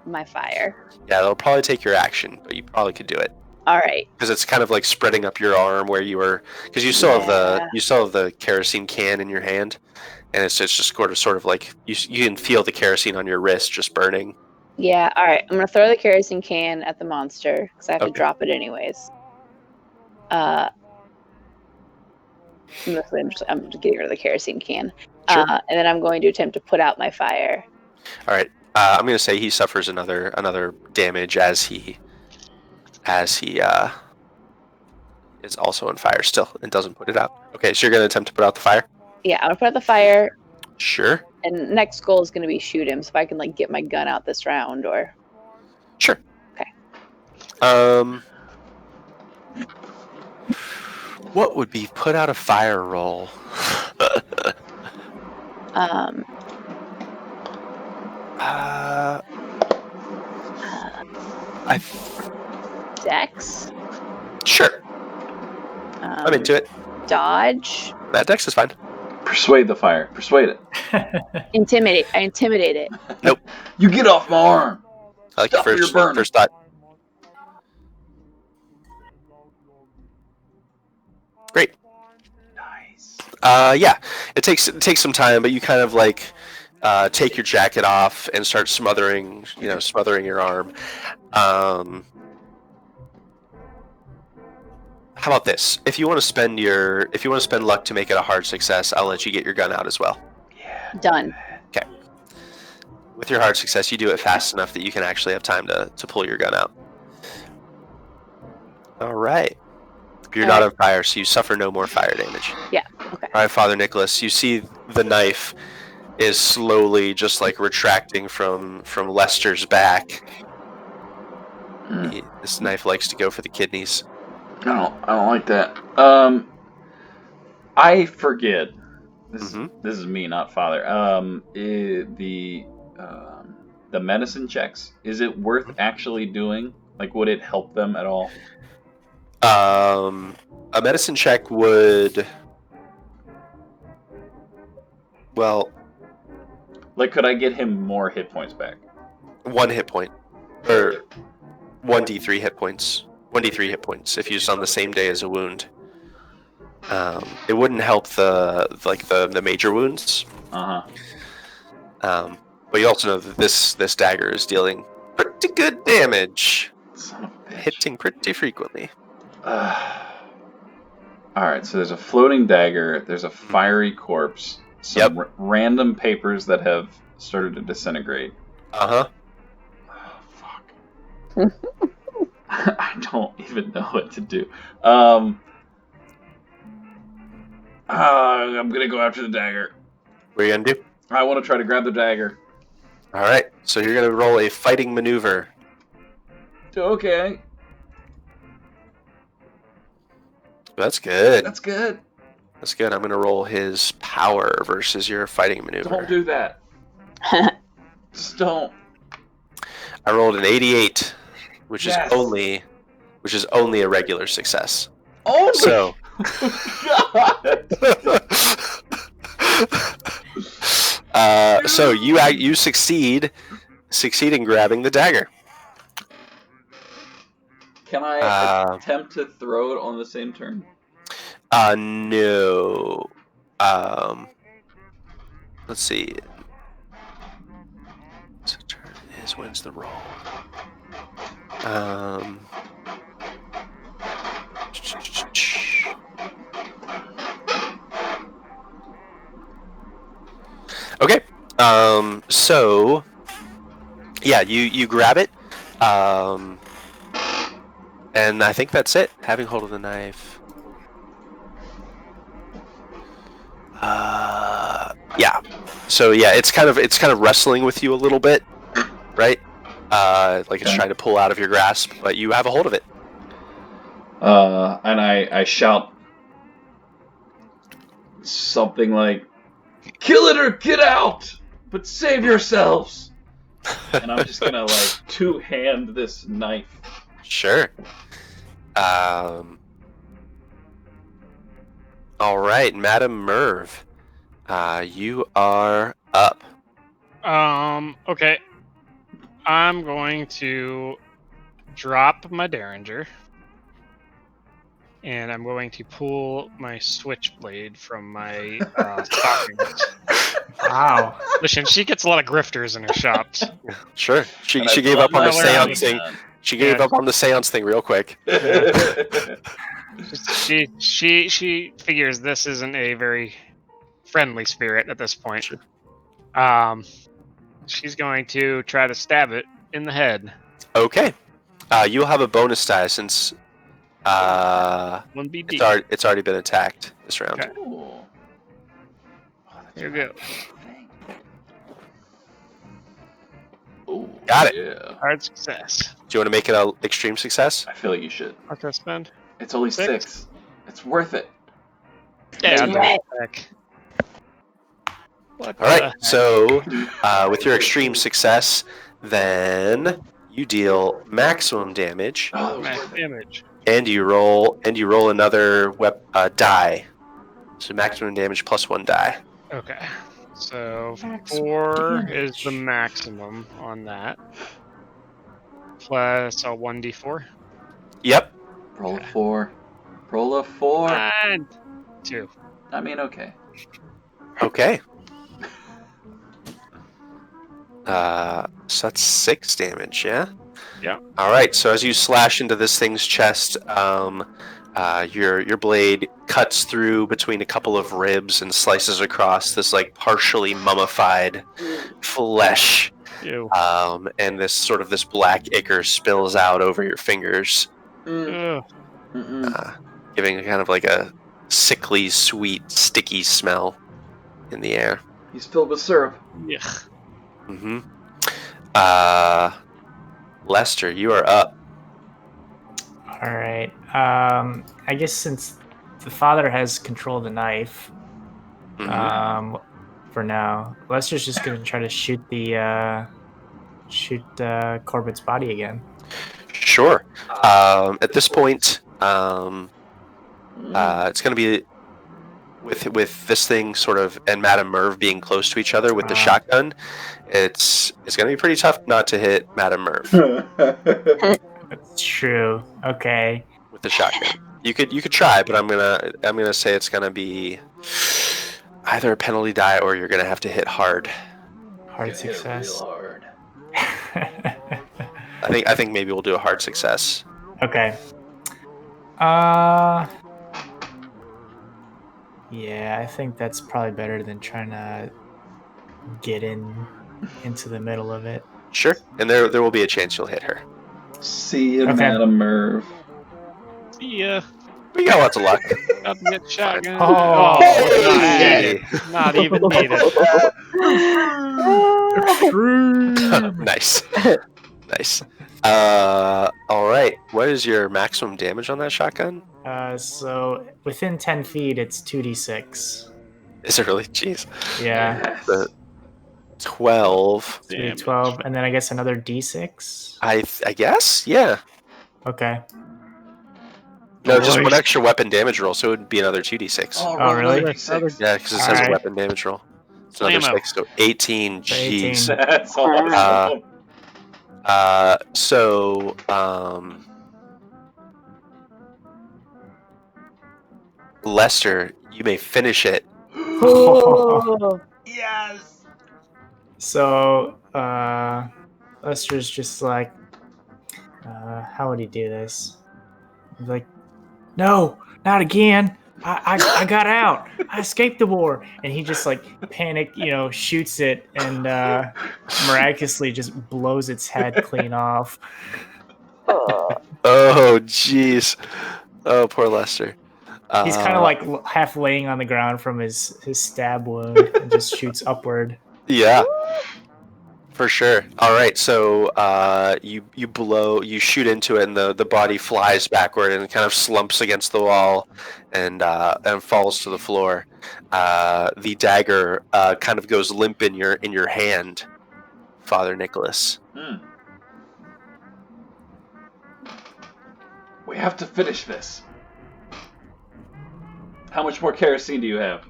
my fire. Yeah, that'll probably take your action, but you probably could do it. Alright. Because it's kind of like spreading up your arm where you were, because you still have the kerosene can in your hand, and it's just sort of like you can feel the kerosene on your wrist just burning. Yeah, alright. I'm gonna throw the kerosene can at the monster, because I have to drop it anyways. I'm just getting rid of the kerosene can. Sure. And then I'm going to attempt to put out my fire. All right. I'm going to say he suffers another damage as he is also on fire still and doesn't put it out. Okay, so you're going to attempt to put out the fire? Yeah, I'm gonna put out the fire. Sure. And next goal is gonna be shoot him. So if I can get my gun out this round, or sure. Okay. What would be put out a fire roll? Dex. Sure. I'm into it. Dodge. That Dex is fine. Persuade the fire. Persuade it. Intimidate. I intimidate it. Nope. You get off my arm. I like your first thought. Great. Nice. Yeah. It takes some time, but you kind of take your jacket off and start smothering your arm. How about this? If you want to spend luck to make it a hard success, I'll let you get your gun out as well. Yeah. Done. Okay. With your hard success, you do it fast enough that you can actually have time to pull your gun out. All right. You're not on fire, so you suffer no more fire damage. Yeah. Okay. All right, Father Nicholas, you see the knife is slowly just retracting from Lester's back. This knife likes to go for the kidneys. I don't like that. I forget. This is me, not Father. The medicine checks. Is it worth actually doing? Would it help them at all? A medicine check would. Well. Could I get him more hit points back? 1 hit point, or 1d3 hit points. 1d3 hit points if used on the same day as a wound. It wouldn't help the major wounds. But you also know that this dagger is dealing pretty good damage, hitting pretty frequently. All right, so there's a floating dagger. There's a fiery corpse. Some random papers that have started to disintegrate. Uh-huh. Oh, fuck. I don't even know what to do. I'm gonna go after the dagger. What are you gonna do? I want to try to grab the dagger. All right, so you're gonna roll a fighting maneuver. Okay. That's good. That's good. That's good. I'm gonna roll his power versus your fighting maneuver. Don't do that. Just don't. I rolled an 88, which is only a regular success. Only. So. So you succeed in grabbing the dagger. Can I attempt to throw it on the same turn? No. Let's see. So turn is when's the roll? Okay. So yeah, you grab it. And I think that's it. Having hold of the knife. Yeah. So yeah, it's kind of wrestling with you a little bit, right? It's trying to pull out of your grasp, but you have a hold of it. And I shout something like, "Kill it or get out, but save yourselves!" And I'm just gonna two-hand this knife. Sure. All right, Madam Merv, you are up. Okay. I'm going to drop my Derringer, and I'm going to pull my switchblade from my stockings. Wow. Listen, she gets a lot of grifters in her shops. Sure. She gave up on the seancing. She gave up on the seance thing real quick. Yeah. She figures this isn't a very friendly spirit at this point. Sure. She's going to try to stab it in the head. Okay. You'll have a bonus die since 1BD. it's already been attacked this round. Okay. Here we go. Ooh, Got it. Yeah. Hard success. Do you want to make it an extreme success? I feel like you should. What's that spend? It's only 6. 6. It's worth it. Yeah, I'll Do do it. it back. What All right. the So, with your extreme success, then you deal maximum damage, Oh, max damage? and you roll another die. So maximum damage plus 1 die. Okay. So Maximum 4 damage. is the maximum on that. Plus a 1d4. Yep. Roll a 4. Roll a 4. And 2. I mean, okay. Okay. So that's 6 damage, yeah? Yeah. All right, so as you slash into this thing's chest, your blade cuts through between a couple of ribs and slices across this like partially mummified flesh, Ew. and this black ichor spills out over your fingers, Mm. Ugh. Mm-mm. giving a kind of like a sickly, sweet, sticky smell in the air. He's filled with syrup. Yuck. Mm-hmm. Lester, you are up. All right. I guess since the father has control of the knife, Mhm. for now, Lester's just gonna try to shoot Corbitt's body again. Sure. At this point, it's going to be with this thing sort of and Madame Merv being close to each other with the shotgun. It's going to be pretty tough not to hit Madame Merv That's true. Okay. with the shotgun. You could try, but I'm gonna say it's gonna be either a penalty die or you're gonna have to hit hard. Hard success. Real hard. I think maybe we'll do a hard success. Okay. Yeah, I think that's probably better than trying to get into the middle of it. Sure, and there will be a chance you'll hit her. See you, Okay. Madame Merv. See ya. We got lots of luck. Got to get shotgun. Oh, Hey! Not even needed. Nice. Nice. All right. What is your maximum damage on that shotgun? So within 10 feet, it's 2d6. Is it really? Jeez. Yeah, Yes. The 12. it's gonna be 12, and then I guess another d6. I guess. Yeah. Okay. No, just Nice. one extra weapon damage roll, so it would be another 2d6. Oh, really? Yeah, because it says Alright. weapon damage roll. It's another Slam 6, so 18. So 18. Jeez. That's awesome. So, Lester, you may finish it. Oh. Yes. So, Lester's just like, how would he do this? He's like, no, not again. I got out. I escaped the war. And he just like panic, shoots it and miraculously just blows its head clean off. Oh, jeez. Oh, poor Lester. He's kind of like half laying on the ground from his stab wound and just shoots upward. Yeah, for sure. All right, so you shoot into it, and the body flies backward and kind of slumps against the wall, and falls to the floor. The dagger kind of goes limp in your hand, Father Nicholas. We have to finish this. How much more kerosene do you have?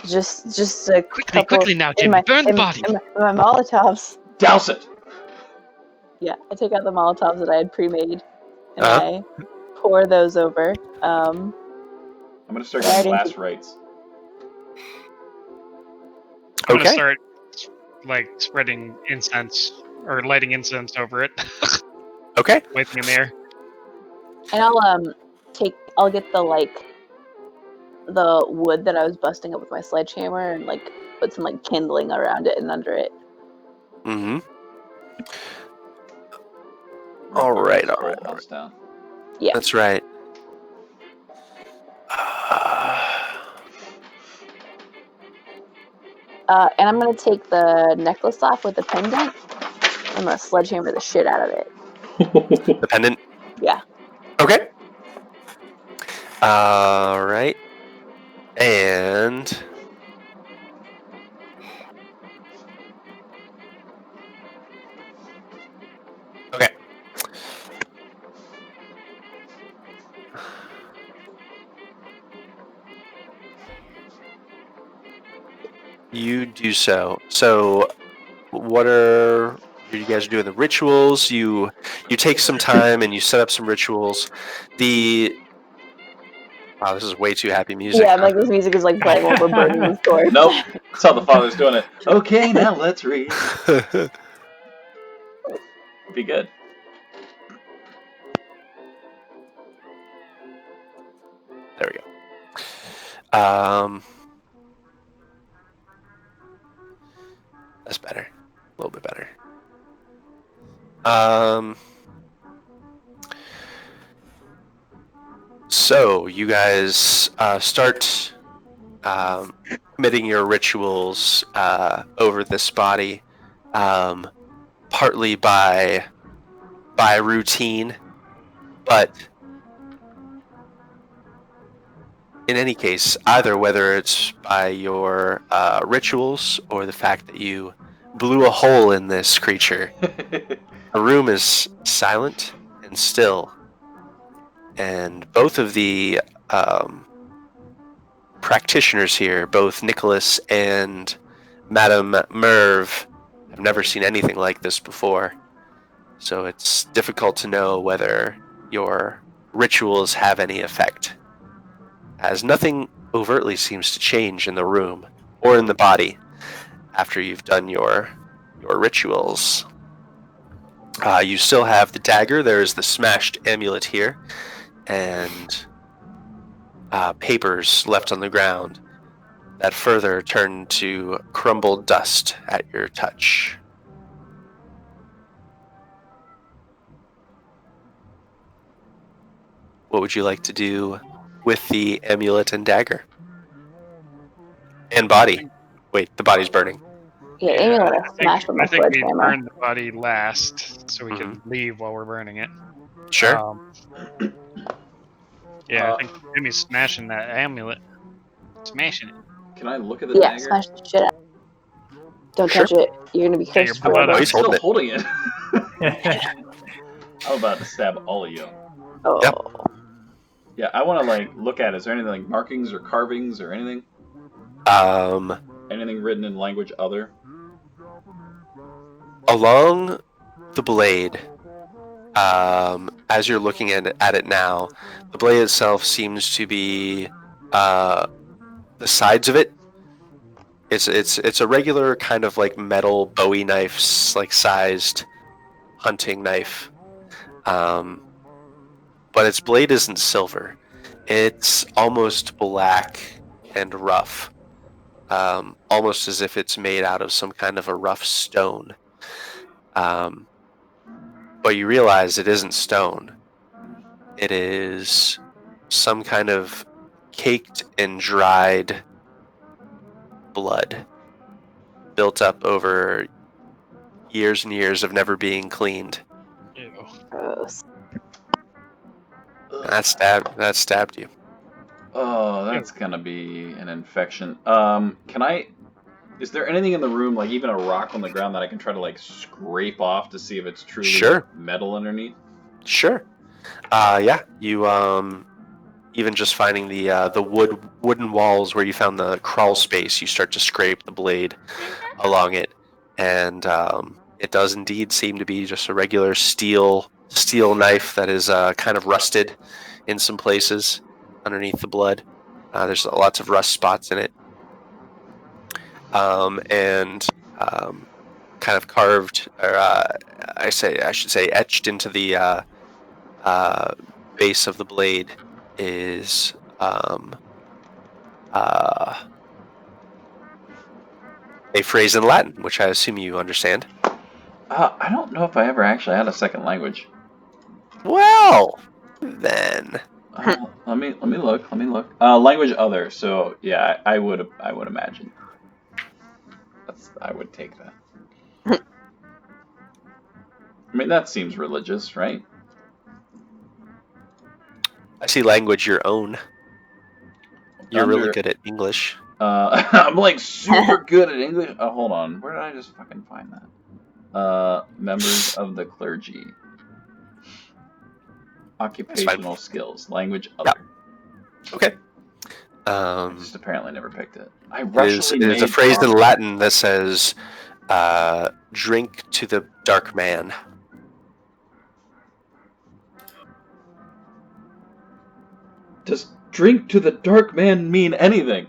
Just a Quickly now, Jimmy. Burn the body. In my Molotovs. Douse it. Yeah, I take out the Molotovs that I had pre-made, and Uh-huh. I pour those over. I'm gonna start Right getting into- last rites. I'm gonna Okay. start like spreading incense or lighting incense over it. Okay. Waving in the air. And I'll get the wood that I was busting up with my sledgehammer and put some kindling around it and under it. Mm-hmm. All right. House down. Yeah. That's right. And I'm gonna take the necklace off with the pendant. I'm gonna sledgehammer the shit out of it. The pendant? Yeah. Okay. All right. And okay. You do so. So what are you guys doing? The rituals? You take some time and you set up some rituals. Wow, this is way too happy music. Yeah, this music is playing while we're burning these cords. Nope. That's how the father's doing it. Okay, now let's read. Be good. There we go. That's better. A little bit better. So you guys start committing your rituals over this body, partly by routine, but in any case, either whether it's by your rituals or the fact that you blew a hole in this creature, the room is silent and still. And both of the practitioners here, both Nicholas and Madame Merv, have never seen anything like this before. So it's difficult to know whether your rituals have any effect, as nothing overtly seems to change in the room or in the body after you've done your rituals. You still have the dagger. There is the smashed amulet here, and papers left on the ground that further turn to crumbled dust at your touch. What would you like to do with the amulet and dagger? And body. Wait, the body's burning. Yeah, amulet smashed with my I think we sledgehammer. burn the body last, so we can leave while we're burning it. Sure. I think Jimmy's smashing that amulet. Smashing it. Can I look at the dagger? Yeah, smash the shit out. Don't touch it. You're gonna be cursed your blood forever. I'm still holding it. I'm about to stab all of you. Oh. Yep. Yeah, I want to look at it. Is there anything like markings or carvings or anything? Anything written in language other? Along the blade, as you're looking at it now, the blade itself seems to be the sides of it. It's a regular kind of metal Bowie knife, sized hunting knife. But its blade isn't silver. It's almost black and rough. Almost as if it's made out of some kind of a rough stone. But you realize it isn't stone. It is some kind of caked and dried blood built up over years and years of never being cleaned. Ew. Gross. That stabbed you. Oh, that's gonna be an infection. Is there anything in the room, even a rock on the ground, that I can try to scrape off to see if it's truly metal underneath? Sure. Yeah. You even just finding the wooden walls where you found the crawl space, you start to scrape the blade along it, and it does indeed seem to be just a regular steel knife that is kind of rusted in some places underneath the blood. There's lots of rust spots in it. And kind of carved, or I should say etched into the base of the blade is a phrase in Latin, which I assume you understand. I don't know if I ever actually had a second language. Well, then. Let me look. Language other. So yeah, I would imagine. I would take that. I mean, that seems religious, right? I see language your own. You're really good at English. I'm like super good at English. Hold on. Where did I just fucking find that? Members of the clergy. Occupational skills. Language other. Yeah. Okay. I just apparently never picked it. It is a phrase in Latin that says, drink to the dark man. Does drink to the dark man mean anything?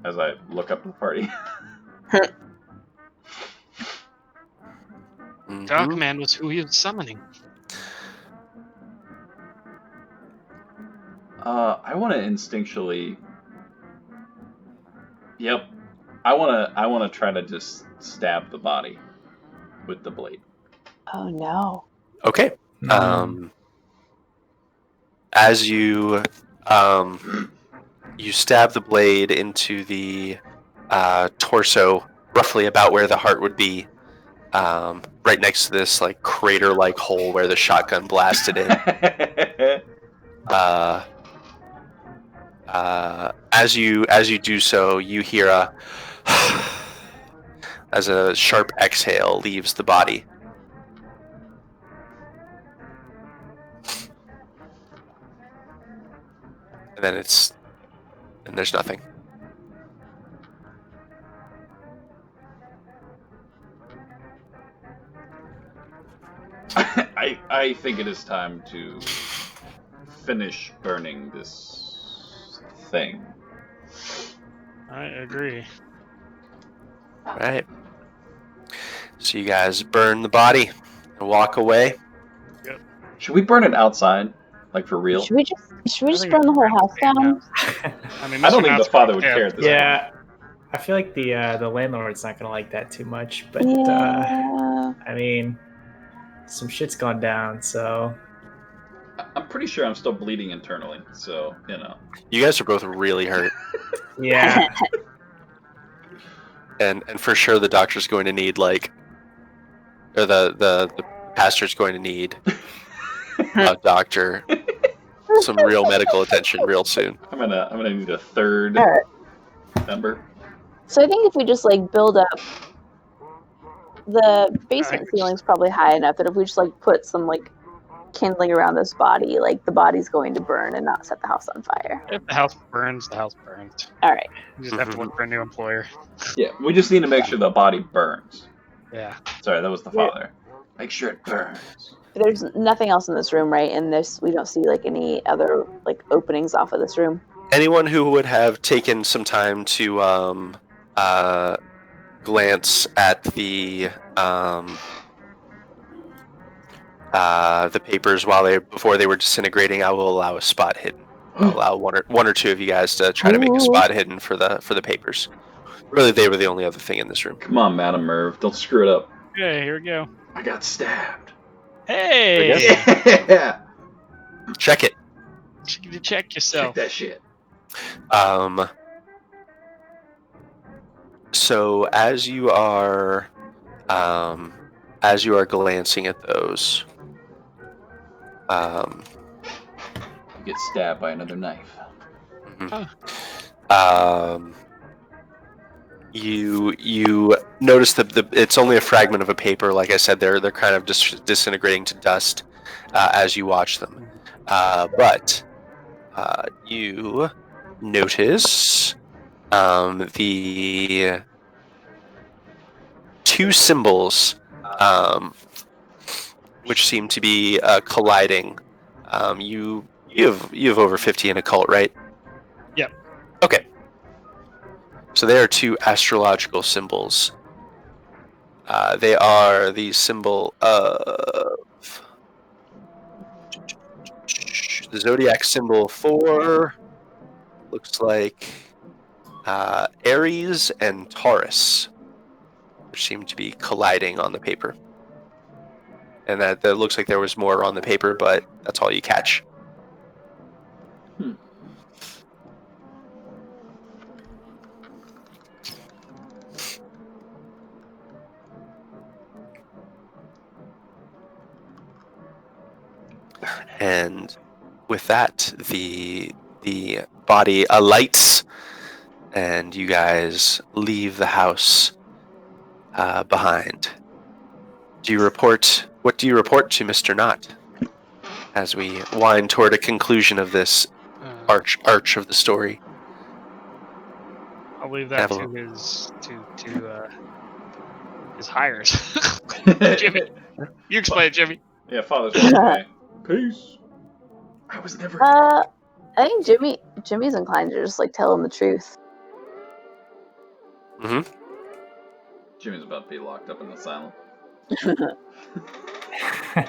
As I look up the party. Dark man was who he was summoning. I want to instinctually. Yep, I want to try to just stab the body with the blade. Oh no. Okay. As you you stab the blade into the torso, roughly about where the heart would be, right next to this like crater-like hole where the shotgun blasted in. As you do so, you hear as a sharp exhale leaves the body. And then there's nothing. I think it is time to finish burning this thing. I agree. Right. So you guys burn the body and walk away. Yep. Should we burn it outside? Like for real? Should we just burn the whole house down? I mean, I don't think the father would care at this point. Yeah, I feel like the landlord's not gonna like that too much, but Yeah. I mean, some shit's gone down, so. I'm pretty sure I'm still bleeding internally, so you know. You guys are both really hurt. Yeah. and for sure the doctor's going to need or the pastor's going to need a doctor, some real medical attention real soon. I'm gonna need a third member. So I think if we just like build up, the basement ceiling's probably high enough that if we just like put some like kindling around this body, like the body's going to burn and not set the house on fire. If the house burns, the house burns. All right. You just have to look for a new employer. Yeah, we just need to make sure the body burns. Yeah. Sorry, that was the father. Make sure it burns. There's nothing else in this room, right? And we don't see like any other like openings off of this room. Anyone who would have taken some time to glance at the papers before they were disintegrating, I will allow a spot hidden. I'll allow one or two of you guys to try to make a spot hidden for the papers. Really, they were the only other thing in this room. Come on, Madam Merv, don't screw it up. Okay, here we go. I got stabbed. Hey! Yeah. Check it. Check yourself. Check that shit. So as you are glancing at those, you get stabbed by another knife. Mm-hmm. You notice that it's only a fragment of a paper. Like I said, they're kind of just disintegrating to dust as you watch them. But you notice the two symbols which seem to be colliding. You have over 50 in occult, right? Yep. Okay. So there are two astrological symbols They are the symbol of the zodiac symbol for, looks like, Aries and Taurus, which seem to be colliding on the paper. And that looks like there was more on the paper, but that's all you catch. And with that, the body alights, and you guys leave the house behind. What do you report to Mr. Knott as we wind toward a conclusion of this arch of the story? I'll leave that to his hires. Jimmy, you explain, Jimmy. Yeah, Father's walking away. Peace. I was never. I think Jimmy's inclined to just like tell him the truth. Mm-hmm. Jimmy's about to be locked up in the asylum. I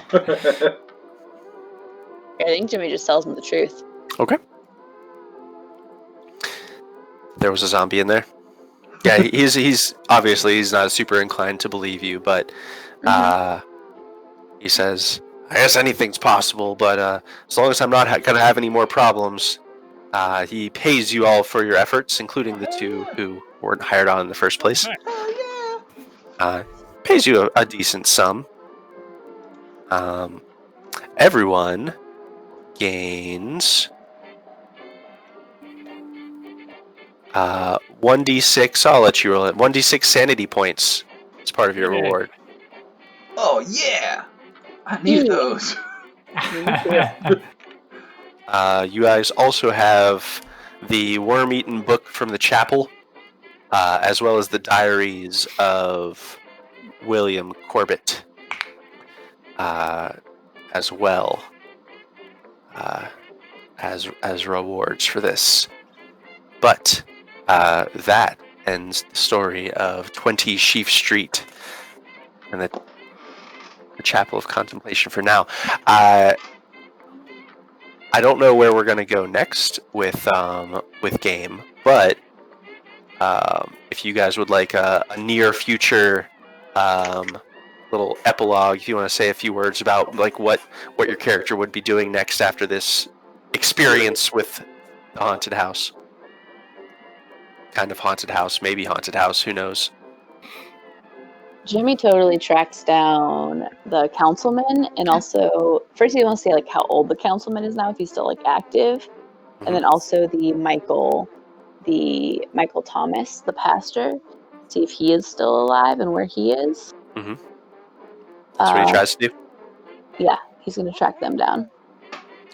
think Jimmy just tells him the truth. Okay. There was a zombie in there. Yeah, he's obviously he's not super inclined to believe you, but he says, "I guess anything's possible, but as long as I'm not going to have any more problems." He pays you all for your efforts, including the two who weren't hired on in the first place. Pays you a decent sum. Everyone gains 1d6. I'll let you roll it. 1d6 sanity points as part of your reward. Oh yeah, I need those. You guys also have the worm-eaten book from the chapel, as well as the diaries of William Corbitt, as well as rewards for this. But that ends the story of 20 Sheaf Street and the Chapel of Contemplation for now. I don't know where we're going to go next with game, but if you guys would like a near future little epilogue, if you want to say a few words about like what your character would be doing next after this experience with the haunted house. Kind of haunted house, maybe haunted house, who knows? Jimmy totally tracks down the councilman, and also first he wants to say like how old the councilman is now, if he's still like active, and then also the Michael Thomas, the pastor, see if he is still alive and where he is. Mm-hmm. That's what he tries to do. Yeah, he's gonna track them down.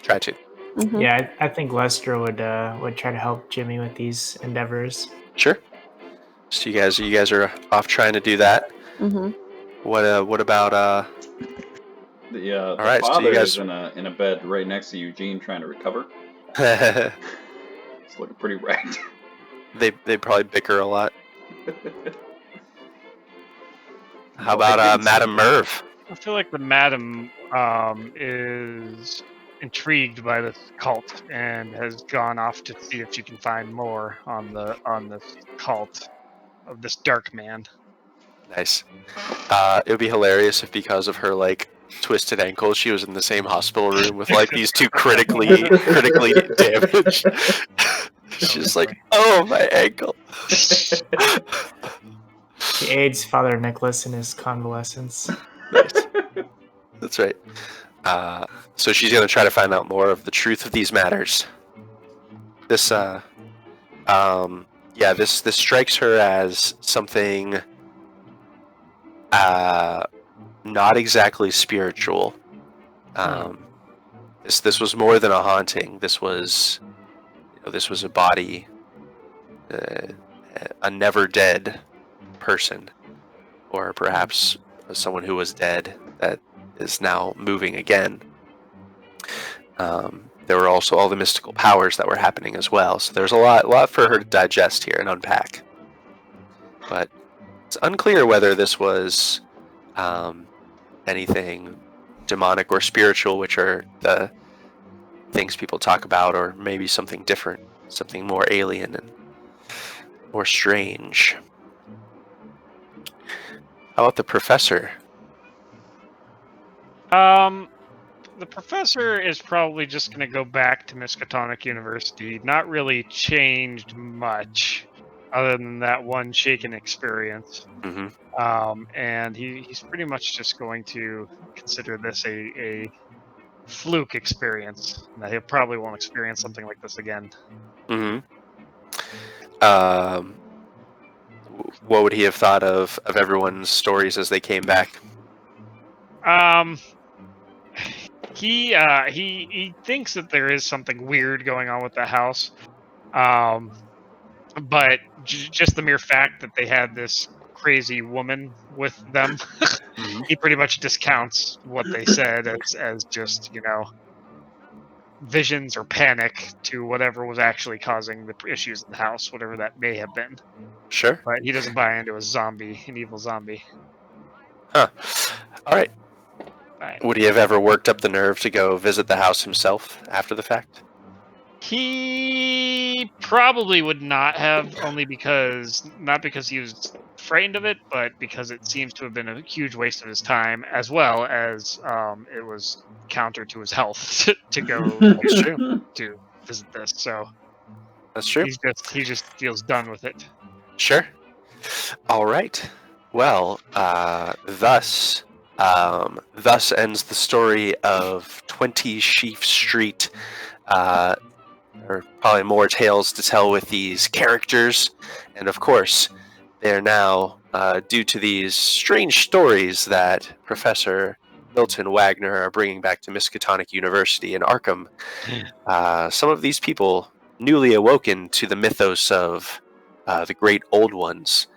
Try to. Mm-hmm. Yeah, I think Lester would try to help Jimmy with these endeavors. Sure. So you guys are off trying to do that. Mm-hmm. What about the all right, father so you guys is in a bed right next to Eugene trying to recover. It's looking pretty wrecked. They probably bicker a lot. How about Madame Merv? I feel like the Madam is intrigued by this cult and has gone off to see if she can find more on this cult of this dark man. Nice. It would be hilarious if because of her like twisted ankle, she was in the same hospital room with like these two critically damaged. She's like, oh, my ankle. He aids Father Nicholas in his convalescence. Nice. That's right. So she's gonna try to find out more of the truth of these matters. This strikes her as something not exactly spiritual. This was more than a haunting. This was a body, a never dead person, or perhaps someone who was dead that is now moving again. There were also all the mystical powers that were happening as well. So there's a lot for her to digest here and unpack. But It's unclear whether this was anything demonic or spiritual, which are the things people talk about, or maybe something different, something more alien and more strange. How about the professor? The professor is probably just going to go back to Miskatonic University. Not really changed much, other than that one shaken experience. Mm-hmm. And he's pretty much just going to consider this a fluke experience. That he probably won't experience something like this again. Mm-hmm. What would he have thought of everyone's stories as they came back? He thinks that there is something weird going on with the house. But just the mere fact that they had this crazy woman with them, Mm-hmm. he pretty much discounts what they said as just, visions or panic to whatever was actually causing the issues in the house, whatever that may have been. Sure. But he doesn't buy into an evil zombie. Huh. All right. Right. Would he have ever worked up the nerve to go visit the house himself after the fact? He probably would not have, not because he was frightened of it, but because it seems to have been a huge waste of his time, as well as it was counter to his health to go That's true. to visit this. So That's true. he just feels done with it. Sure. All right. Well, thus ends the story of 20 Sheaf Street. There are probably more tales to tell with these characters, and of course, they're now, due to these strange stories that Professor Milton Wagner are bringing back to Miskatonic University in Arkham. Some of these people, newly awoken to the mythos of the Great Old Ones,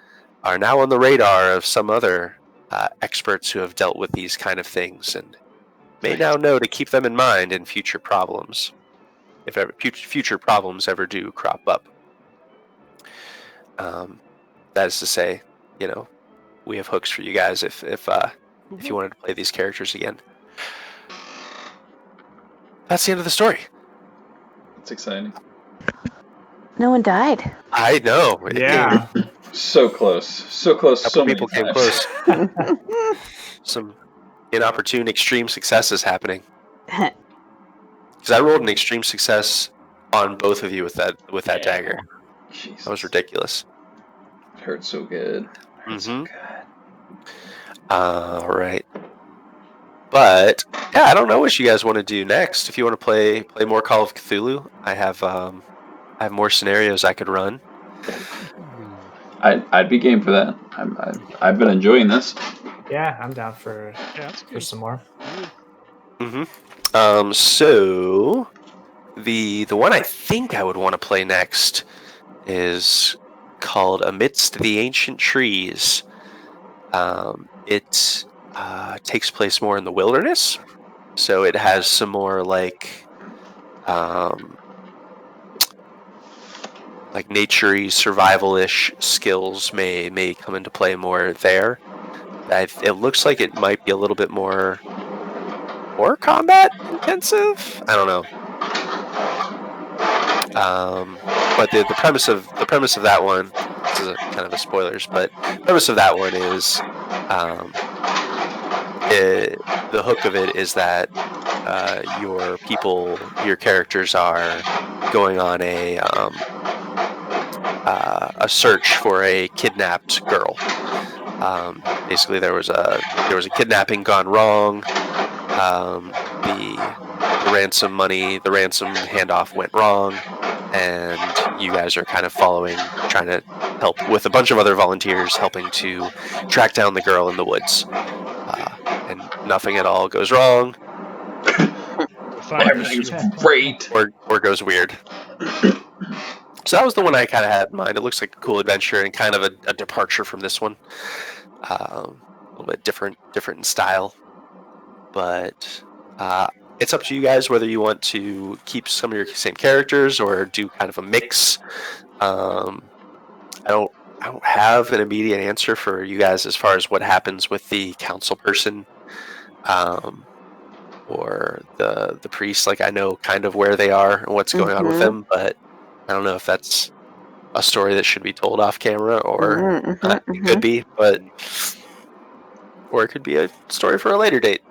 are now on the radar of some other experts who have dealt with these kind of things, and may now know to keep them in mind in future problems, if ever future problems ever do crop up. That is to say, we have hooks for you guys if you wanted to play these characters again. That's the end of the story. It's exciting. No one died. I know. Yeah. So close. So close. So many people came times. close. Some inopportune extreme successes happening. Because I rolled an extreme success on both of you with that dagger. Jesus. That was ridiculous. It hurt so good. So good. All right. But yeah, I don't know what you guys want to do next. If you want to play more Call of Cthulhu, I have more scenarios I could run. I'd be game for that. I've been enjoying this. Yeah, I'm down for some more. So the one I think I would want to play next is called Amidst the Ancient Trees. It takes place more in the wilderness, so it has some more like nature-y, survival-ish skills may come into play more there. It looks like it might be a little bit more combat intensive. I don't know. But the premise of that one, this is kind of a spoilers, but the premise of that one is the hook of it is that your characters are going on a search for a kidnapped girl. Basically, there was a kidnapping gone wrong. The ransom handoff went wrong, and you guys are kind of trying to help with a bunch of other volunteers, helping to track down the girl in the woods. And nothing at all goes wrong. Everything's great. Or goes weird. So that was the one I kind of had in mind. It looks like a cool adventure and kind of a departure from this one. A little bit different in style. But it's up to you guys whether you want to keep some of your same characters or do kind of a mix. I don't have an immediate answer for you guys as far as what happens with the council person, or the priest. Like, I know kind of where they are and what's going on with them, but I don't know if that's a story that should be told off camera or not. It could be, or it could be a story for a later date.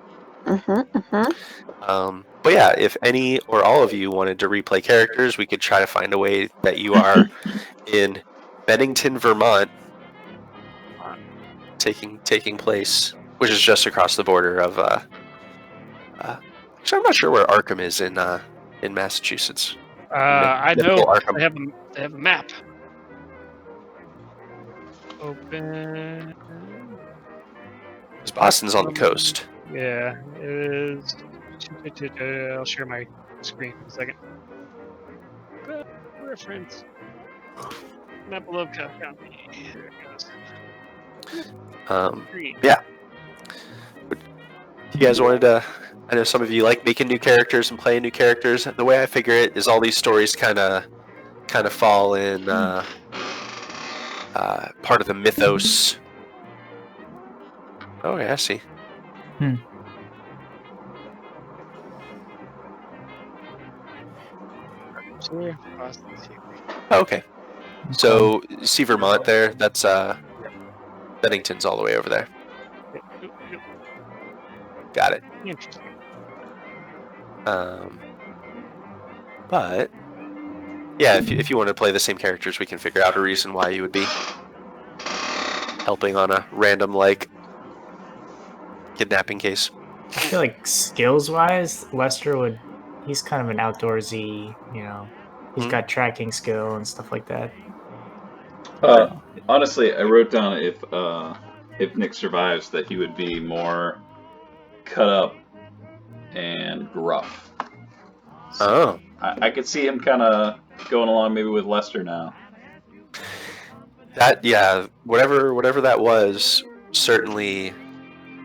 But yeah, if any or all of you wanted to replay characters, we could try to find a way that you are in Bennington, Vermont, taking place, which is just across the border of. Actually, I'm not sure where Arkham is in Massachusetts. I know they have a map. Open. Because Boston's on the coast. Yeah, it is. I'll share my screen in a second. Reference. Map of Love County. There it goes. Yeah. If you guys wanted to, I know some of you like making new characters and playing new characters. The way I figure it is all these stories kind of fall in part of the mythos. Oh yeah, I see. Okay. So see Vermont there? That's Bennington's all the way over there. Got it. Interesting. But yeah, if you want to play the same characters, we can figure out a reason why you would be helping on a random kidnapping case. I feel like skills-wise, Lester he's kind of an outdoorsy, he's got tracking skill and stuff like that. Honestly, I wrote down if Nick survives that he would be more cut up and gruff. So I could see him kind of going along maybe with Lester now. Whatever that was certainly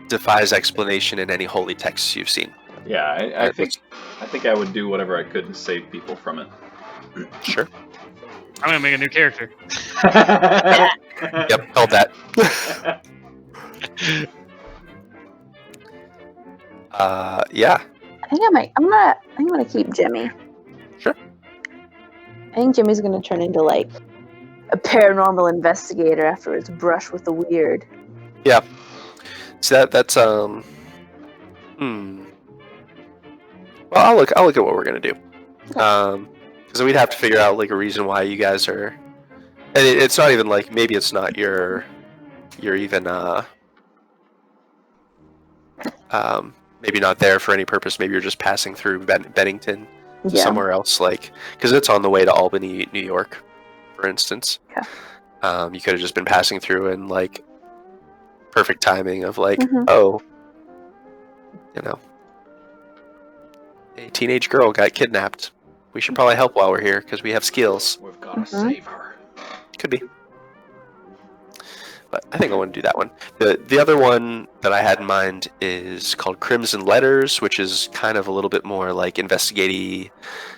defies explanation in any holy texts you've seen. Yeah, I think I would do whatever I could to save people from it. Sure. I'm gonna make a new character. Yep, called that. Yeah. I think I'm gonna keep Jimmy. Sure. I think Jimmy's gonna turn into like a paranormal investigator after his brush with the weird. Yeah. So that's Well, I'll look at what we're gonna do. Because we'd have to figure out like a reason why you guys are, and it's not even like maybe it's not you're even maybe not there for any purpose. Maybe you're just passing through Bennington to somewhere else, like because it's on the way to Albany, New York, for instance. Okay. You could have just been passing through and like perfect timing of like, a teenage girl got kidnapped. We should probably help while we're here because we have skills. We've got to save her. Could be. But I think I want to do that one. The other one that I had in mind is called Crimson Letters, which is kind of a little bit more like investigative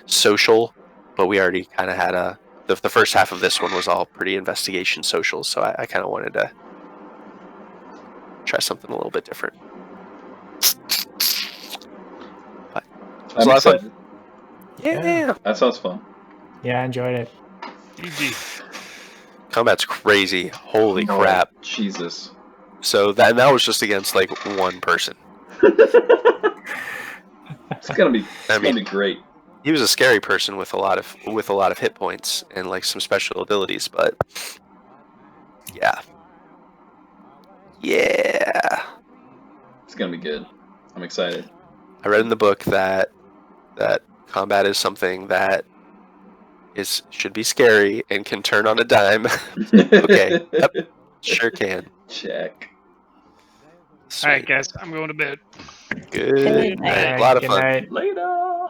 social, but we already kind of had the first half of this one was all pretty investigation social, so I kind of wanted to try something a little bit different. But it was a lot of fun. Yeah. That sounds fun. Yeah, I enjoyed it. Easy. Combat's crazy. Holy crap. Jesus. So that was just against like one person. It's gonna be great. He was a scary person with a lot of hit points and like some special abilities, but yeah. It's gonna be good. I'm excited. I read in the book that combat is something that should be scary and can turn on a dime. Okay. Yep. Sure can. Check. All right, guys. I'm going to bed. Good night. A lot of fun. Later.